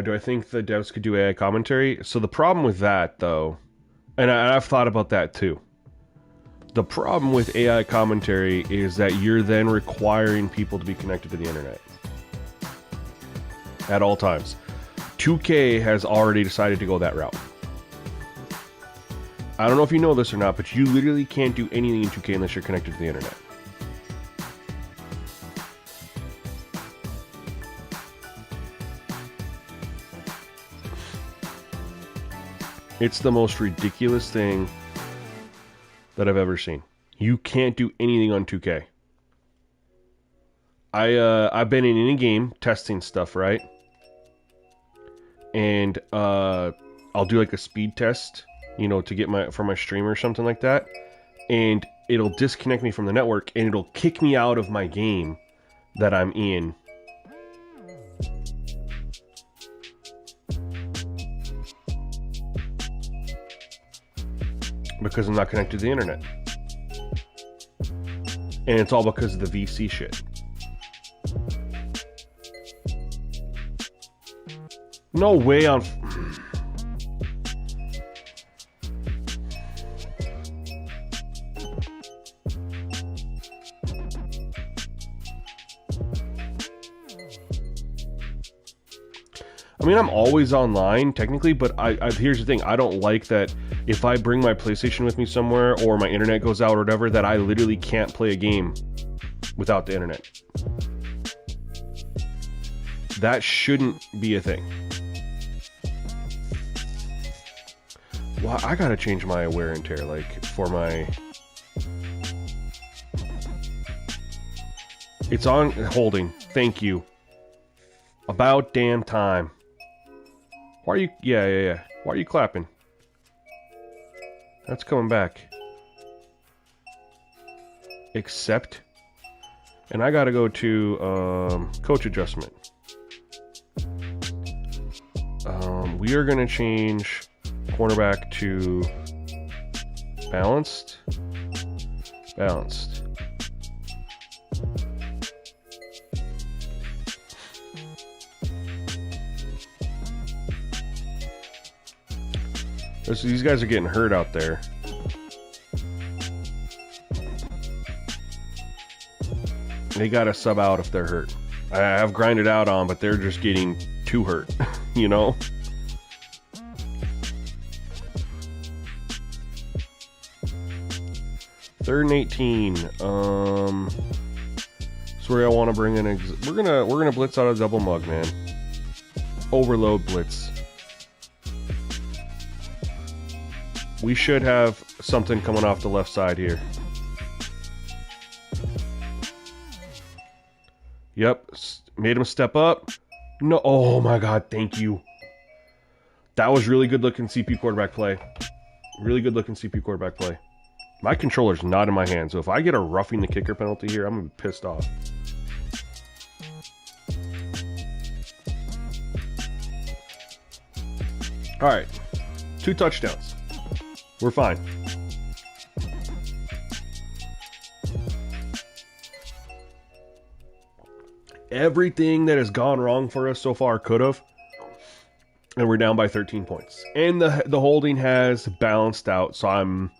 Do I think the devs could do AI commentary? So the problem with that, though, and I've thought about that too. The problem with AI commentary is that you're then requiring people to be connected to the internet at all times. 2K has already decided to go that route. I don't know if you know this or not, but you literally can't do anything in 2K unless you're connected to the internet. It's the most ridiculous thing that I've ever seen. You can't do anything on 2K. I've been in any game testing stuff, right? And I'll do like a speed test, to get for my stream or something like that. And it'll disconnect me from the network and it'll kick me out of my game that I'm in. Because I'm not connected to the internet. And it's all because of the VC shit. No way on... I mean, I'm always online, technically, but here's the thing. I don't like that if I bring my PlayStation with me somewhere or my internet goes out or whatever, that I literally can't play a game without the internet. That shouldn't be a thing. Well, I gotta change my wear and tear, for my... It's on holding. Thank you. About damn time. Why are you... Yeah. Why are you clapping? That's coming back. Accept. And I gotta go to coach adjustment. We are gonna change cornerback to balanced. Balanced. These guys are getting hurt out there. They gotta sub out if they're hurt. I have grinded out on, but they're just getting too hurt, Third and 18. So where I want to bring in. We're gonna blitz out a double mug, man. Overload blitz. We should have something coming off the left side here. Yep. Made him step up. No. Oh my God. Thank you. That was really good looking CP quarterback play. Really good looking CP quarterback play. My controller's not in my hand, so if I get a roughing the kicker penalty here, I'm gonna be pissed off. All right, 2 touchdowns. We're fine. Everything that has gone wrong for us so far could have, and we're down by 13 points. And the holding has balanced out, so I'm,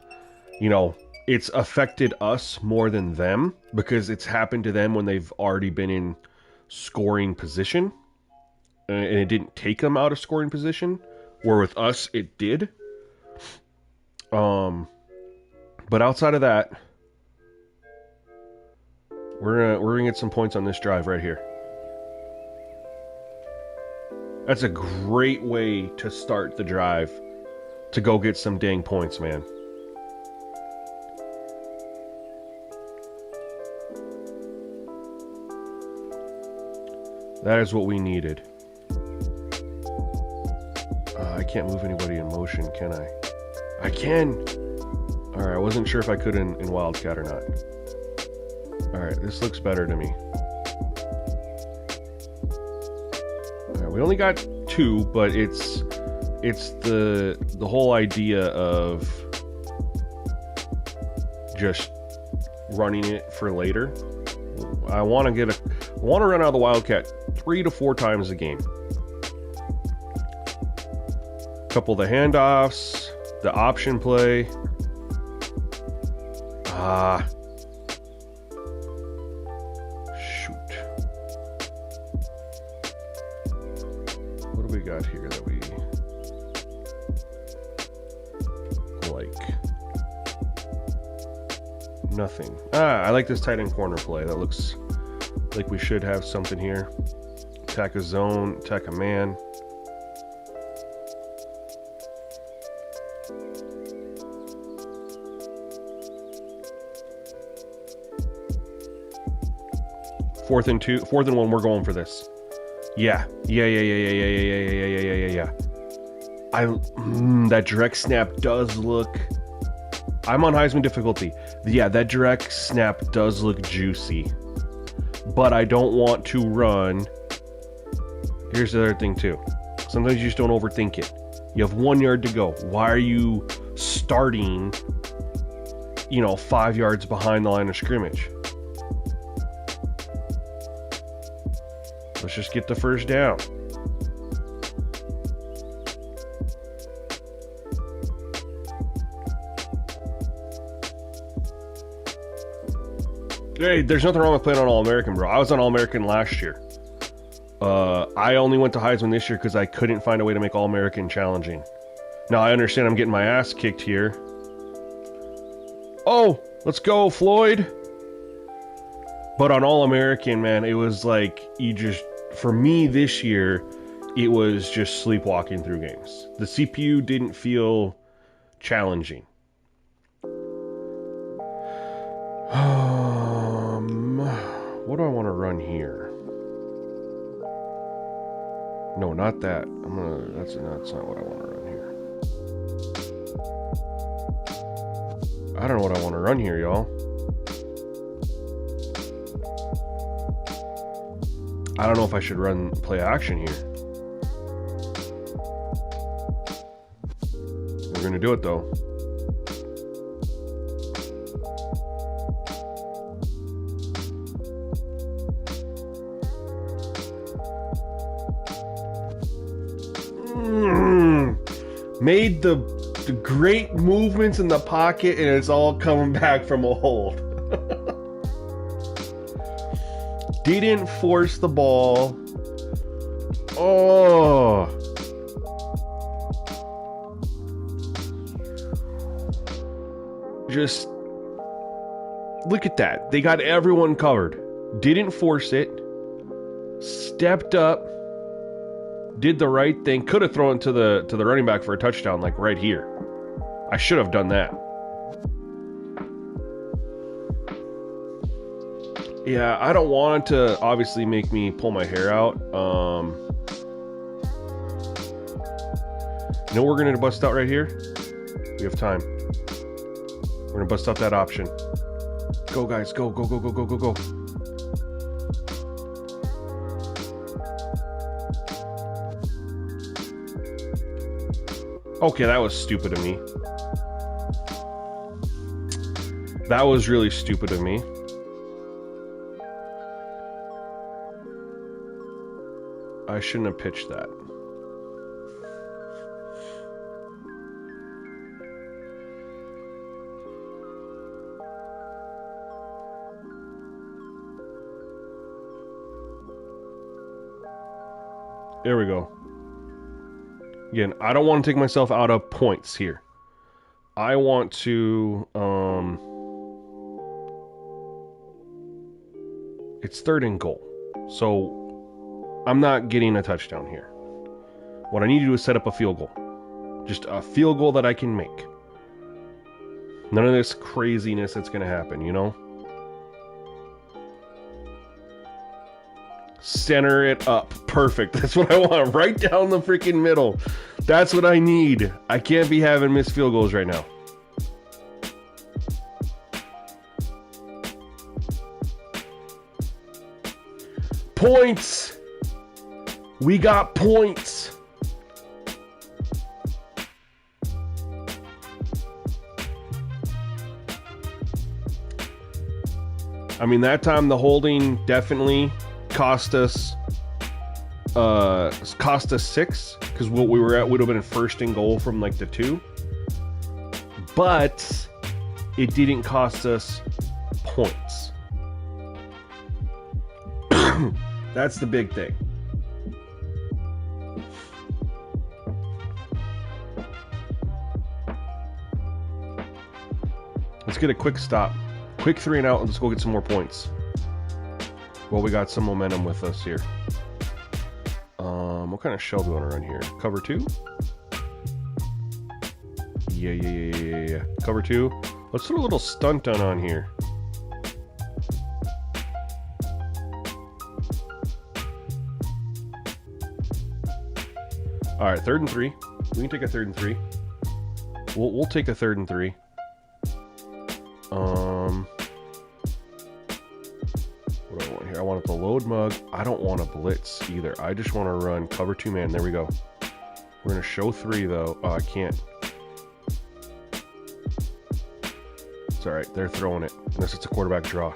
you know, it's affected us more than them because it's happened to them when they've already been in scoring position, and it didn't take them out of scoring position. Where with us, it did. But outside of that, we're gonna get some points on this drive right here. That's a great way to start the drive to go get some dang points, man. That is what we needed. I can't move anybody in motion, can I? I can! Alright, I wasn't sure if I could in Wildcat or not. Alright, this looks better to me. Alright, we only got 2, but it's the whole idea of just running it for later. I want to run out of the Wildcat 3 to 4 times a game. Couple of the handoffs, the option play. Shoot. What do we got here that we like? Nothing. I like this tight end corner play. That looks like we should have something here. Attack a zone, attack a man. Fourth and 1, we're going for this. Yeah. That direct snap does look... I'm on Heisman difficulty. Yeah, that direct snap does look juicy. But I don't want to run... Here's the other thing, too. Sometimes you just don't overthink it. You have 1 yard to go. Why are you starting, 5 yards behind the line of scrimmage? Let's just get the first down. Hey, there's nothing wrong with playing on All-American, bro. I was on All-American last year. I only went to Heisman this year because I couldn't find a way to make All-American challenging. Now, I understand I'm getting my ass kicked here. Oh, let's go, Floyd. But on All-American, man, it was like for me this year, it was just sleepwalking through games. The CPU didn't feel challenging. What do I want to run here? No, not that. That's not what I want to run here. I don't know what I want to run here, y'all. I don't know if I should play action here. We're gonna do it though. Made the great movements in the pocket, and it's all coming back from a hold. Didn't force the ball. Oh. Just look at that. They got everyone covered. Didn't force it. Stepped up. Did the right thing. Could have thrown it to the running back for a touchdown, like right here. I should have done that. Yeah, I don't want it to obviously make me pull my hair out. You know what we're going to bust out right here? We have time. We're going to bust out that option. Go, guys. Go, go, go, go, go, go, go. Okay, that was stupid of me. That was really stupid of me. I shouldn't have pitched that. There we go. Again, I don't want to take myself out of points here. I want to, it's 3rd and goal. So, I'm not getting a touchdown here. What I need to do is set up a field goal. Just a field goal that I can make. None of this craziness that's going to happen, you know? Center it up. Perfect. That's what I want. Right down the freaking middle. That's what I need. I can't be having missed field goals right now. Points. We got points. I mean, that time the holding definitely cost us 6, because what we were at would have been 1st and goal from like the 2, but it didn't cost us points. That's the big thing. Let's get a quick stop, quick 3 and out, and let's go get some more points. Well, we got some momentum with us here. What kind of shell do we want to run here? Cover 2? Yeah. Cover 2. Let's do a little stunt on here. All right, 3rd and 3. We can take a 3rd and 3. We'll take a 3rd and 3. What do I want here? I want it to load mug. I don't want to blitz either. I just want to run cover 2 man. There we go. We're going to show 3 though. Oh, I can't. It's all right. They're throwing it unless it's a quarterback draw.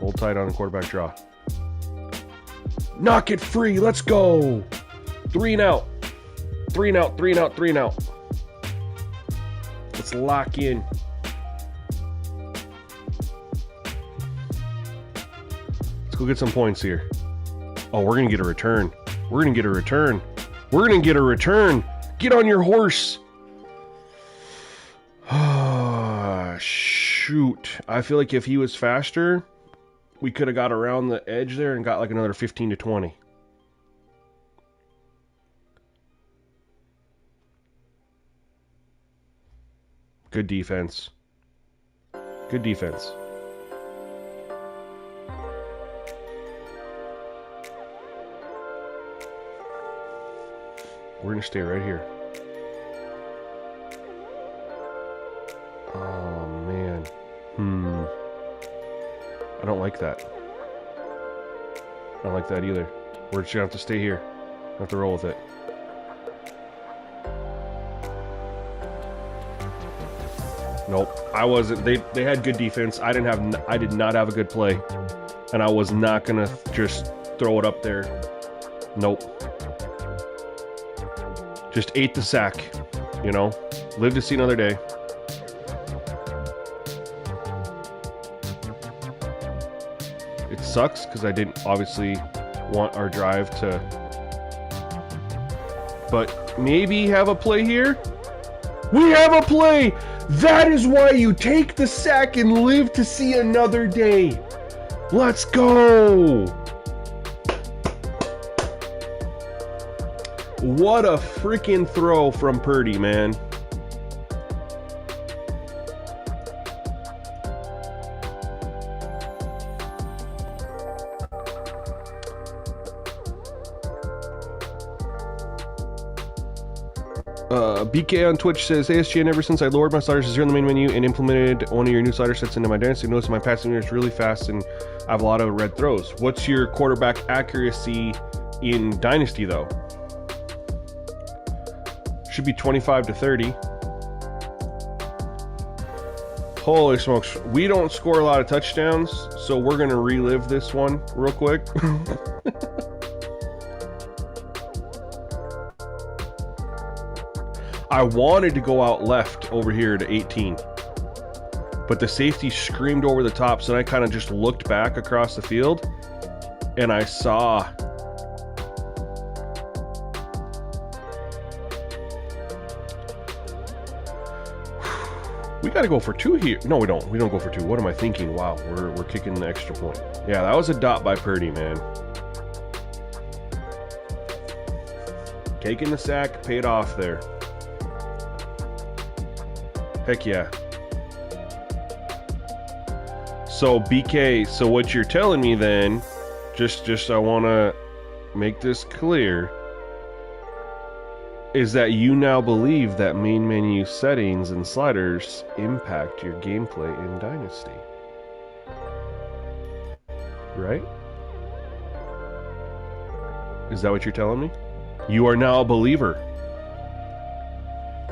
Hold tight on a quarterback draw. Knock it free. Let's go. 3 and out. 3 and out. 3 and out. 3 and out. Let's lock in. Let's go get some points here. Oh, we're going to get a return. We're going to get a return. We're going to get a return. Get on your horse. Shoot. I feel like if he was faster, we could have got around the edge there and got like another 15 to 20. Good defense. Good defense. We're going to stay right here. Oh, man. I don't like that. I don't like that either. We're just going to have to stay here. Have to roll with it. Nope. I wasn't. They had good defense. I did not have a good play. And I was not going to just throw it up there. Nope. Just ate the sack, you know? Live to see another day. It sucks because I didn't obviously want our drive to... But maybe have a play here? We have a play! That is why you take the sack and live to see another day. Let's go! What a freaking throw from Purdy, man. BK on Twitch says, ASGN, ever since I lowered my sliders to 0 in the main menu and implemented one of your new slider sets into my Dynasty, I noticed my passing is really fast and I have a lot of red throws. What's your quarterback accuracy in Dynasty, though? Should be 25 to 30. Holy smokes. We don't score a lot of touchdowns, so we're going to relive this one real quick. I wanted to go out left over here to 18, but the safety screamed over the top, so I kind of just looked back across the field, and I saw... We got to go for 2 here. No, we don't. We don't go for 2. What am I thinking? Wow, we're kicking the extra point. Yeah, that was a dot by Purdy, man. Taking the sack, paid off there. Heck yeah. So, BK, so what you're telling me then, just I want to make this clear, is that you now believe that main menu settings and sliders impact your gameplay in Dynasty. Right? Is that what you're telling me? You are now a believer.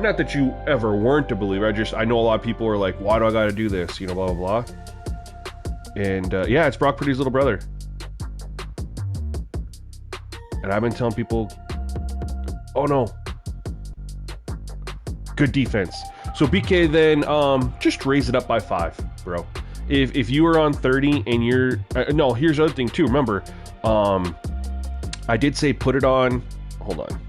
Not that you ever weren't a believer. I know a lot of people are like, why do I gotta do this? You know, blah, blah, blah. And yeah, it's Brock Purdy's little brother. And I've been telling people, oh no, good defense. So BK, then just raise it up by 5, bro. If you were on 30 and you're no, here's the other thing too. Remember, I did say put it on. Hold on.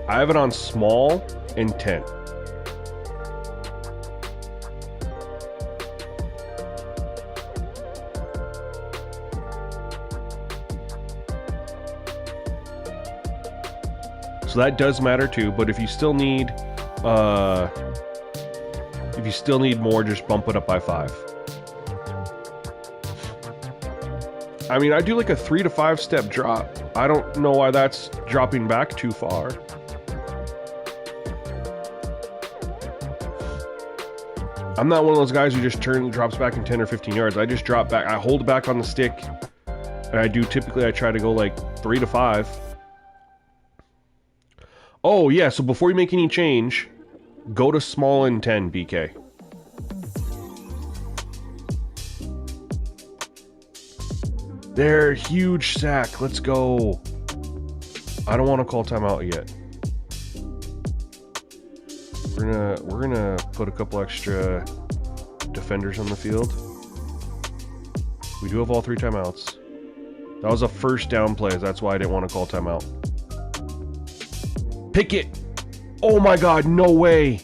I have it on small and 10. So that does matter too, but if you still need more, just bump it up by 5. I mean, I do like a 3 to 5 step drop. I don't know why that's dropping back too far. I'm not one of those guys who just drops back in 10 or 15 yards. I just drop back. I hold back on the stick, and I try to go like 3 to 5. Oh yeah, so before you make any change, go to small and 10, BK. There, huge sack. Let's go. I don't want to call timeout yet. We're gonna put a couple extra defenders on the field. We do have all 3 timeouts. That was a first down play. That's why I didn't want to call timeout. Pick it. Oh my God, no way.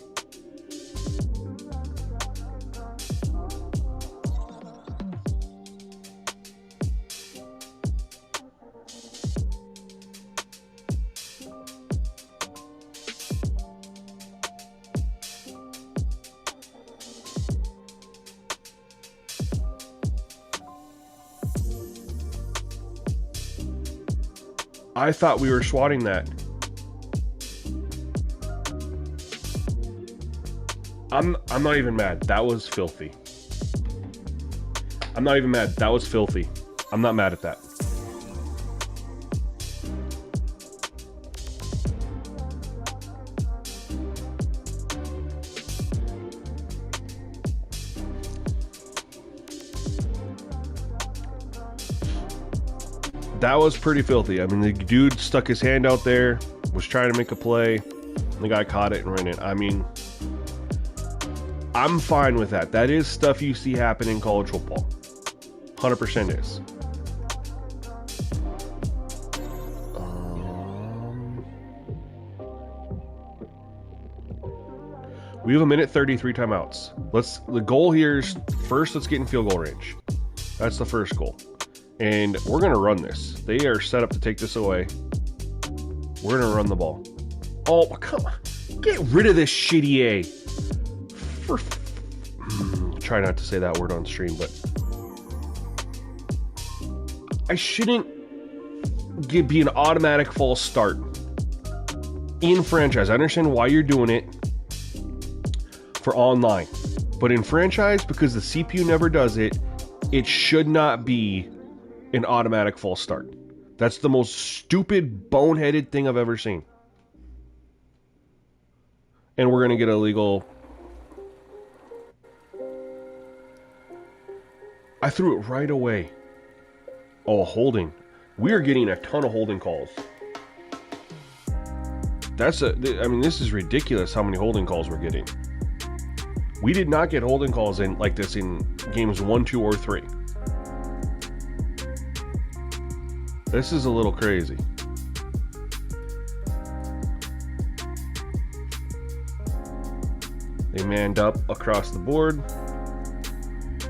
I thought we were swatting that. I'm not even mad. That was filthy. I'm not even mad. That was filthy. I'm not mad at that. That was pretty filthy. I mean, the dude stuck his hand out there, was trying to make a play. The guy caught it and ran it. I mean, I'm fine with that. That is stuff you see happen in college football. 100% is. We have 1:33 timeouts. The goal here is first, let's get in field goal range. That's the first goal. And we're going to run this. They are set up to take this away. We're going to run the ball. Oh, come on. Get rid of this shitty A. Try not to say that word on stream, but I shouldn't be an automatic false start in franchise. I understand why you're doing it for online, but in franchise, because the CPU never does it, it should not be an automatic false start. That's the most stupid, boneheaded thing I've ever seen. And we're gonna get a legal. I threw it right away. Oh, holding. We are getting a ton of holding calls. I mean, this is ridiculous how many holding calls we're getting. We did not get holding calls in like this in games 1, 2, or 3. This is a little crazy. They manned up across the board.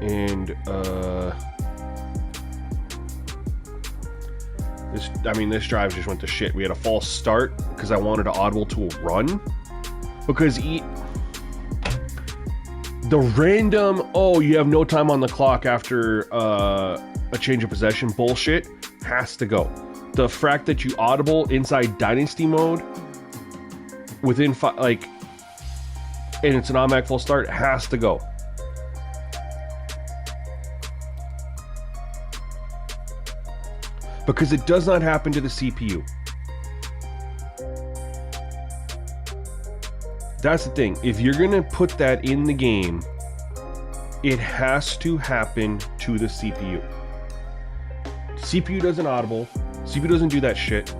And, this drive just went to shit. We had a false start because I wanted to audible to a run. Because the random, you have no time on the clock after a change of possession bullshit has to go. The fact that you audible inside Dynasty mode within and it's an automatic full start has to go. Because it does not happen to the CPU. That's the thing. If you're going to put that in the game, it has to happen to the CPU. CPU doesn't audible. CPU doesn't do that shit.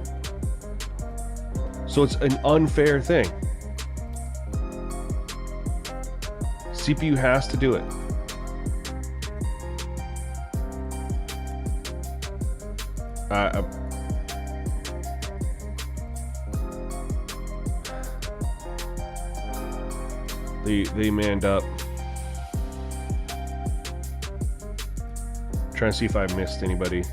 So it's an unfair thing. CPU has to do it. They manned up. Trying to see if I missed anybody.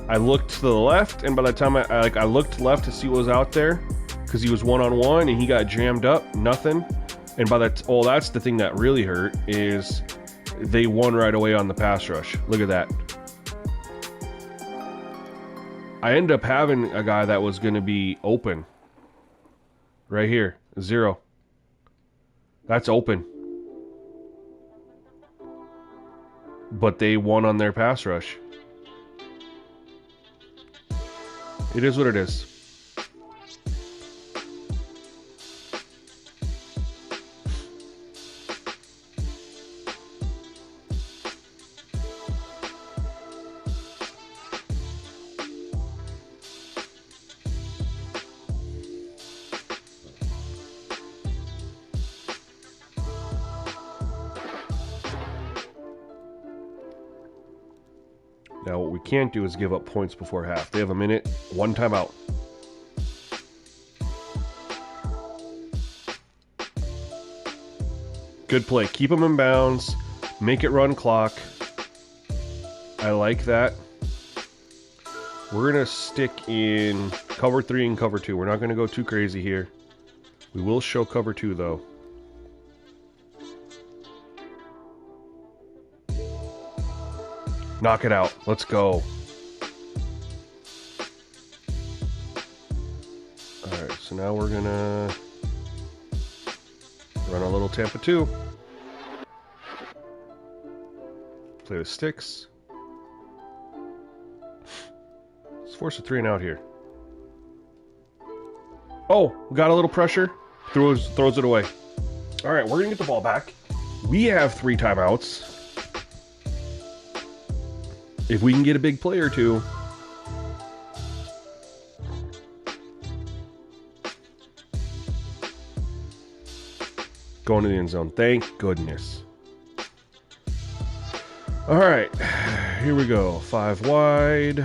I looked to the left, and by the time I looked left to see what was out there, because he was one-on-one and he got jammed up. Nothing. And that's the thing that really hurt is they won right away on the pass rush. Look at that. I ended up having a guy that was going to be open. Right here. 0. That's open. But they won on their pass rush. It is what it is. Now, what we can't do is give up points before half. They have a minute, 1 timeout. Good play. Keep them in bounds. Make it run clock. I like that. We're going to stick in cover 3 and cover 2. We're not going to go too crazy here. We will show cover 2, though. Knock it out. Let's go. Alright, so now we're gonna run a little Tampa 2. Play with sticks. Let's force a 3 and out here. Oh, got a little pressure. Throws it away. Alright, we're gonna get the ball back. We have 3 timeouts. If we can get a big play or two. Going to the end zone. Thank goodness. All right. Here we go. 5 wide.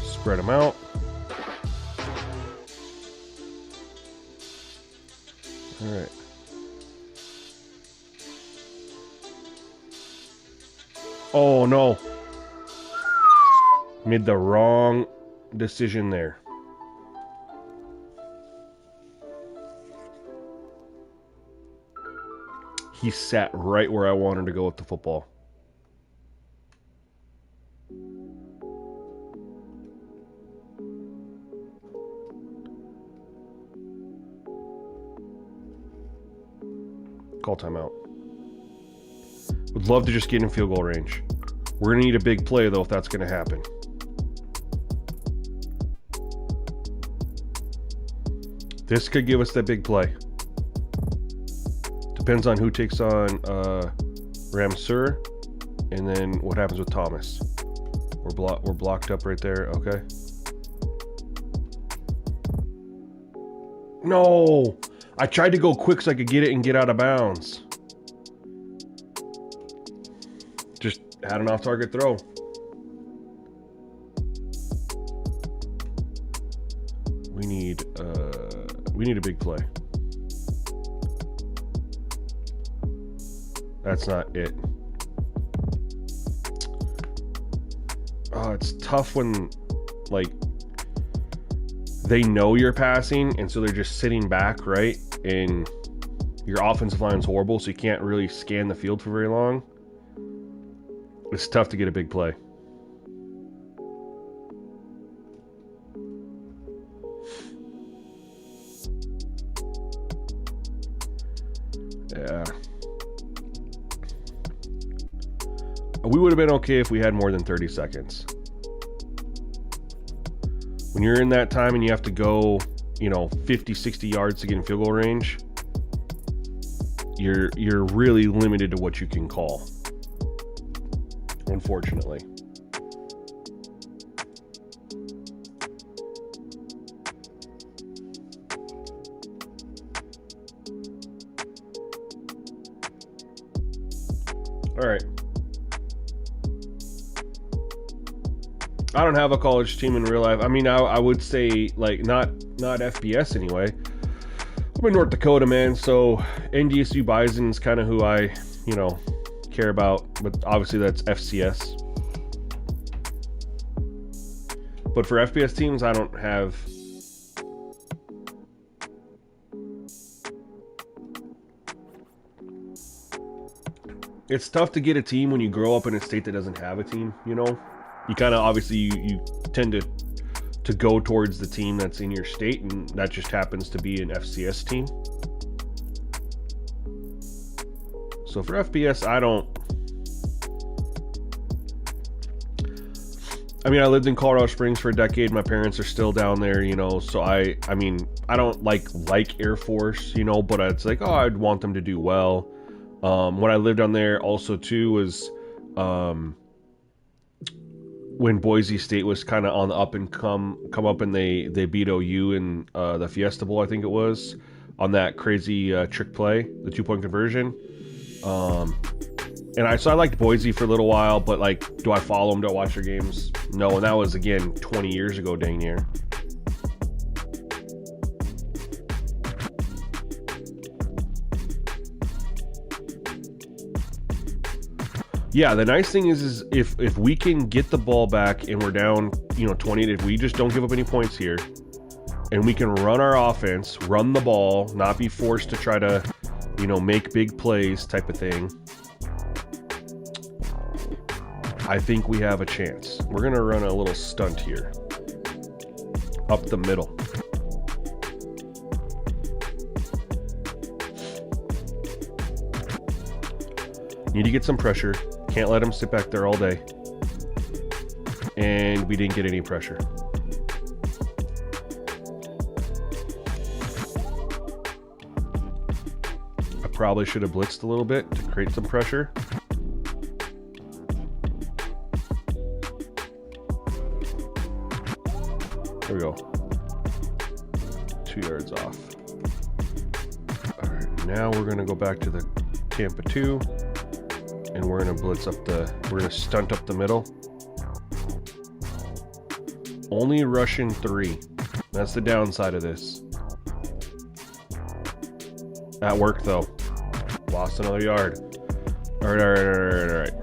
Spread them out. All right. Oh, no. Made the wrong decision there. he sat right where I wanted to go with the football. Call timeout. Would love to just get in field goal range. We're going to need a big play, though, if that's going to happen. This could give us that big play. Depends on who takes on Ramsur, and then what happens with Thomas. We're blocked up right there. Okay. No! I tried to go quick so I could get it and get out of bounds. Just had an off-target throw. We need a big play. That's not it. Oh, it's tough when, like, they know you're passing, and so they're just sitting back, right? And your offensive line's horrible, so you can't really scan the field for very long. It's tough to get a big play. Yeah. We would have been okay if we had more than 30 seconds. When you're in that time and you have to go, 50, 60 yards to get in field goal range, you're really limited to what you can call. Unfortunately. All right. I don't have a college team in real life. I mean, I would say, like, not FBS anyway. I'm in North Dakota, man, so NDSU Bison is kind of who I, care about, but obviously that's FCS. But for FBS teams, I don't have... It's tough to get a team when you grow up in a state that doesn't have a team, You kind of, obviously, you tend to go towards the team that's in your state, and that just happens to be an FCS team. So for FBS, I lived in Colorado Springs for a decade. My parents are still down there, so I don't like Air Force, but it's like, I'd want them to do well. When I lived down there also too was when Boise State was kind of on the up and come up, and they beat OU in the Fiesta Bowl, I think it was, on that crazy trick play, the 2-point conversion. And I liked Boise for a little while, but like, do I follow them? Do I watch their games? No, and that was, again, 20 years ago, dang near. Yeah, the nice thing is if we can get the ball back and we're down, 20, if we just don't give up any points here, and we can run our offense, run the ball, not be forced to try to, make big plays type of thing, I think we have a chance. We're going to run a little stunt here. Up the middle. Need to get some pressure. Can't let him sit back there all day. And we didn't get any pressure. I probably should have blitzed a little bit to create some pressure. There we go. 2 yards off. All right, now we're going to go back to the Tampa 2. And we're going to we're going to stunt up the middle. Only rushing 3. That's the downside of this. That worked though. Lost another yard. All right.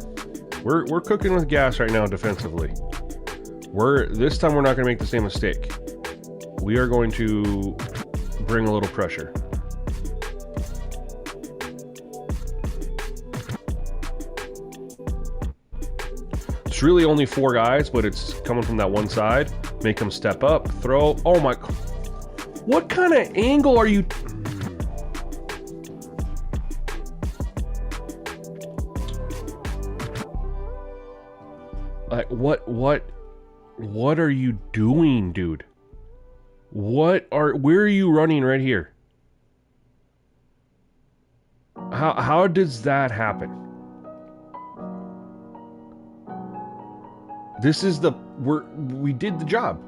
We're cooking with gas right now defensively. This time we're not going to make the same mistake. We are going to bring a little pressure. It's really only 4 guys, but it's coming from that one side. Make them step up, throw. Oh my. What kind of angle are you? Like, what are you doing, dude? Where are you running right here? How does that happen? This is we did the job.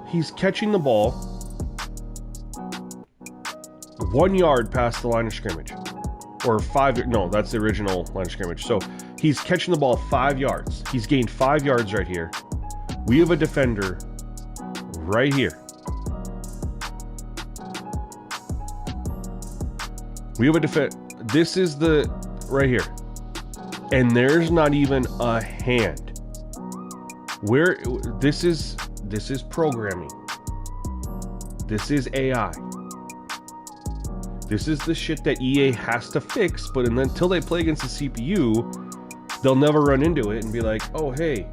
He's catching the ball 1 yard past the line of scrimmage. Or 5, no, that's the original line of scrimmage. So he's catching the ball 5 yards. He's gained 5 yards right here. We have a defender right here. We have a this is the, right here. And there's not even a hand. This is programming. This is AI. This is the shit that EA has to fix, but until they play against the CPU, they'll never run into it and be like, oh, hey,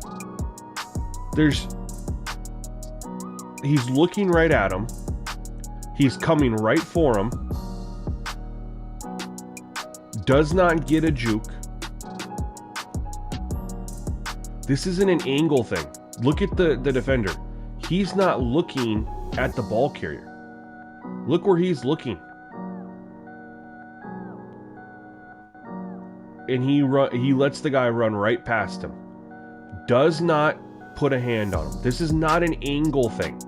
he's looking right at him. He's coming right for him. Does not get a juke. This isn't an angle thing. Look at the defender. He's not looking at the ball carrier. Look where he's looking. And he lets the guy run right past him. Does not put a hand on him. This is not an angle thing.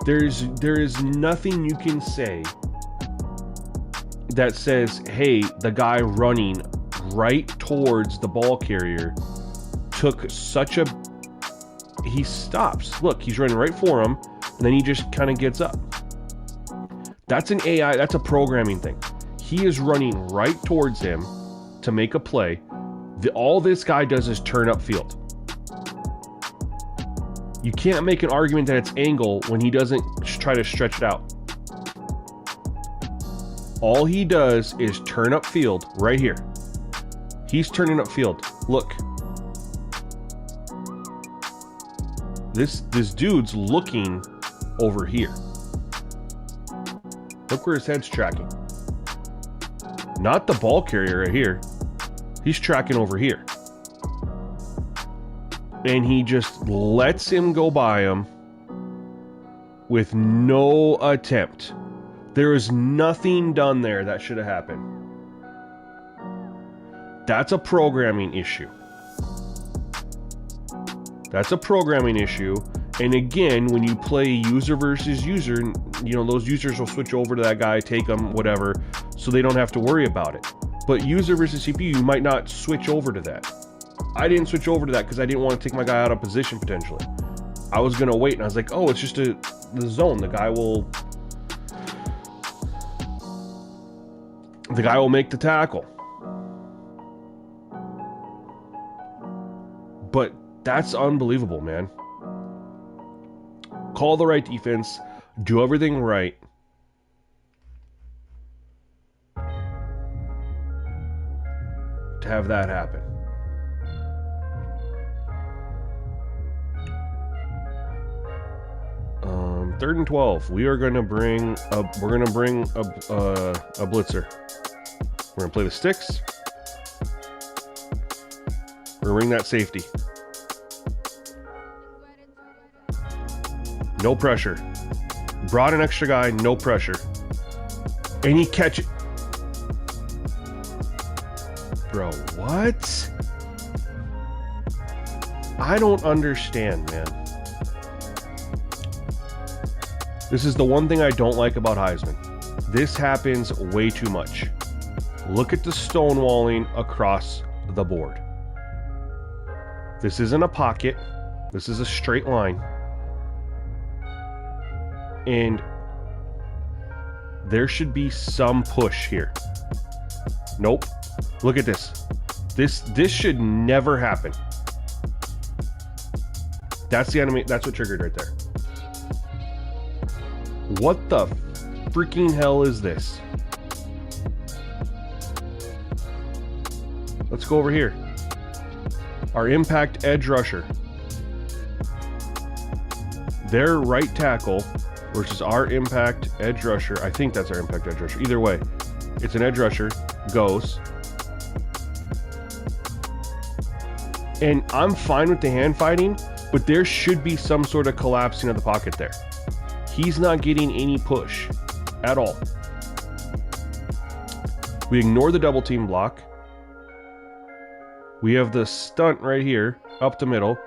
There is nothing you can say that says, hey, the guy running right towards the ball carrier took such a... He stops. Look, he's running right for him, and then he just kind of gets up. That's an AI, that's a programming thing. He is running right towards him to make a play. All this guy does is turn up field. You can't make an argument that it's angle when he doesn't try to stretch it out. All he does is turn up field right here. He's turning up field. Look. This dude's looking over here. Look where his head's tracking. Not the ball carrier right here. He's tracking over here. And he just lets him go by him with no attempt. There is nothing done there that should have happened. That's a programming issue. That's a programming issue. And again, when you play user versus user, you know, those users will switch over to that guy, take them, whatever, so they don't have to worry about it. But user versus CPU, you might not switch over to that. I didn't switch over to that because I didn't want to take my guy out of position potentially. I was going to wait, and I was like, oh, it's just the zone. The guy will make the tackle. But that's unbelievable, man. Call the right defense, do everything right. To have that happen. Third and 12. We are going to bring a blitzer. We're going to play the sticks. We're going to ring that safety. No pressure. Brought an extra guy, no pressure. And he catch it. Bro, what? I don't understand, man. This is the one thing I don't like about Heisman. This happens way too much. Look at the stonewalling across the board. This isn't a pocket. This is a straight line. And there should be some push here. Nope. Look at this. This should never happen. That's the enemy. That's what triggered right there. What the freaking hell is this? Let's go over here. our impact edge rusher, their right tackle versus our impact edge rusher. I think that's our impact edge rusher. Either way, it's an edge rusher, goes. And I'm fine with the hand fighting, but there should be some sort of collapsing of the pocket there. He's not getting any push at all. We ignore the double team block. We have the stunt right here, up the middle.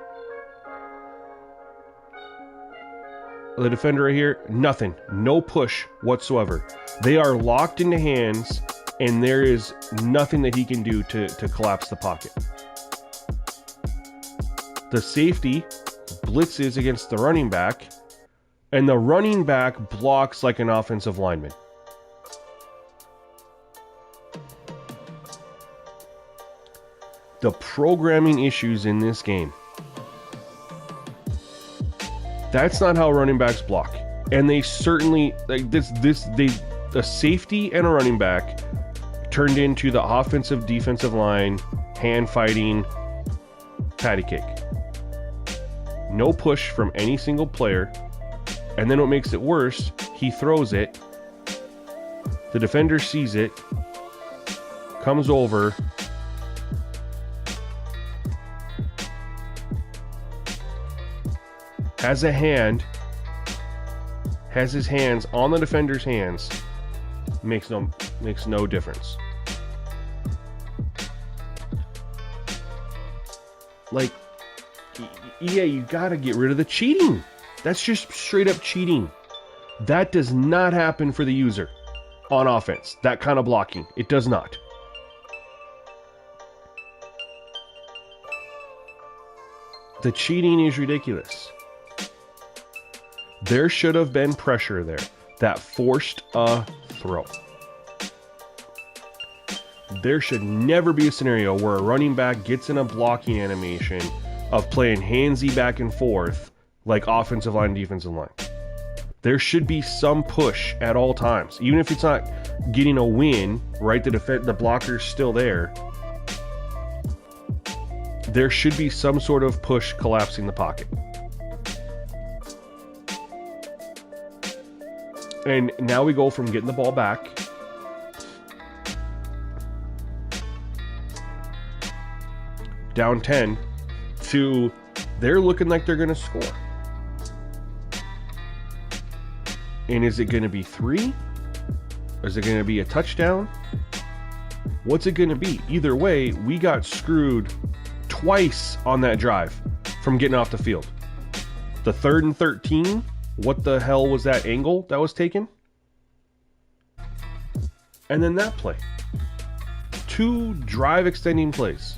The defender right here, nothing. No push whatsoever. They are locked into hands, and there is nothing that he can do to collapse the pocket. The safety blitzes against the running back, and the running back blocks like an offensive lineman. The programming issues in this game. That's not how running backs block. And they certainly, like a safety and a running back turned into the offensive defensive line hand fighting patty cake. No push from any single player. And then what makes it worse, he throws it. The defender sees it, comes over, has his hands on the defender's hands, makes no difference. Like, EA, you gotta get rid of the cheating. That's just straight up cheating. That does not happen for the user on offense. That kind of blocking. It does not. The cheating is ridiculous. There should have been pressure there that forced a throw. There should never be a scenario where a running back gets in a blocking animation of playing handsy back and forth like offensive line, defensive line. There should be some push at all times. Even if it's not getting a win, right? The blocker's still there. There should be some sort of push collapsing the pocket. And now we go from getting the ball back down 10 to they're looking like they're going to score. And is it going to be 3? Or is it going to be a touchdown? What's it going to be? Either way, we got screwed twice on that drive from getting off the field. The 3rd and 13. What the hell was that angle that was taken? And then that play. 2 drive extending plays.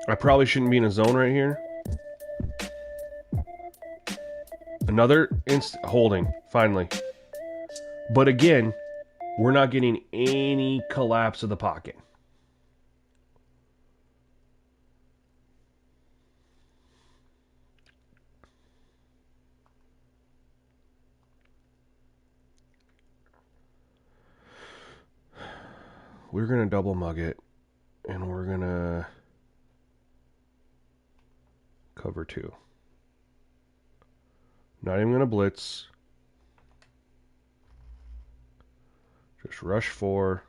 I probably shouldn't be in a zone right here. Another holding, finally. But again, we're not getting any collapse of the pocket. We're going to double mug it, and we're going to cover 2. Not even going to blitz. Just rush 4.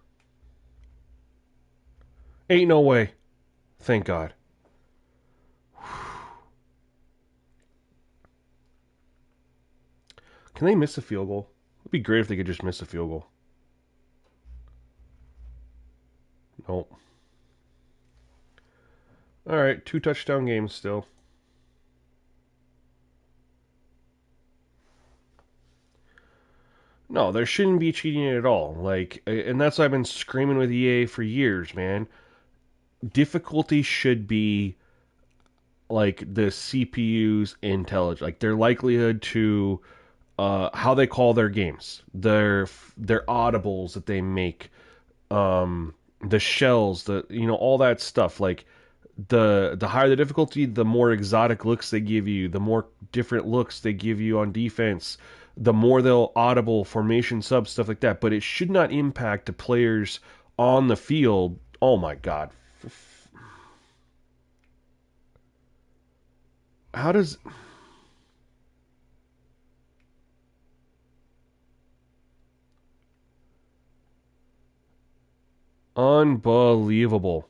Ain't no way. Thank God. Can they miss a field goal? It'd be great if they could just miss a field goal. Nope. All right, 2 touchdown games still. No, there shouldn't be cheating at all. Like, and that's why I've been screaming with EA for years, man. Difficulty should be like the CPU's intelligence, like their likelihood to how they call their games, their audibles that they make, the shells, all that stuff. Like the higher the difficulty, the more exotic looks they give you, the more different looks they give you on defense, the more they'll audible formation subs, stuff like that. But it should not impact the players on the field. Oh my God, How does... Unbelievable.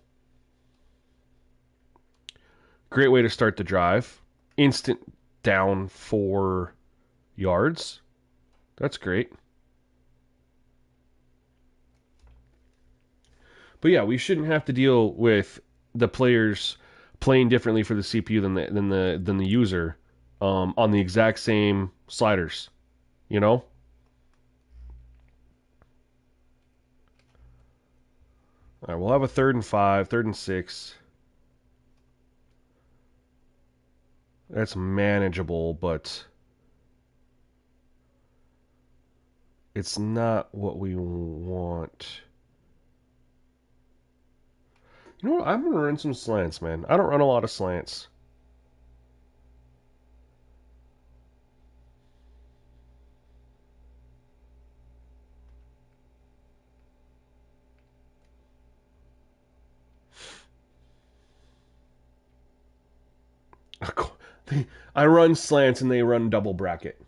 Great way to start the drive. Instant down 4 yards. That's great. But yeah, we shouldn't have to deal with the players playing differently for the CPU than the user on the exact same sliders. You know? All right, we'll have a 3rd and 5, 3rd and 6. That's manageable, but it's not what we want. You know what? I'm going to run some slants, man. I don't run a lot of slants. I run slants and they run double bracket.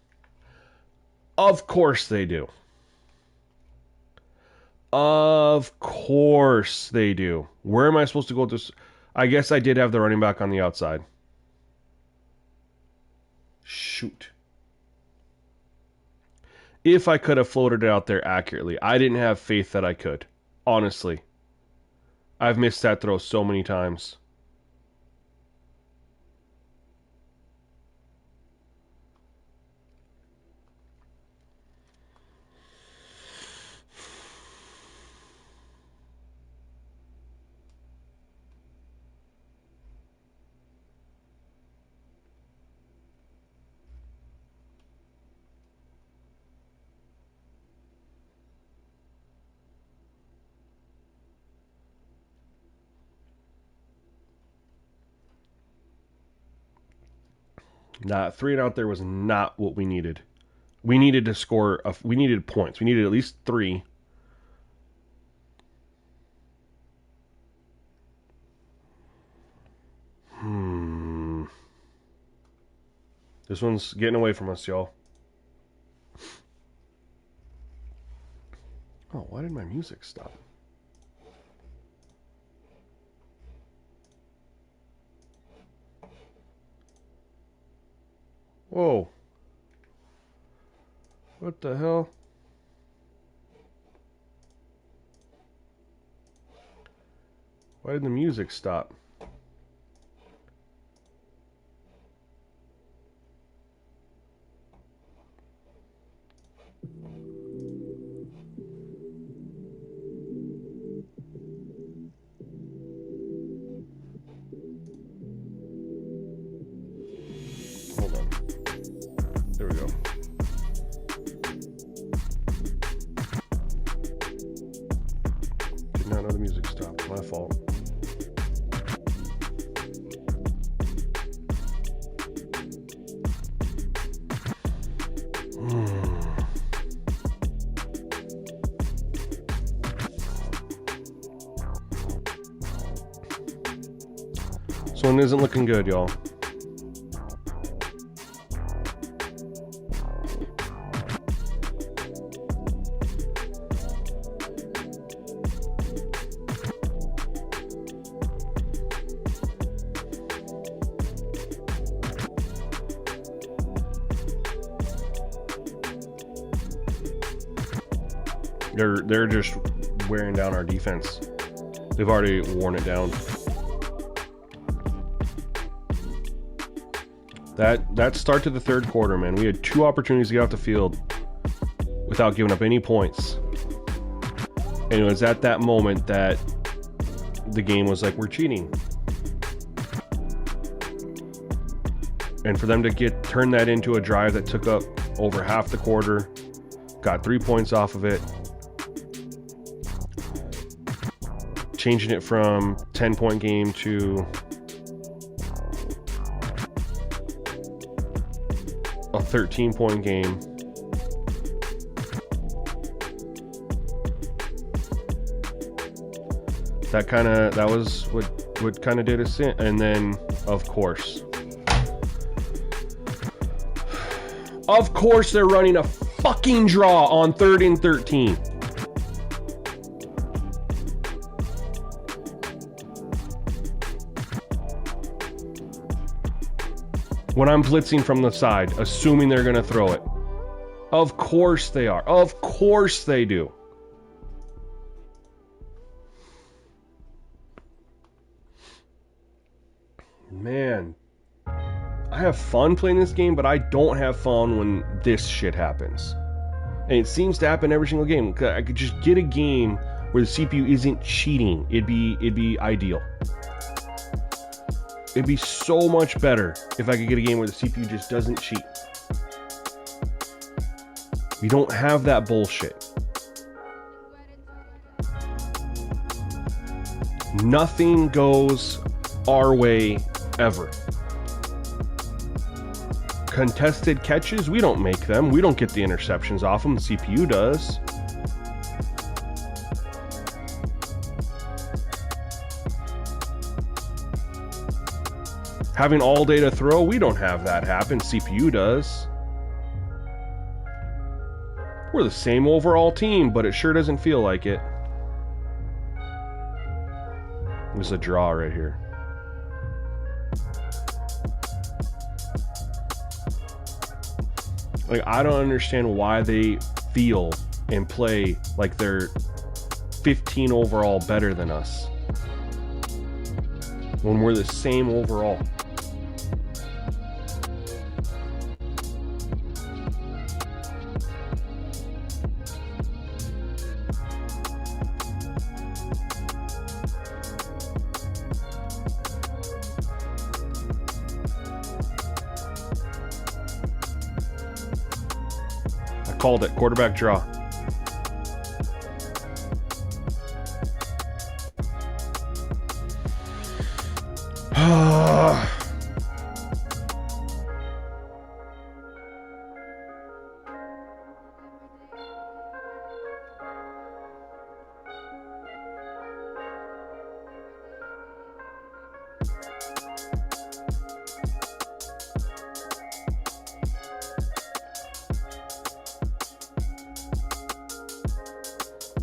Of course they do. Of course they do. Where am I supposed to go with this? I guess I did have the running back on the outside. Shoot. If I could have floated it out there accurately. I didn't have faith that I could. Honestly. I've missed that throw so many times. Nah, 3 and out there was not what we needed. We needed to score. We needed points. We needed at least 3. This one's getting away from us, y'all. Oh, why did my music stop? Whoa. What the hell? Why did the music stop? Hold on. There we go. Did not know the music stopped. My fault. This one isn't looking good, y'all. They're just wearing down our defense. They've already worn it down. That start to the third quarter, man. We had 2 opportunities to get off the field without giving up any points. And it was at that moment that the game was like, we're cheating. And for them to turn that into a drive that took up over half the quarter, got 3 points off of it, changing it from 10-point game to a 13-point game. That was what kind of did us in. And then, of course, they're running a fucking draw on 3rd and 13. When I'm blitzing from the side, assuming they're going to throw it. Of course they are. Of course they do. Man, I have fun playing this game, but I don't have fun when this shit happens. And it seems to happen every single game. I could just get a game where the CPU isn't cheating. It'd be ideal. It'd be so much better if I could get a game where the CPU just doesn't cheat. We don't have that bullshit. Nothing goes our way ever. Contested catches, we don't make them. We don't get the interceptions off them. The CPU does. Having all day to throw, we don't have that happen. CPU does. We're the same overall team, but it sure doesn't feel like it. There's a draw right here. Like, I don't understand why they feel and play like they're 15 overall better than us when we're the same overall. Called it. Quarterback draw.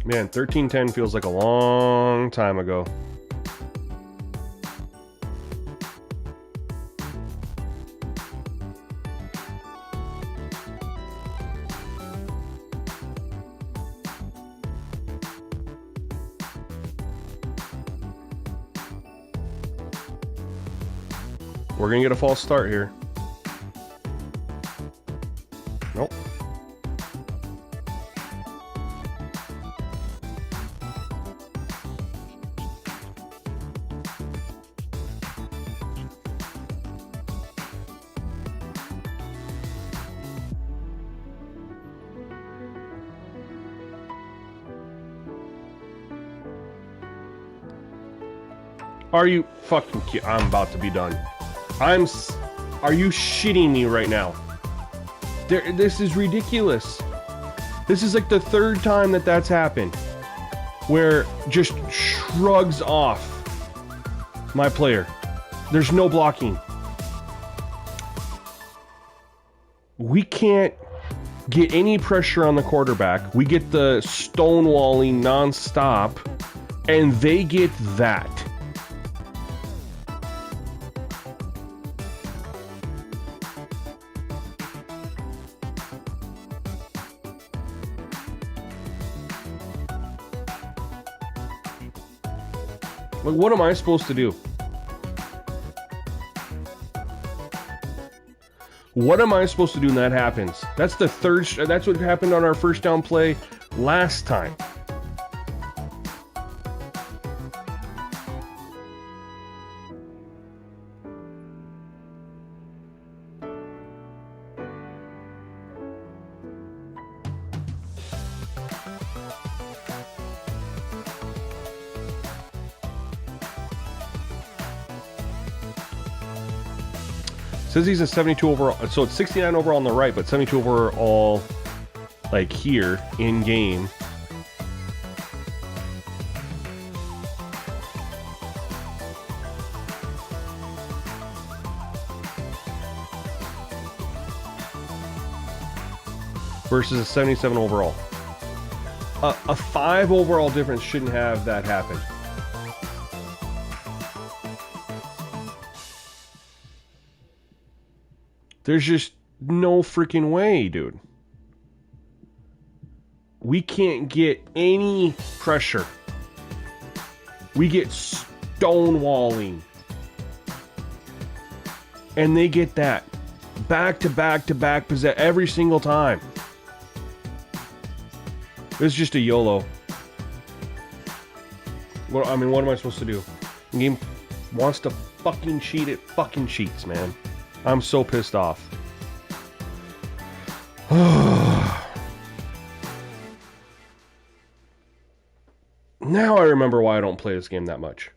Man, 13-10 feels like a long time ago. We're going to get a false start here. Nope. Are you fucking kidding? I'm about to be done. Are you shitting me right now? This is ridiculous. This is like the 3rd time that's happened. Where just shrugs off my player. There's no blocking. We can't get any pressure on the quarterback. We get the stonewalling nonstop, and they get that. Like, what am I supposed to do? What am I supposed to do when that happens? That's the 3rd. That's what happened on our first down play last time. Says he's a 72 overall, so it's 69 overall on the right, but 72 overall, like here in game. versus a 77 overall. A 5 overall difference shouldn't have that happen. There's just no freaking way, dude. We can't get any pressure. We get stonewalling. And they get that. Back to back to back possess every single time. This is just a YOLO. Well, I mean, what am I supposed to do? The game wants to fucking cheat, it fucking cheats, man. I'm so pissed off. Now I remember why I don't play this game that much.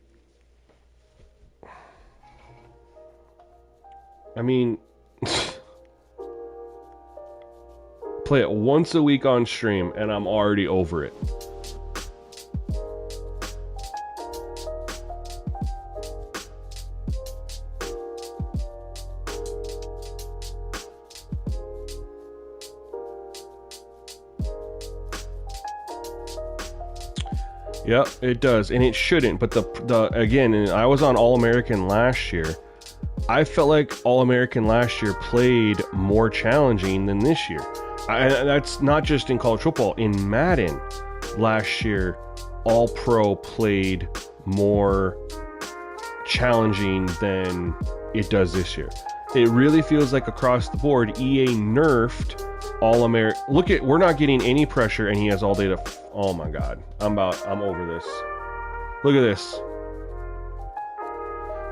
I mean, play it once a week on stream and I'm already over it. Yep, it does, and it shouldn't. But the again, and I was on All-American last year. I felt like All-American last year played more challenging than this year. That's not just in college football. In Madden last year, All-Pro played more challenging than it does this year. It really feels like across the board, EA nerfed All-American. Look at, we're not getting any pressure, and he has all data. Oh my god, I'm over this. Look at this.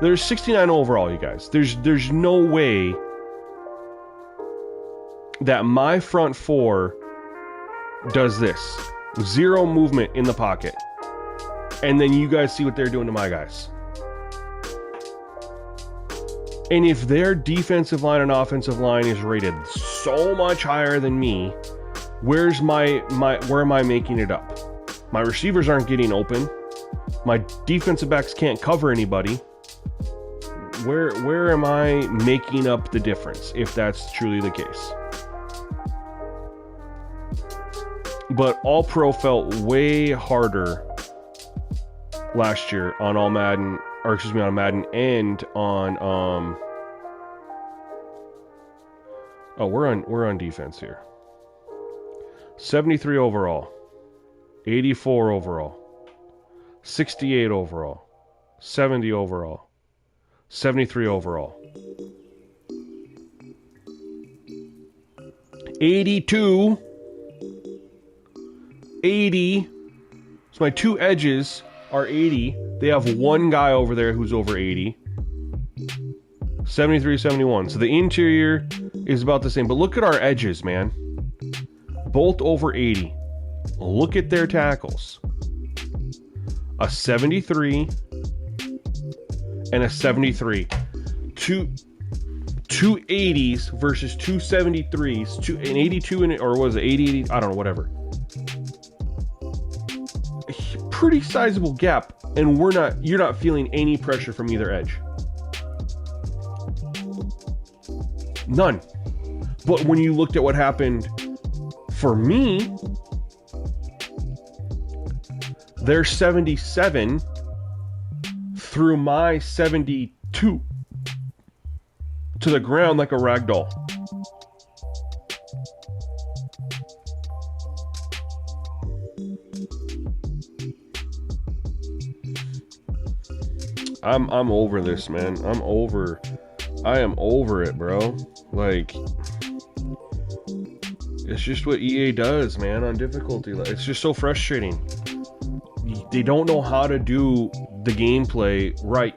There's 69 overall, you guys. There's no way that my front four does this. 0 movement in the pocket. And then you guys see what they're doing to my guys. And if their defensive line and offensive line is rated so much higher than me, where am I making it up? My receivers aren't getting open. My defensive backs can't cover anybody. Where am I making up the difference, if that's truly the case? But All Pro felt way harder last year on on Madden and on oh, we're on defense here. 73 overall, 84 overall, 68 overall, 70 overall, 73 overall, 82, 80. So my two edges are 80. They have one guy over there who's over 80. 73, 71. So the interior is about the same. But look at our edges, man. Both over 80. Look at their tackles. A 73 and a 73. Two 80s versus two 73s. An 82 and or was it 80? I don't know, whatever. A pretty sizable gap, and you're not feeling any pressure from either edge. None. But when you looked at what happened for me, their 77 threw my 72 to the ground like a rag doll. I'm over this, man. I am over it, bro. Like, it's just what EA does, man, on difficulty. It's just so frustrating. They don't know how to do the gameplay right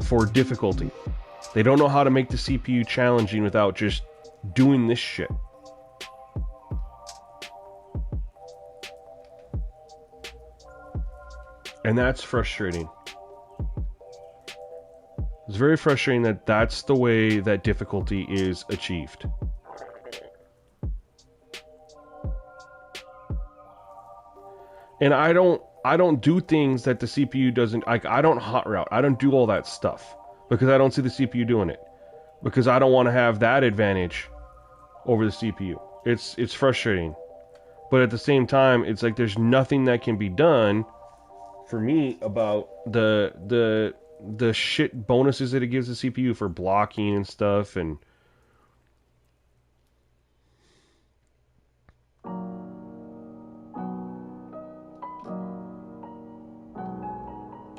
for difficulty. They don't know how to make the CPU challenging without just doing this shit. And that's frustrating. It's very frustrating that that's the way that difficulty is achieved. And I don't do things that the CPU doesn't. Like, I don't hot route. I don't do all that stuff because I don't see the CPU doing it. Because I don't want to have that advantage over the CPU. It's frustrating. But at the same time, it's like there's nothing that can be done for me about the shit bonuses that it gives the CPU for blocking and stuff. And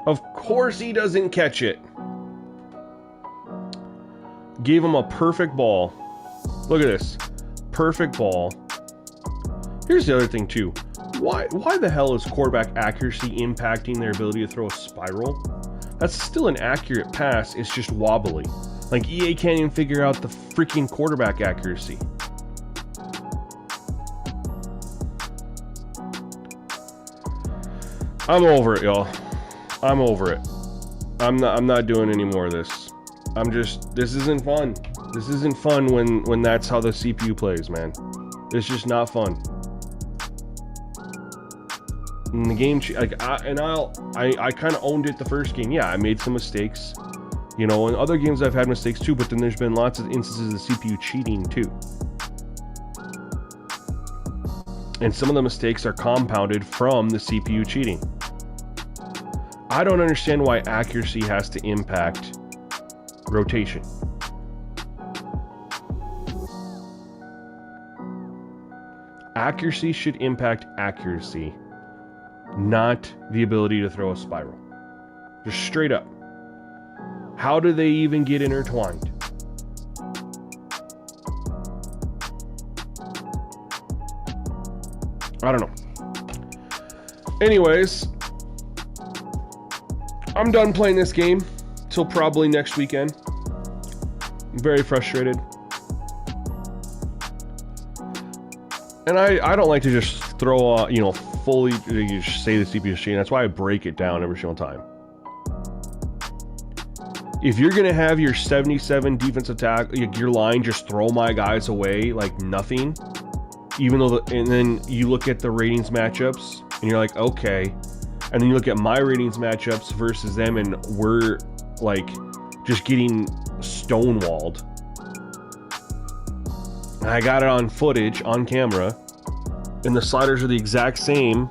of course he doesn't catch it. Gave him a perfect ball. Look at this. Perfect ball. Here's the other thing too. Why the hell is quarterback accuracy impacting their ability to throw a spiral? That's still an accurate pass, it's just wobbly. Like, EA can't even figure out the freaking quarterback accuracy. I'm over it, y'all. I'm over it. I'm not doing any more of this. This isn't fun. This isn't fun when that's how the CPU plays, man. It's just not fun. And the game, I kind of owned it the first game. Yeah, I made some mistakes, you know, and other games I've had mistakes too, but then there's been lots of instances of CPU cheating too. And some of the mistakes are compounded from the CPU cheating. I don't understand why accuracy has to impact rotation. Accuracy should impact accuracy, not the ability to throw a spiral. Just straight up. How do they even get intertwined? I don't know. Anyways, I'm done playing this game till probably next weekend. I'm very frustrated. And I don't like to just throw, fully you say the CPU is cheating. That's why I break it down every single time. If you're going to have your 77 defensive tackle, your line just throw my guys away like nothing, even though, and then you look at the ratings matchups and you're like, okay. And then you look at my ratings matchups versus them and we're like just getting stonewalled. I got it on footage, on camera, and the sliders are the exact same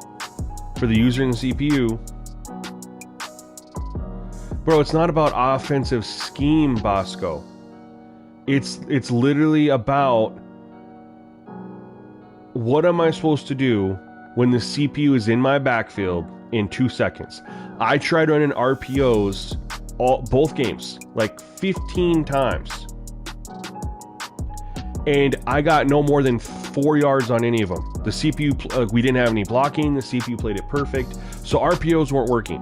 for the user and the CPU. Bro, it's not about offensive scheme, Bosco. It's literally about what am I supposed to do when the CPU is in my backfield in 2 seconds. I tried running RPOs both games like 15 times. And I got no more than 4 yards on any of them. The CPU, we didn't have any blocking. The CPU played it perfect. So RPOs weren't working.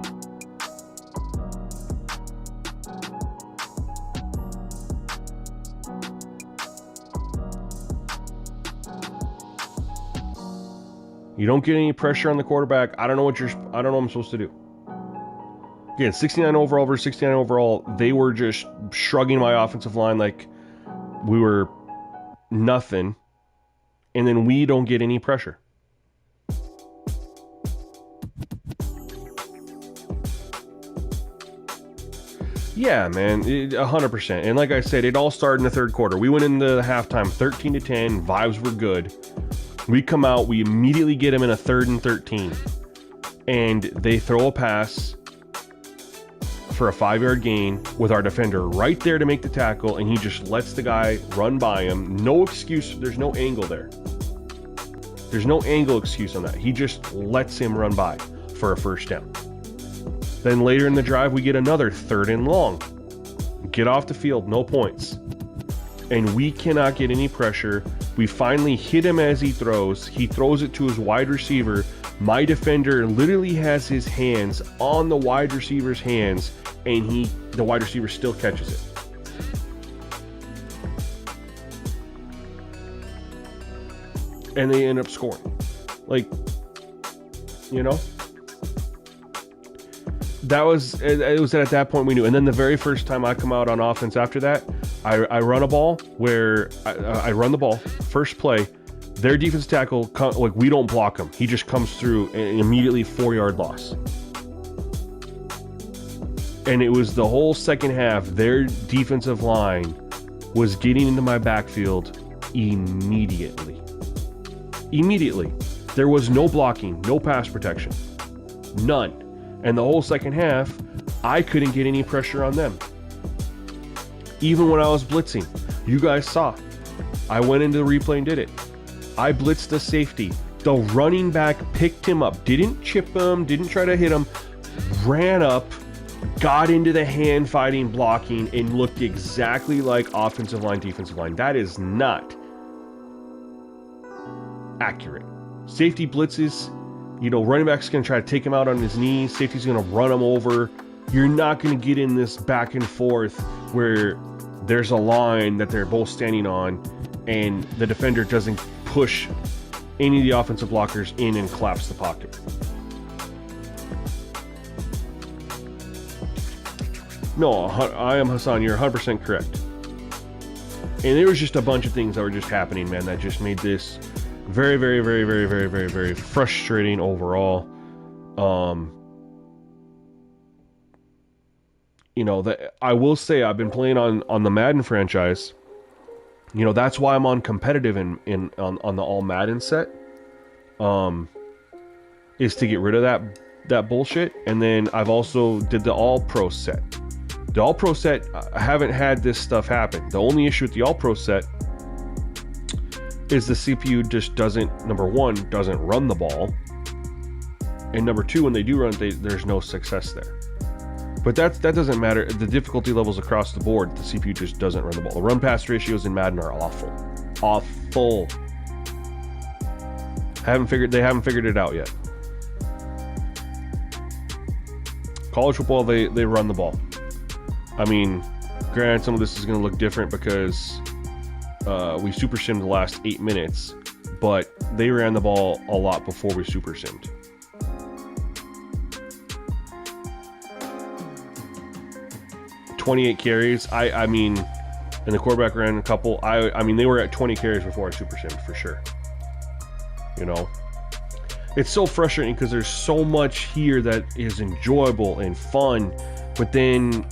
You don't get any pressure on the quarterback. I don't know what I'm supposed to do. Again, 69 overall versus 69 overall. They were just shrugging my offensive line like we were nothing, and then we don't get any pressure. Yeah, man, 100%. And like I said, it all started in the third quarter. We went into the halftime 13-10. Vibes were good. We come out, we immediately get them in a 3rd and 13, and they throw a pass for a 5-yard gain with our defender right there to make the tackle, and he just lets the guy run by him. No excuse. There's no angle there. There's no angle excuse on that. He just lets him run by for a first down. Then later in the drive, we get another 3rd and long. Get off the field, no points. And we cannot get any pressure. We finally hit him as he throws. He throws it to his wide receiver. My defender literally has his hands on the wide receiver's hands, and the wide receiver still catches it. And they end up scoring. Like, you know? It was at that point we knew. And then the very first time I come out on offense after that, I run a ball where I run the ball, first play, their defense tackle, like we don't block him. He just comes through and immediately 4-yard loss. And it was the whole second half, their defensive line was getting into my backfield immediately. Immediately. There was no blocking, no pass protection. None. And the whole second half, I couldn't get any pressure on them. Even when I was blitzing. You guys saw. I went into the replay and did it. I blitzed the safety. The running back picked him up. Didn't chip him, didn't try to hit him. Ran up, got into the hand fighting, blocking, and looked exactly like offensive line, defensive line. That is not accurate. Safety blitzes, running back's going to try to take him out on his knees. Safety's going to run him over. You're not going to get in this back and forth where there's a line that they're both standing on and the defender doesn't push any of the offensive blockers in and collapse the pocket. No, I am Hassan. You're 100% correct. And there was just a bunch of things that were just happening, man, that just made this very, very, very, very, very, very, very frustrating overall. That I will say I've been playing on the Madden franchise. That's why I'm on competitive on the all Madden set. Is to get rid of that bullshit. And then I've also did the all pro set. The all pro set, I haven't had this stuff happen. The only issue with the all pro set is the CPU just doesn't, number one, doesn't run the ball. And number two, when they do run it, there's no success there. But that doesn't matter. The difficulty levels across the board, the CPU just doesn't run the ball. The run pass ratios in Madden are awful. Awful. They haven't figured it out yet. College football, they run the ball. I mean, granted, some of this is going to look different because we super simmed the last 8 minutes, but they ran the ball a lot before we super simmed. $28 carries. I mean, and the quarterback ran a couple. I mean, they were at 20 carries before I super simmed for sure. It's so frustrating because there's so much here that is enjoyable and fun, but then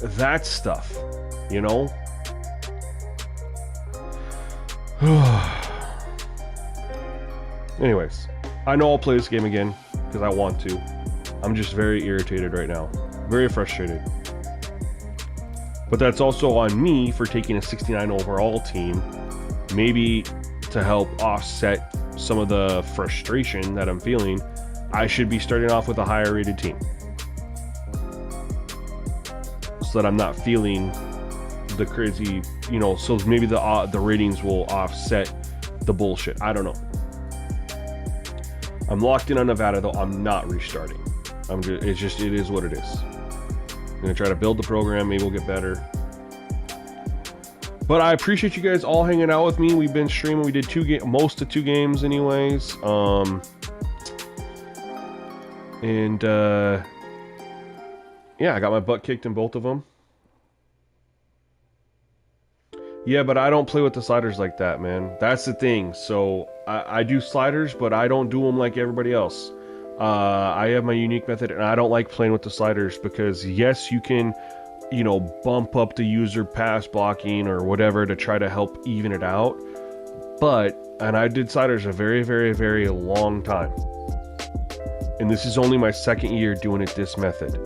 that stuff, Anyways, I know I'll play this game again because I want to. I'm just very irritated right now. Very frustrated. But that's also on me for taking a 69 overall team, maybe to help offset some of the frustration that I'm feeling. I should be starting off with a higher rated team so that I'm not feeling the crazy, so maybe the ratings will offset the bullshit. I don't know. I'm locked in on Nevada though. I'm not restarting. It is what it is. I'm going to try to build the program. Maybe we'll get better. But I appreciate you guys all hanging out with me. We've been streaming. We did most of 2 games anyways. Yeah, I got my butt kicked in both of them. Yeah, but I don't play with the sliders like that, man. That's the thing. So I do sliders, but I don't do them like everybody else. I have my unique method, and I don't like playing with the sliders because, yes, you can, bump up the user pass blocking or whatever to try to help even it out. And I did sliders a very, very, very long time. And this is only my 2nd year doing it this method.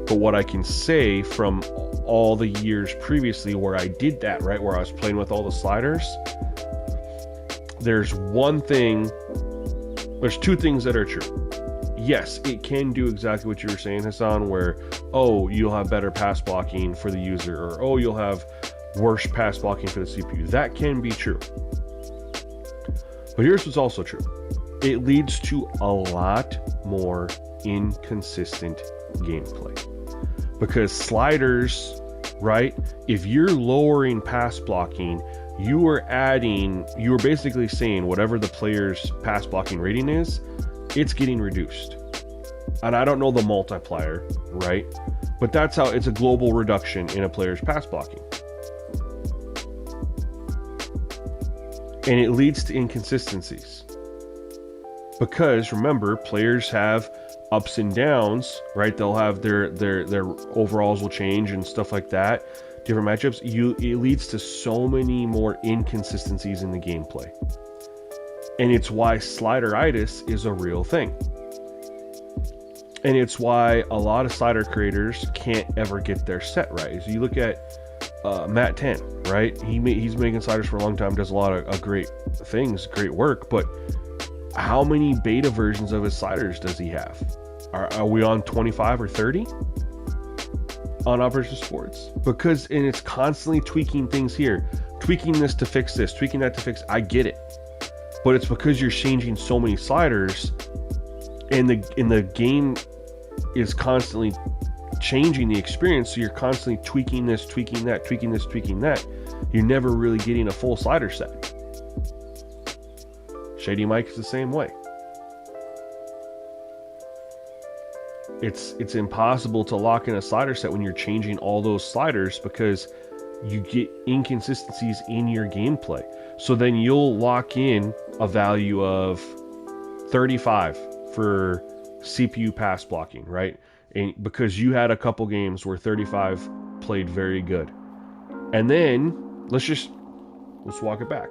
But what I can say from all the years previously where I did that, right, where I was playing with all the sliders, there's 2 things that are true. Yes, it can do exactly what you were saying, Hassan, where, you'll have better pass blocking for the user, or, you'll have worse pass blocking for the CPU. That can be true. But here's what's also true. It leads to a lot more inconsistent gameplay. Because sliders, right, if you're lowering pass blocking, you are basically saying whatever the player's pass blocking rating is, it's getting reduced. And I don't know the multiplier, right? But that's how it's a global reduction in a player's pass blocking. And it leads to inconsistencies. Because remember, players have ups and downs, right? They'll have their overalls will change and stuff like that. Different matchups. It leads to so many more inconsistencies in the gameplay. And it's why slideritis is a real thing. And it's why a lot of slider creators can't ever get their set right. So you look at Matt 10, right? He's making sliders for a long time, does a lot of great things, great work, but how many beta versions of his sliders does he have? Are we on 25 or 30 on Operation Sports? Because, and it's constantly tweaking things here, tweaking this to fix this, tweaking that to fix, I get it. But it's because you're changing so many sliders, and the game is constantly changing the experience, so you're constantly tweaking this, tweaking that, tweaking this, tweaking that. You're never really getting a full slider set. Shady Mike is the same way. It's impossible to lock in a slider set when you're changing all those sliders, because you get inconsistencies in your gameplay. So then you'll lock in a value of 35 for CPU pass blocking, right? And because you had a couple games where 35 played very good. And then let's walk it back.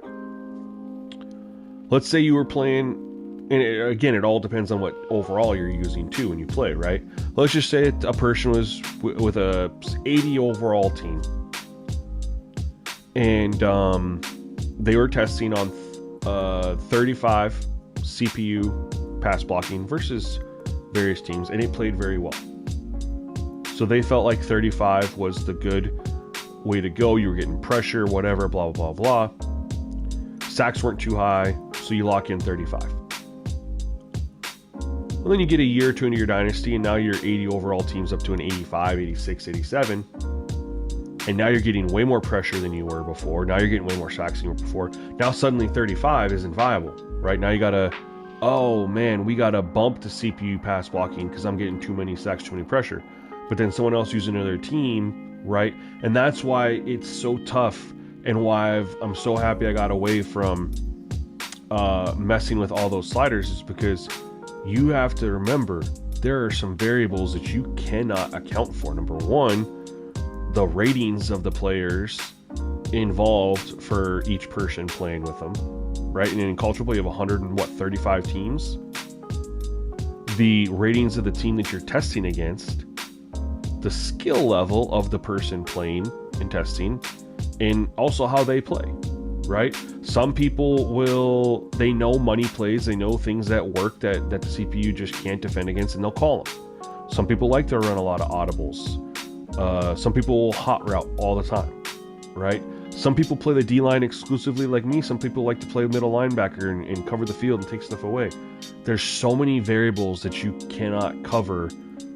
Let's say you were playing, and again, it all depends on what overall you're using too when you play, right? Let's just say a person was with a 80 overall team, and they were testing on 35 CPU pass blocking versus various teams, and it played very well. So they felt like 35 was the good way to go. You were getting pressure, whatever, blah, blah, blah, blah. Sacks weren't too high, so you lock in 35. Well, then you get a year or two into your dynasty, and now your 80 overall team's up to an 85, 86, 87. And now you're getting way more pressure than you were before. Now you're getting way more sacks than you were before. Now suddenly 35 isn't viable, right? Now you gotta, oh man, we gotta bump the CPU pass blocking because I'm getting too many sacks, too many pressure. But then someone else using another team, right? And that's why it's so tough, and why I'm so happy I got away from messing with all those sliders, is because you have to remember there are some variables that you cannot account for. Number one, the ratings of the players involved for each person playing with them, right? And in Culture Bowl, you have 135 teams. The ratings of the team that you're testing against, the skill level of the person playing and testing, and also how they play, right? Some people they know money plays, they know things that work that the CPU just can't defend against, and they'll call them. Some people like to run a lot of audibles. Some people will hot route all the time, right? Some people play the D-line exclusively like me. Some people like to play middle linebacker and cover the field and take stuff away. There's so many variables that you cannot cover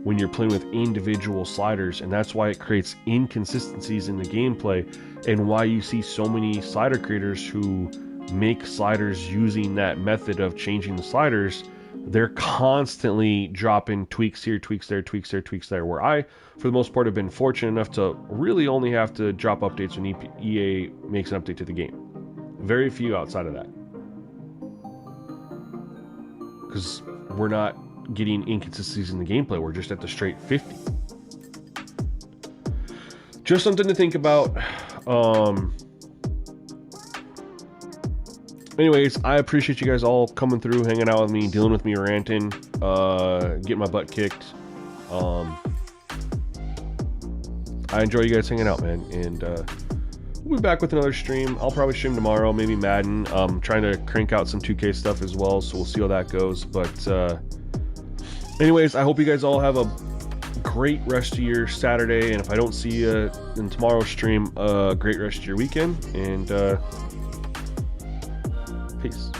when you're playing with individual sliders, and that's why it creates inconsistencies in the gameplay, and why you see so many slider creators who make sliders using that method of changing the sliders. They're constantly dropping tweaks here, tweaks there, tweaks there, tweaks there, where I, for the most part, have been fortunate enough to really only have to drop updates when EA makes an update to the game. Very few outside of that. Because we're not getting inconsistencies in the gameplay. We're just at the straight 50. Just something to think about. Anyways, I appreciate you guys all coming through, hanging out with me, dealing with me ranting, getting my butt kicked. I enjoy you guys hanging out, man. And we'll be back with another stream. I'll probably stream tomorrow, maybe Madden. Trying to crank out some 2K stuff as well, so we'll see how that goes. But anyways, I hope you guys all have a great rest of your Saturday. And if I don't see you in tomorrow's stream, great rest of your weekend. And peace.